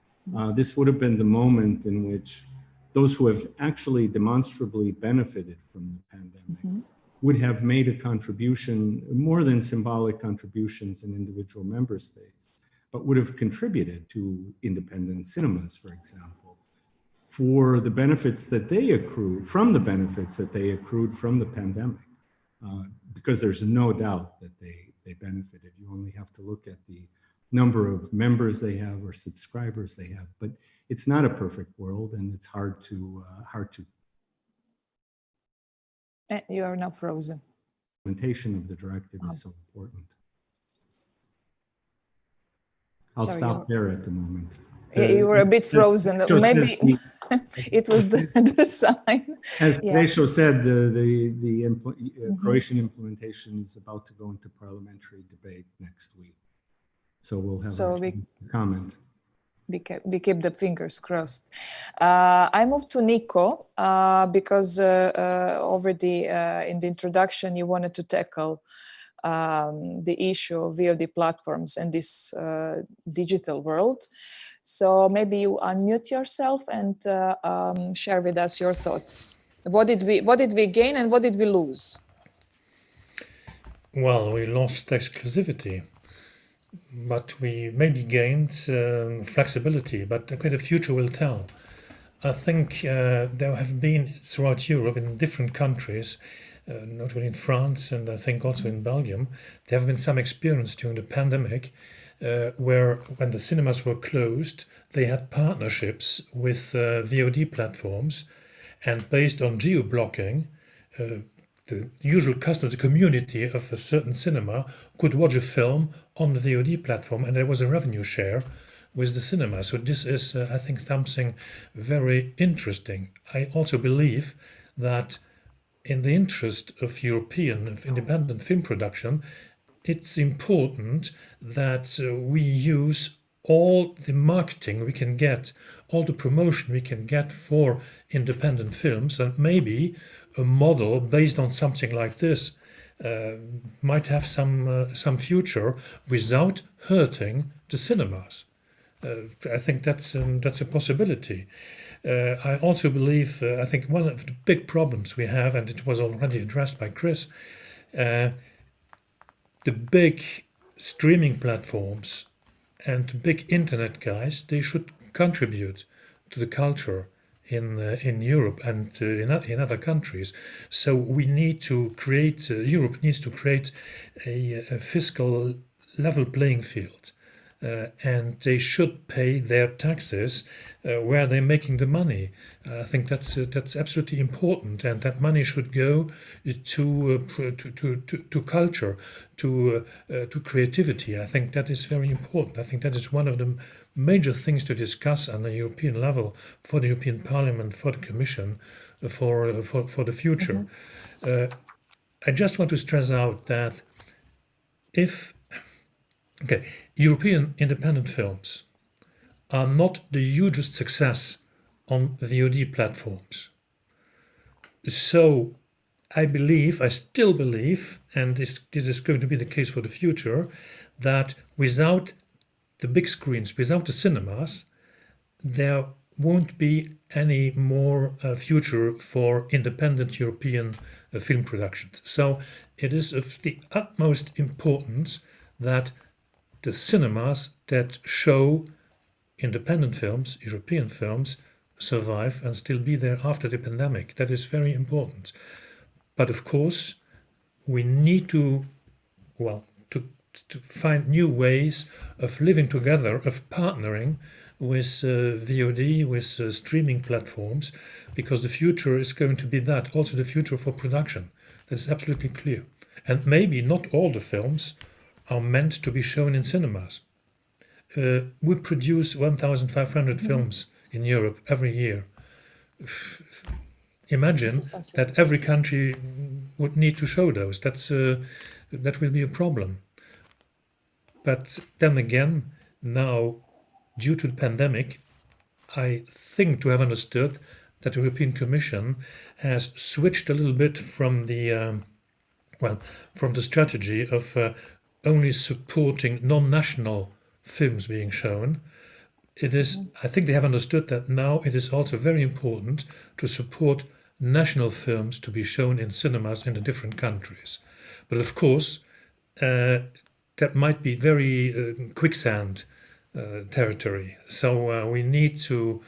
this would have been the moment in which those who have actually demonstrably benefited from the pandemic would have made a contribution, more than symbolic contributions in individual member states, but would have contributed to independent cinemas, for example, for the benefits that they accrued, from the benefits that they accrued from the pandemic, because there's no doubt that they benefited. You only have to look at the number of members they have or subscribers they have, but it's not a perfect world, and it's hard to. You are now frozen. Implementation of the directive is so important. I'll stop there at the moment. You were a bit frozen. Maybe it was the sign. As Krešo said, the Croatian implementation is about to go into parliamentary debate next week. So we'll have a comment. We keep the fingers crossed. I moved to Nico because already in the introduction you wanted to tackle the issue of VOD platforms and this digital world. So maybe you unmute yourself and share with us your thoughts. What did we gain and what did we lose? Well, we lost exclusivity, but we maybe gained flexibility, but the future will tell. I think there have been throughout Europe in different countries, notably in France and I think also in Belgium, there have been some experience during the pandemic where when the cinemas were closed, they had partnerships with VOD platforms, and based on geo-blocking, the usual customer, the community of a certain cinema could watch a film on the VOD platform, and there was a revenue share with the cinema. So this is, I think, something very interesting. I also believe that in the interest of European independent film production, it's important that we use all the marketing we can get, all the promotion we can get for independent films, and maybe a model based on something like this might have some future without hurting the cinemas. I think that's a possibility. I also believe, I think one of the big problems we have, and it was already addressed by Chris, the big streaming platforms and the big internet guys, they should contribute to the culture in Europe and in other countries. So we need to create, Europe needs to create a fiscal level playing field. And they should pay their taxes where they're making the money. I think that's absolutely important, and that money should go to culture, to creativity. I think that is very important. I think that is one of the major things to discuss on the European level for the European Parliament, for the Commission, for the future. I just want to stress out that European independent films are not the hugest success on VOD platforms. So I still believe, and this is going to be the case for the future, that without the big screens, without the cinemas, there won't be any more future for independent European film productions. So it is of the utmost importance that the cinemas that show independent films, European films, survive and still be there after the pandemic. That is very important. But of course, we need to find new ways of living together, of partnering with VOD, with streaming platforms, because the future is going to be that, also the future for production. That's absolutely clear. And maybe not all the films are meant to be shown in cinemas. We produce 1,500 films in Europe every year. Imagine that every country would need to show those. That will be a problem. But then again, now, due to the pandemic, I think to have understood that the European Commission has switched a little bit from the strategy of only supporting non-national films being shown. I think they have understood that now it is also very important to support national films to be shown in cinemas in the different countries. But of course, that might be very quicksand territory. So we need to,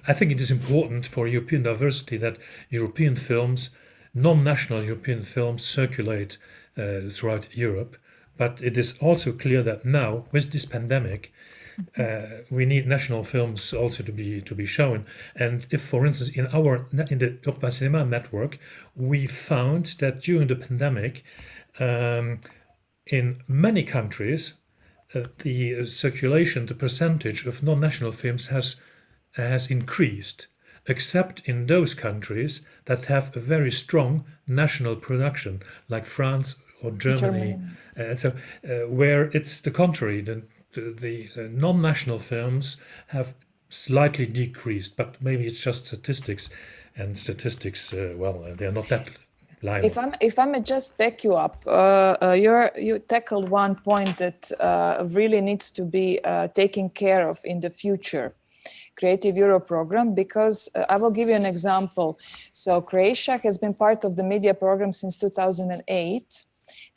I think it is important for European diversity that European films, non-national European films, circulate throughout Europe. But it is also clear that now, with this pandemic, we need national films also to be shown. And if, for instance, in the Urban Cinema network, we found that during the pandemic, in many countries, the circulation, the percentage of non-national films has increased, except in those countries that have a very strong national production, like France or Germany. Where it's the contrary. The non-national films have slightly decreased, but maybe it's just statistics, and statistics, they're not that Laila. If I may just back you up, you tackled one point that really needs to be taken care of in the future Creative Europe program, because I will give you an example. So Croatia has been part of the media program since 2008.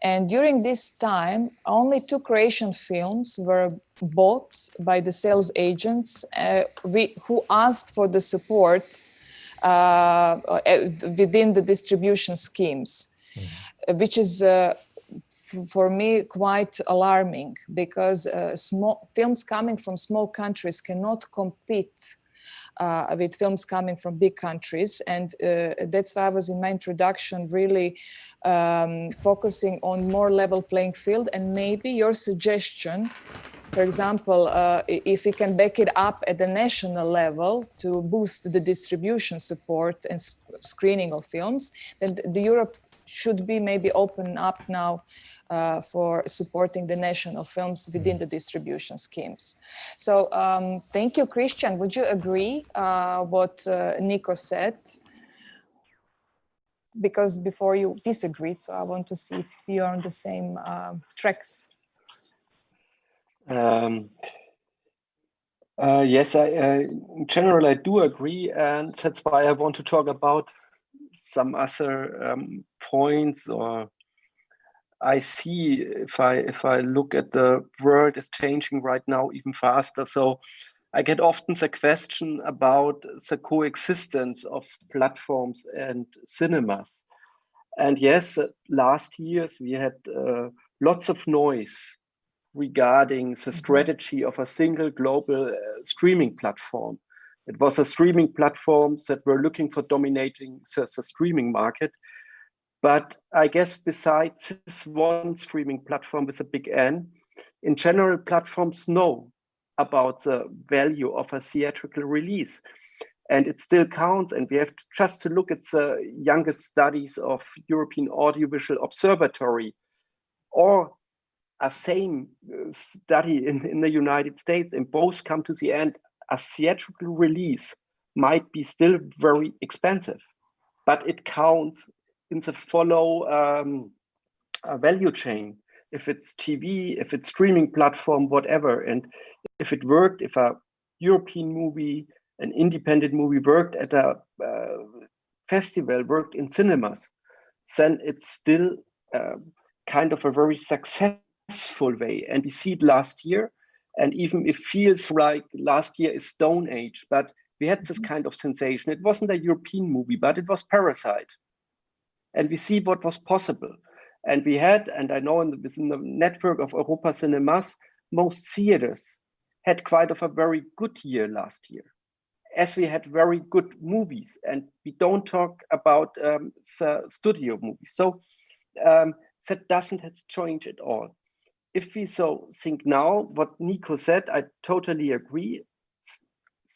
And during this time, only 2 Croatian films were bought by the sales agents who asked for the support within the distribution schemes, which is for me quite alarming, because small films coming from small countries cannot compete with films coming from big countries. And that's why I was in my introduction really focusing on more level playing field. And maybe your suggestion, for example, if we can back it up at the national level to boost the distribution support and screening of films, then the Europe should be maybe open up now for supporting the national films within the distribution schemes. So thank you, Christian. Would you agree what Nico said? Because before you disagreed, so I want to see if you're on the same tracks. Yes, in general, I do agree, and that's why I want to talk about some other points, or I see if I look at the world is changing right now even faster. So I get often the question about the coexistence of platforms and cinemas. And yes, last years we had lots of noise regarding the strategy of a single global streaming platform. It was a streaming platforms that were looking for dominating the streaming market. But I guess besides this one streaming platform with a big N, in general, platforms know about the value of a theatrical release. And it still counts. And we have just to look at the youngest studies of European Audiovisual Observatory, or a same study in the United States, and both come to the end. A theatrical release might be still very expensive, but it counts in the follow value chain. If it's TV, if it's streaming platform, whatever. And if it worked, if a European movie, an independent movie worked at a festival, worked in cinemas, then it's still kind of a very successful way. And we see it last year. And even it feels like last year is Stone Age, but we had this kind of sensation. It wasn't a European movie, but it was Parasite. And we see what was possible. And we had, and I know within the network of Europa Cinemas, most theaters had quite of a very good year last year, as we had very good movies. And we don't talk about studio movies. So that doesn't have to change at all. If we so think now, what Nico said, I totally agree.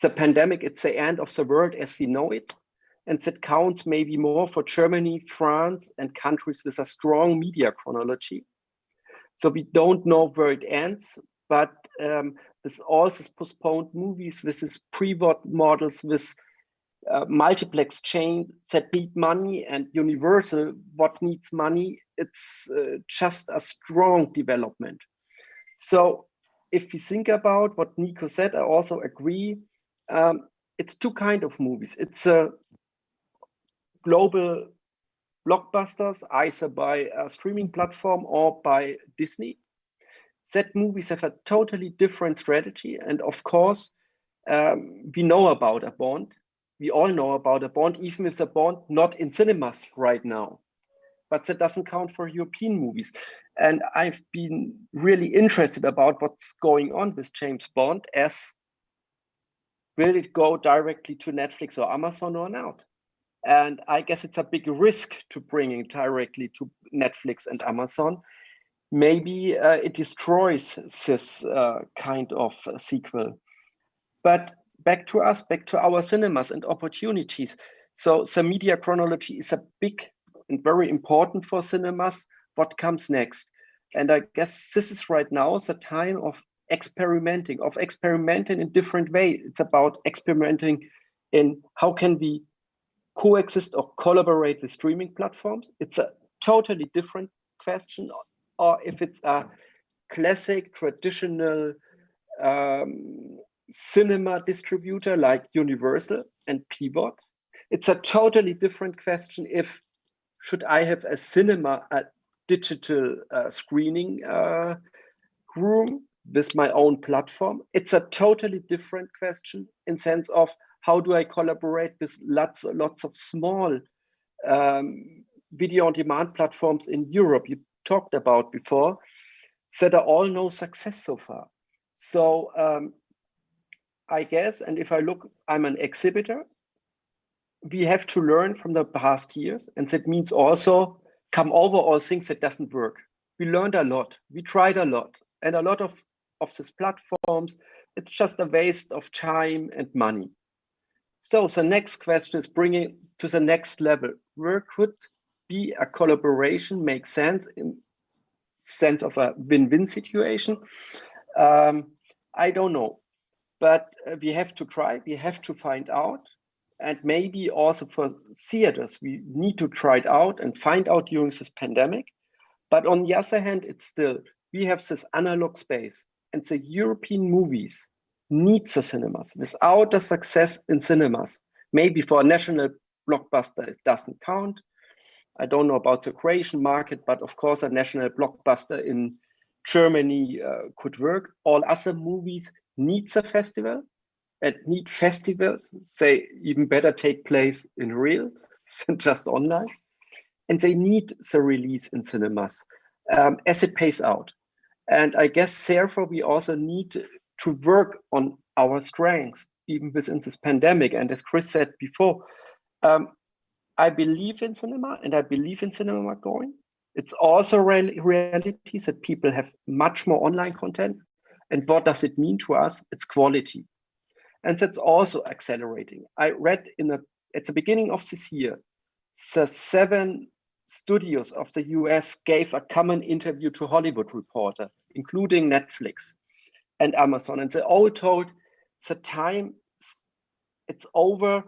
The pandemic, it's the end of the world as we know it. And that counts maybe more for Germany, France, and countries with a strong media chronology. So we don't know where it ends, but with all these postponed movies, with these pre-VOD models, with multiplex chains that need money, and Universal, what needs money, it's just a strong development. So if we think about what Nico said, I also agree. It's 2 kinds of movies. It's a global blockbusters, either by a streaming platform or by Disney. That movies have a totally different strategy. And of course, we know about a Bond. We all know about a Bond, even if the Bond not in cinemas right now. But that doesn't count for European movies. And I've been really interested about what's going on with James Bond, as will it go directly to Netflix or Amazon or not? And I guess it's a big risk to bring it directly to Netflix and Amazon. Maybe it destroys this kind of sequel. But back to us, back to our cinemas and opportunities. So the media chronology is a big and very important for cinemas. What comes next? And I guess this is right now the time of experimenting in different ways. It's about experimenting in how can we coexist or collaborate with streaming platforms. It's a totally different question. Or if it's a classic, traditional cinema distributor like Universal and Pivot. It's a totally different question if should I have a cinema, a digital screening room with my own platform. It's a totally different question in sense of how do I collaborate with lots of small video on demand platforms in Europe you talked about before that are all no success so far. So I guess, and if I look, I'm an exhibitor, we have to learn from the past years, and that means also come over all things that doesn't work. We learned a lot, we tried a lot, and a lot of these platforms, it's just a waste of time and money. So the next question is bringing to the next level. Where could be a collaboration make sense in sense of a win-win situation? I don't know, but we have to try, we have to find out. And maybe also for theaters, we need to try it out and find out during this pandemic. But on the other hand, it's still, we have this analog space, and the European movies need the cinemas. Without the success in cinemas, maybe for a national blockbuster, it doesn't count. I don't know about the Croatian market, but of course, a national blockbuster in Germany could work. All other movies need the festival. And need festivals, say even better take place in real than just online. And they need the release in cinemas as it pays out. And I guess therefore we also need to work on our strengths, even within this pandemic. And as Chris said before, I believe in cinema and I believe in cinema going. It's also reality that people have much more online content. And what does it mean to us? It's quality. And that's also accelerating. I read at the beginning of this year, the 7 studios of the US gave a common interview to Hollywood Reporter, including Netflix and Amazon. And they all told the time it's over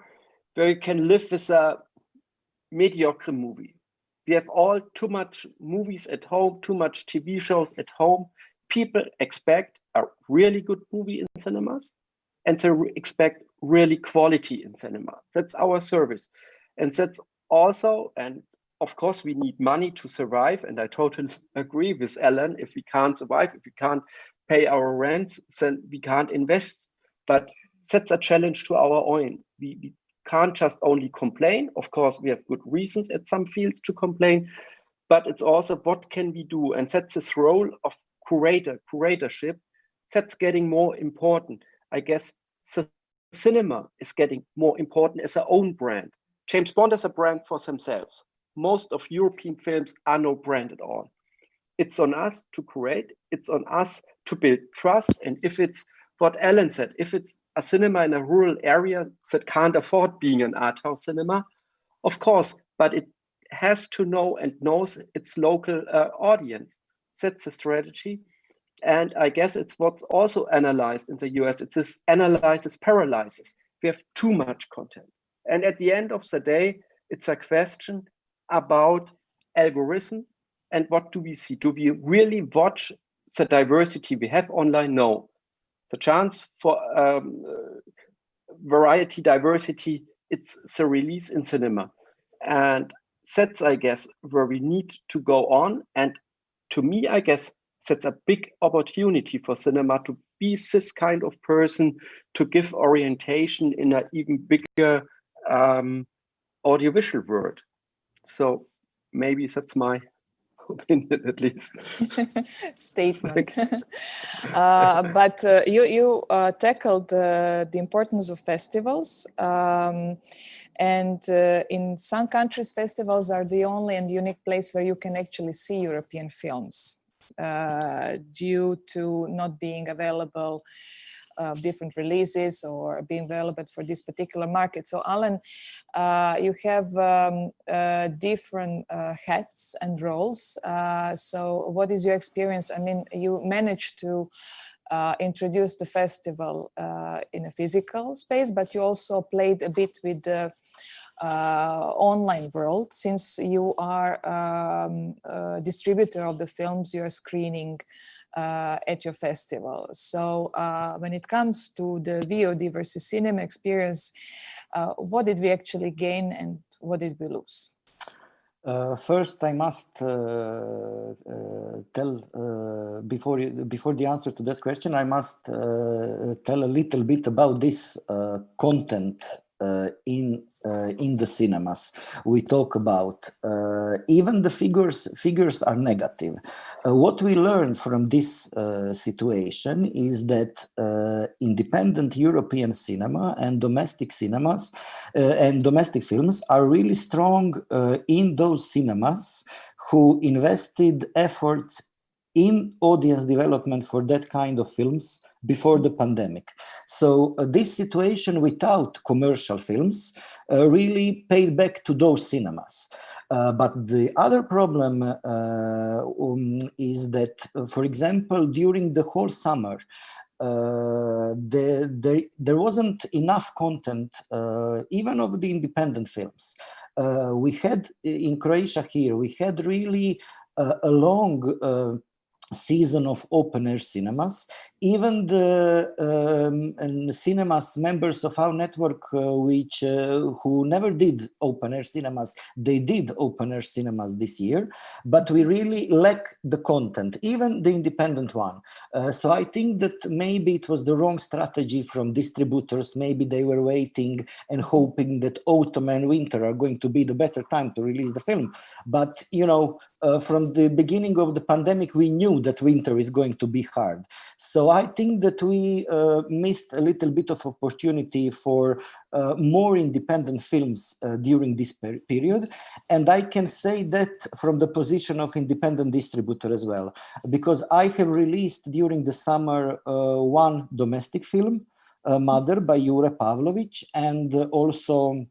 where you can live with a mediocre movie. We have all too much movies at home, too much TV shows at home. People expect a really good movie in cinemas. And to expect really quality in cinema. That's our service. And that's also, and of course we need money to survive. And I totally agree with Alan, if we can't survive, if we can't pay our rents, then we can't invest. But that's a challenge to our own. We can't just only complain. Of course, we have good reasons at some fields to complain, but it's also what can we do? And that's this role of curatorship, that's getting more important. I guess the cinema is getting more important as their own brand. James Bond is a brand for themselves. Most of European films are no brand at all. It's on us to create, it's on us to build trust. And if it's what Alan said, if it's a cinema in a rural area that can't afford being an art house cinema, of course, but it has to know and knows its local audience. That's the strategy. And I guess it's what's also analyzed in the US. It's this analyzes, paralyzes. We have too much content. And at the end of the day, it's a question about algorithm and what do we see? Do we really watch the diversity we have online? No. The chance for variety, diversity, it's the release in cinema. And that's, I guess, where we need to go on. And to me, I guess, that's a big opportunity for cinema to be this kind of person, to give orientation in an even bigger audiovisual world. So maybe that's my opinion, at least. Statement. But you tackled the importance of festivals. And in some countries, festivals are the only and unique place where you can actually see European films. Due to not being available different releases or being available for this particular market. So Alan, you have different hats and roles. So what is your experience? I mean, you managed to introduce the festival in a physical space, but you also played a bit with the online world, since you are a distributor of the films you are screening at your festival. So when it comes to the VOD versus cinema experience, what did we actually gain and what did we lose? First, I must tell, before the answer to this question, I must tell a little bit about this content in the cinemas we talk about. Even the figures are negative. What we learned from this situation is that independent European cinema and domestic cinemas and domestic films are really strong in those cinemas who invested efforts in audience development for that kind of films before the pandemic. So this situation without commercial films really paid back to those cinemas. But the other problem is that, for example, during the whole summer, there wasn't enough content, even of the independent films. We had in Croatia here, we had really a long season of open-air cinemas. Even the cinemas members of our network who never did open-air cinemas, they did open-air cinemas this year, but we really lack the content, even the independent one. So I think that maybe it was the wrong strategy from distributors. Maybe they were waiting and hoping that autumn and winter are going to be the better time to release the film. But, you know, from the beginning of the pandemic, we knew that winter is going to be hard. So I think that we missed a little bit of opportunity for more independent films during this period. And I can say that from the position of independent distributor as well, because I have released during the summer one domestic film, Mother by Jure Pavlović, and also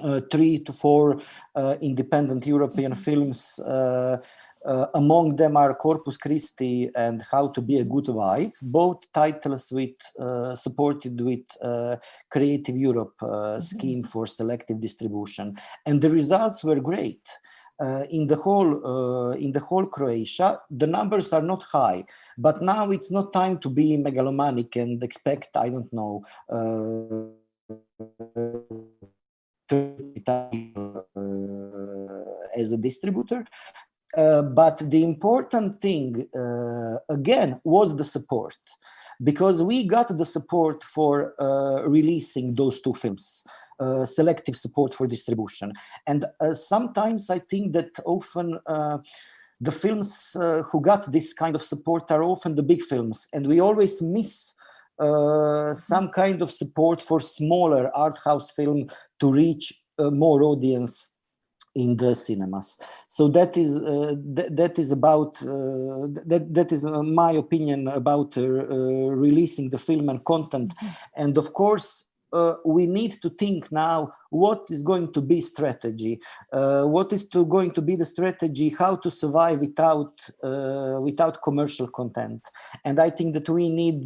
3 to 4 independent European films. Among them are Corpus Christi and How to Be a Good Wife, both titles with supported with Creative Europe scheme for selective distribution, and the results were great. In the whole Croatia, the numbers are not high, but now it's not time to be megalomaniac and expect, I don't know, 30 as a distributor. But the important thing, again, was the support, because we got the support for releasing those 2 films, selective support for distribution. And sometimes I think that often the films who got this kind of support are often the big films, and we always miss some kind of support for smaller art house film to reach more audience in the cinemas. So that is about that is my opinion about releasing the film and content. And of course, we need to think now what is going to be strategy, what is going to be the strategy, how to survive without commercial content. And I think that we need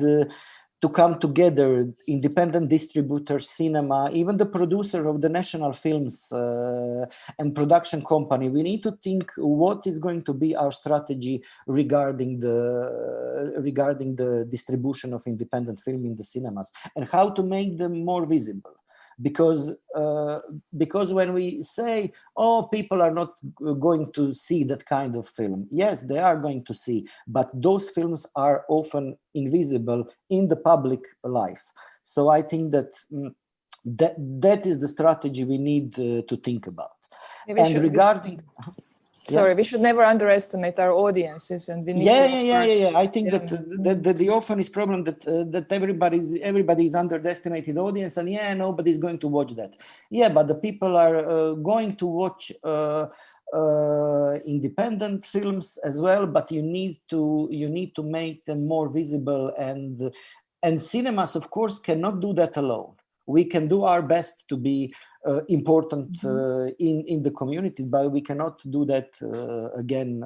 to come together, independent distributors, cinema, even the producer of the national films and production company. We need to think what is going to be our strategy regarding the distribution of independent film in the cinemas and how to make them more visible. Because when we say, oh, people are not going to see that kind of film, yes, they are going to see, but those films are often invisible in the public life. So I think that that is the strategy we need to think about. Sorry, we should never underestimate our audiences, and we need to I think that the often is problem that everybody is underestimated audience, and nobody's going to watch that. Yeah, but the people are going to watch independent films as well. But you need to make them more visible, and cinemas, of course, cannot do that alone. We can do our best to be important in the community, but we cannot do that again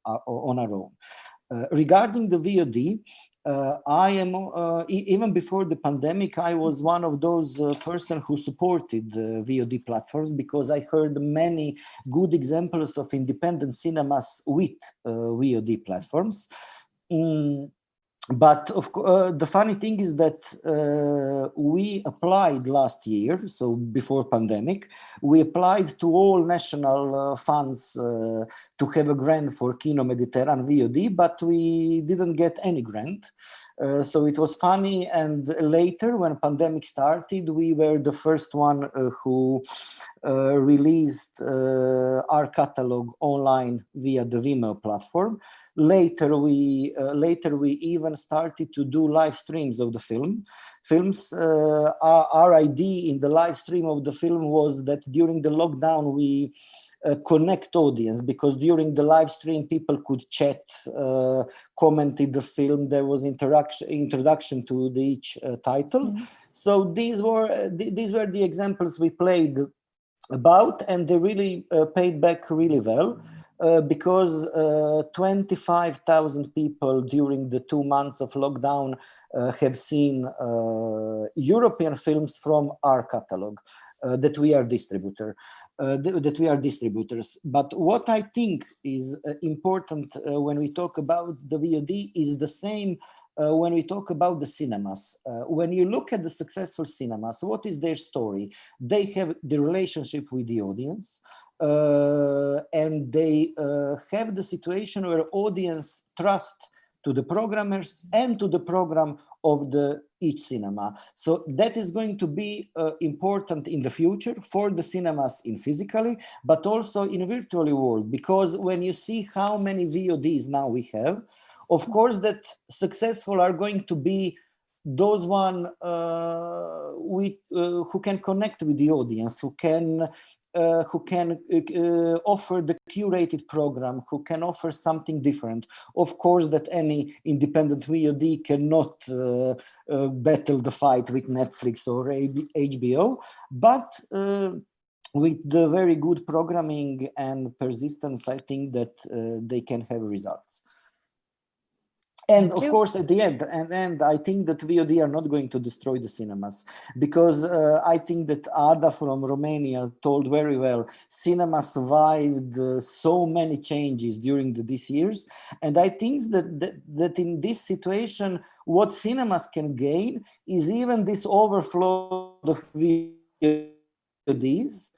on our own. Regarding the VOD, I am even before the pandemic, I was one of those person who supported VOD platforms, because I heard many good examples of independent cinemas with VOD platforms. But the funny thing is that we applied last year, so before pandemic, we applied to all national funds to have a grant for Kino Mediterranean VOD, but we didn't get any grant. So it was funny, and later when pandemic started, we were the first one who released our catalog online via the Vimeo platform. Later we even started to do live streams of the films. Our idea in the live stream of the film was that during the lockdown we connect audience, because during the live stream people could chat, commented the film, there was introduction to each title. Mm-hmm. So these were the examples we played about, and they really paid back really well. Because 25,000 people during the 2 months of lockdown have seen European films from our catalog that we are distributors. But what I think is important when we talk about the VOD is the same when we talk about the cinemas. When you look at the successful cinemas, what is their story? They have the relationship with the audience. And they have the situation where audience trust to the programmers and to the program of each cinema. So that is going to be important in the future for the cinemas in physically, but also in virtual world, because when you see how many VODs now we have, of course that successful are going to be those one who can connect with the audience, who can offer the curated program, who can offer something different. Of course that any independent VOD cannot battle the fight with Netflix or HBO, but with the very good programming and persistence, I think that they can have results. And of course, at the end, I think that VOD are not going to destroy the cinemas, because I think that Ada from Romania told very well, cinema survived so many changes during these years. And I think that in this situation, what cinemas can gain is even this overflow of VODs.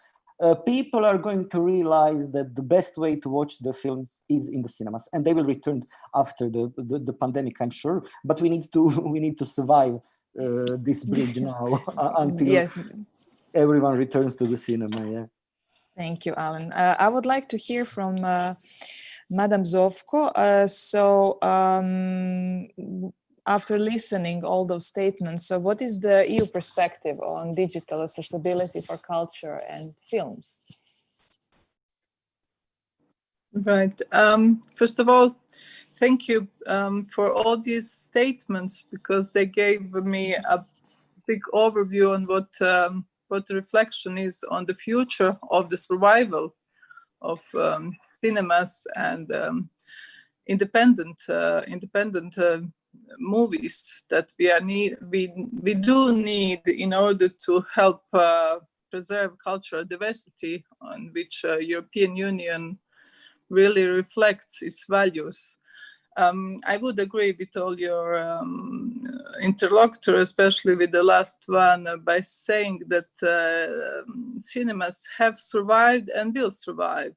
People are going to realize that the best way to watch the film is in the cinemas, and they will return after the pandemic, I'm sure. But we need to survive this bridge now until everyone returns to the cinema. Yeah. Thank you, Alan. I would like to hear from Madam Zovko. After listening all those statements, so what is the EU perspective on digital accessibility for culture and films? Right. First of all, thank you for all these statements, because they gave me a big overview on what the reflection is on the future of the survival of cinemas and independent movies that we do need in order to help preserve cultural diversity, on which European Union really reflects its values. I would agree with all your interlocutors, especially with the last one, by saying that cinemas have survived and will survive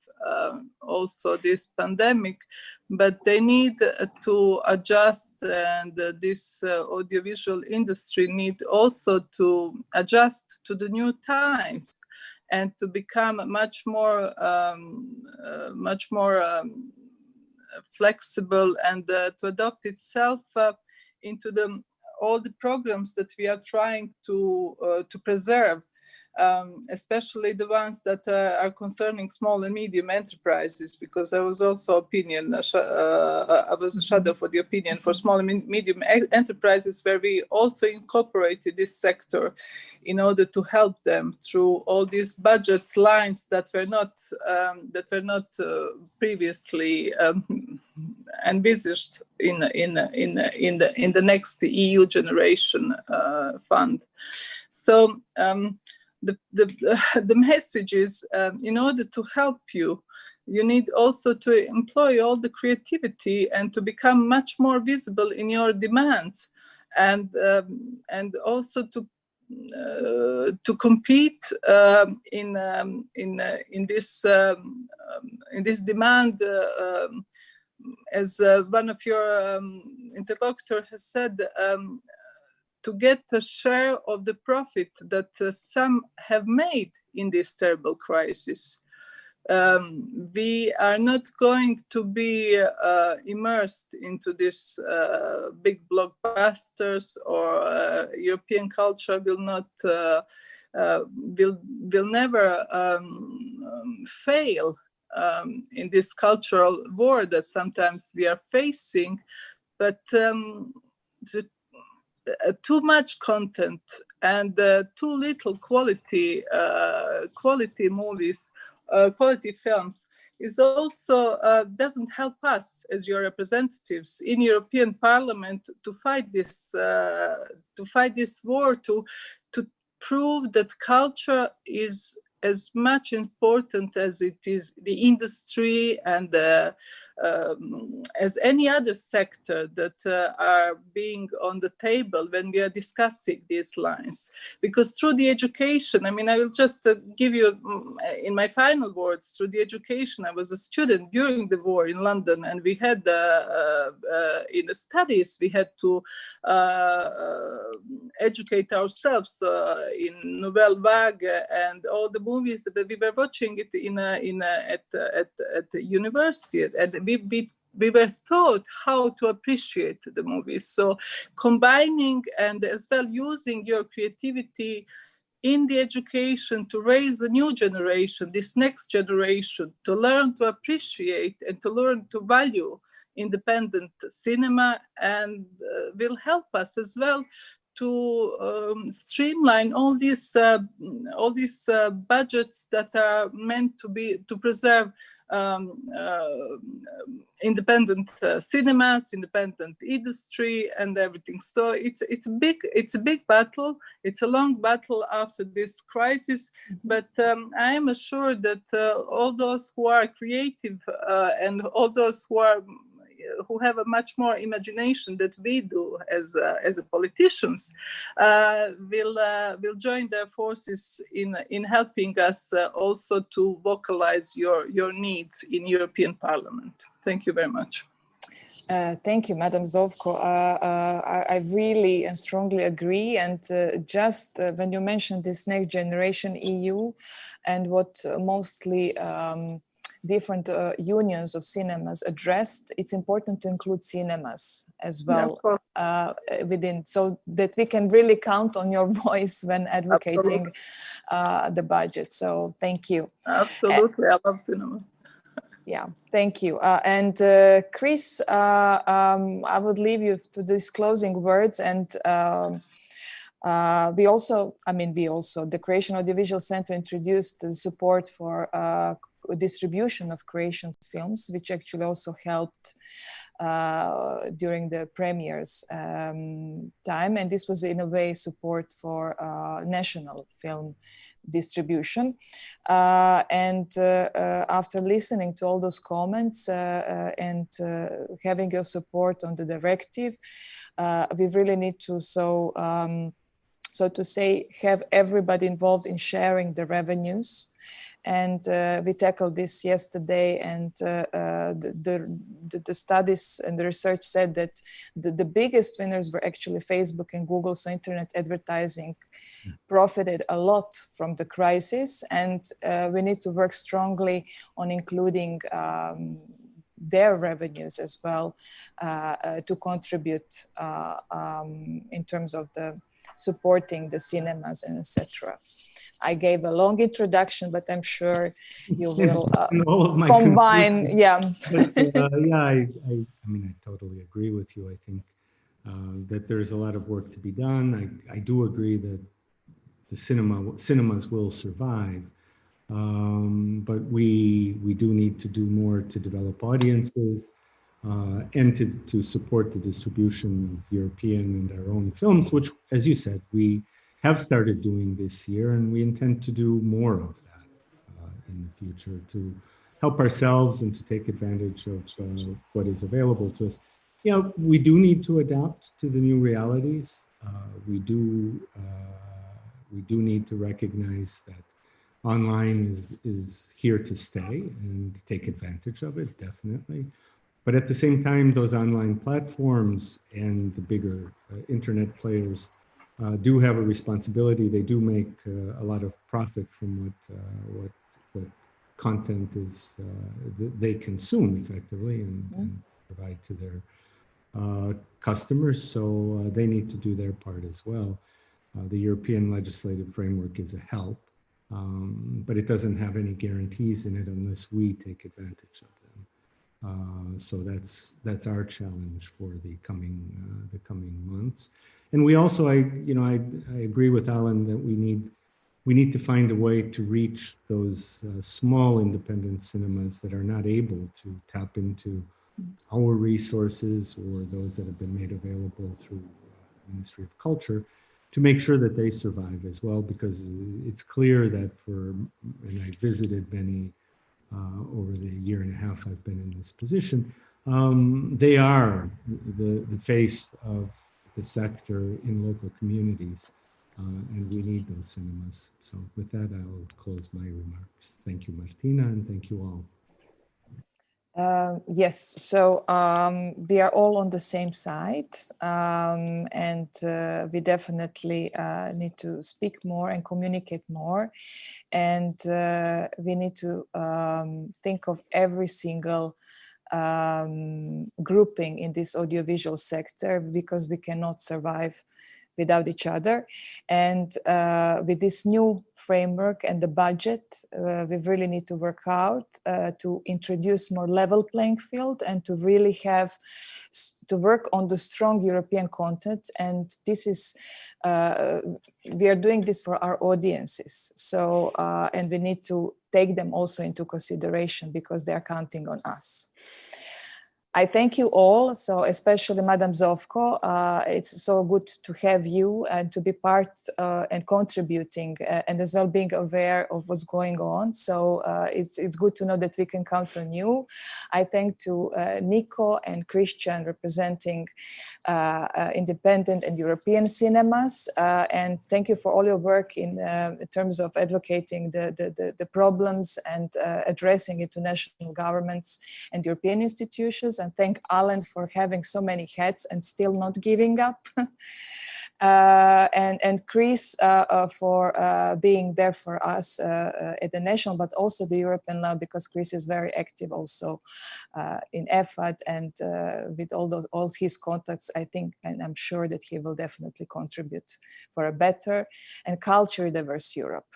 also this pandemic, but they need to adjust, and this audiovisual industry need also to adjust to the new times and to become much more flexible, and to adopt itself into all the programs that we are trying to preserve. especially the ones that are concerning small and medium enterprises, because I was also I was a shadow for the opinion for small and medium enterprises, where we also incorporated this sector in order to help them through all these budget lines that were not previously envisaged in the next EU generation fund. So the message is, in order to help you, you need also to employ all the creativity and to become much more visible in your demands, and also to compete in this demand, as one of your interlocutors has said, to get a share of the profit that some have made in this terrible crisis. We are not going to be immersed into this big blockbusters, or European culture will not will never fail in this cultural war that sometimes we are facing, but too much content and too little quality movies, quality films, is also doesn't help us as your representatives in European Parliament to fight this war, to prove that culture is as much important as it is the industry and as any other sector that are being on the table when we are discussing these lines. Because through the education, I mean, I will just give you, in my final words, through the education, I was a student during the war in London, and we had, in the studies, we had to educate ourselves in Nouvelle Vague and all the movies that we were watching it at the university, and we were taught how to appreciate the movies. So combining and as well using your creativity in the education to raise a new generation, this next generation, to learn to appreciate and to learn to value independent cinema, and will help us as well to streamline all these budgets that are meant to preserve independent cinemas, independent industry, and everything. So it's a big battle. It's a long battle after this crisis, but I am assured that all those who are creative and all those who have a much more imagination that we do as politicians will join their forces in helping us also to vocalize your needs in European Parliament. Thank you very much. Thank you, Madam Zovko. I really and strongly agree. And just when you mentioned this next generation EU and what mostly different unions of cinemas addressed, it's important to include cinemas as well within, so that we can really count on your voice when advocating the budget. So thank you. Absolutely, I love cinema. Yeah, thank you. And Chris, I would leave you to these closing words. And we also, the Croatian Audiovisual Center introduced the support for distribution of Croatian films, which actually also helped during the premieres time. And this was in a way support for national film distribution. And after listening to all those comments and having your support on the directive, we really need to, so to say, have everybody involved in sharing the revenues. And we tackled this yesterday, and the studies and the research said that the biggest winners were actually Facebook and Google. So internet advertising profited a lot from the crisis, and we need to work strongly on including their revenues as well to contribute in terms of the supporting the cinemas and etc. I gave a long introduction, but I'm sure you will combine. Yeah. But, yeah, I mean, I totally agree with you. I think that there's a lot of work to be done. I do agree that the cinemas will survive, but we do need to do more to develop audiences and to support the distribution of European and our own films, which, as you said, we have started doing this year, and we intend to do more of that in the future to help ourselves and to take advantage of what is available to us. You know, we do need to adapt to the new realities. We do need to recognize that online is here to stay and take advantage of it, definitely. But at the same time, those online platforms and the bigger internet players do have a responsibility. They do make a lot of profit from what content is they consume effectively and provide to their customers. So they need to do their part as well. The European legislative framework is a help, but it doesn't have any guarantees in it unless we take advantage of them. So that's our challenge for the coming months. And we also, I agree with Alan that we need to find a way to reach those small independent cinemas that are not able to tap into our resources or those that have been made available through the Ministry of Culture, to make sure that they survive as well, because it's clear that and I visited many over the year and a half I've been in this position, they are the face of the sector in local communities, and we need those cinemas. So with that, I'll close my remarks. Thank you, Martina, and thank you all. Yes, so we are all on the same side, and we definitely need to speak more and communicate more, and we need to think of every single grouping in this audiovisual sector, because we cannot survive without each other. And with this new framework and the budget, we really need to work out to introduce more level playing field and to really to work on the strong European content. And this is, we are doing this for our audiences. So, and we need to take them also into consideration because they are counting on us. I thank you all, so especially Madam Zovko. It's so good to have you and to be part and contributing and as well being aware of what's going on. So it's good to know that we can count on you. I thank to Nico and Christian representing independent and European cinemas. And thank you for all your work in terms of advocating the problems and addressing international governments and European institutions. And thank Alan for having so many hats and still not giving up. And Chris for being there for us at the national, but also the European level, because Chris is very active also in EFAD and with all his contacts, I think, and I'm sure that he will definitely contribute for a better and culturally diverse Europe.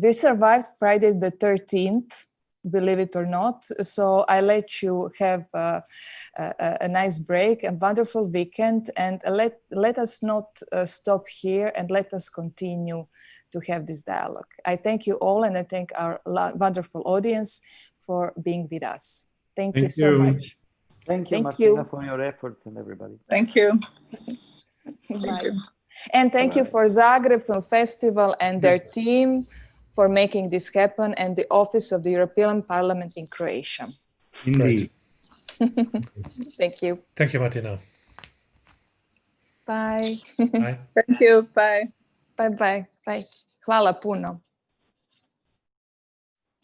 We survived Friday the 13th. Believe it or not. So I let you have a nice break and wonderful weekend, and let us not stop here, and let us continue to have this dialogue. I thank you all, and I thank our wonderful audience for being with us. Thank you so much. Thank you, Martina, for your efforts, and everybody. Thank you. Thank you. And thank you for Zagreb Film Festival and their team for making this happen, and the Office of the European Parliament in Croatia. Indeed. Thank you. Thank you, Martina. Bye. Bye. Thank you. Bye. Bye. Hvala puno.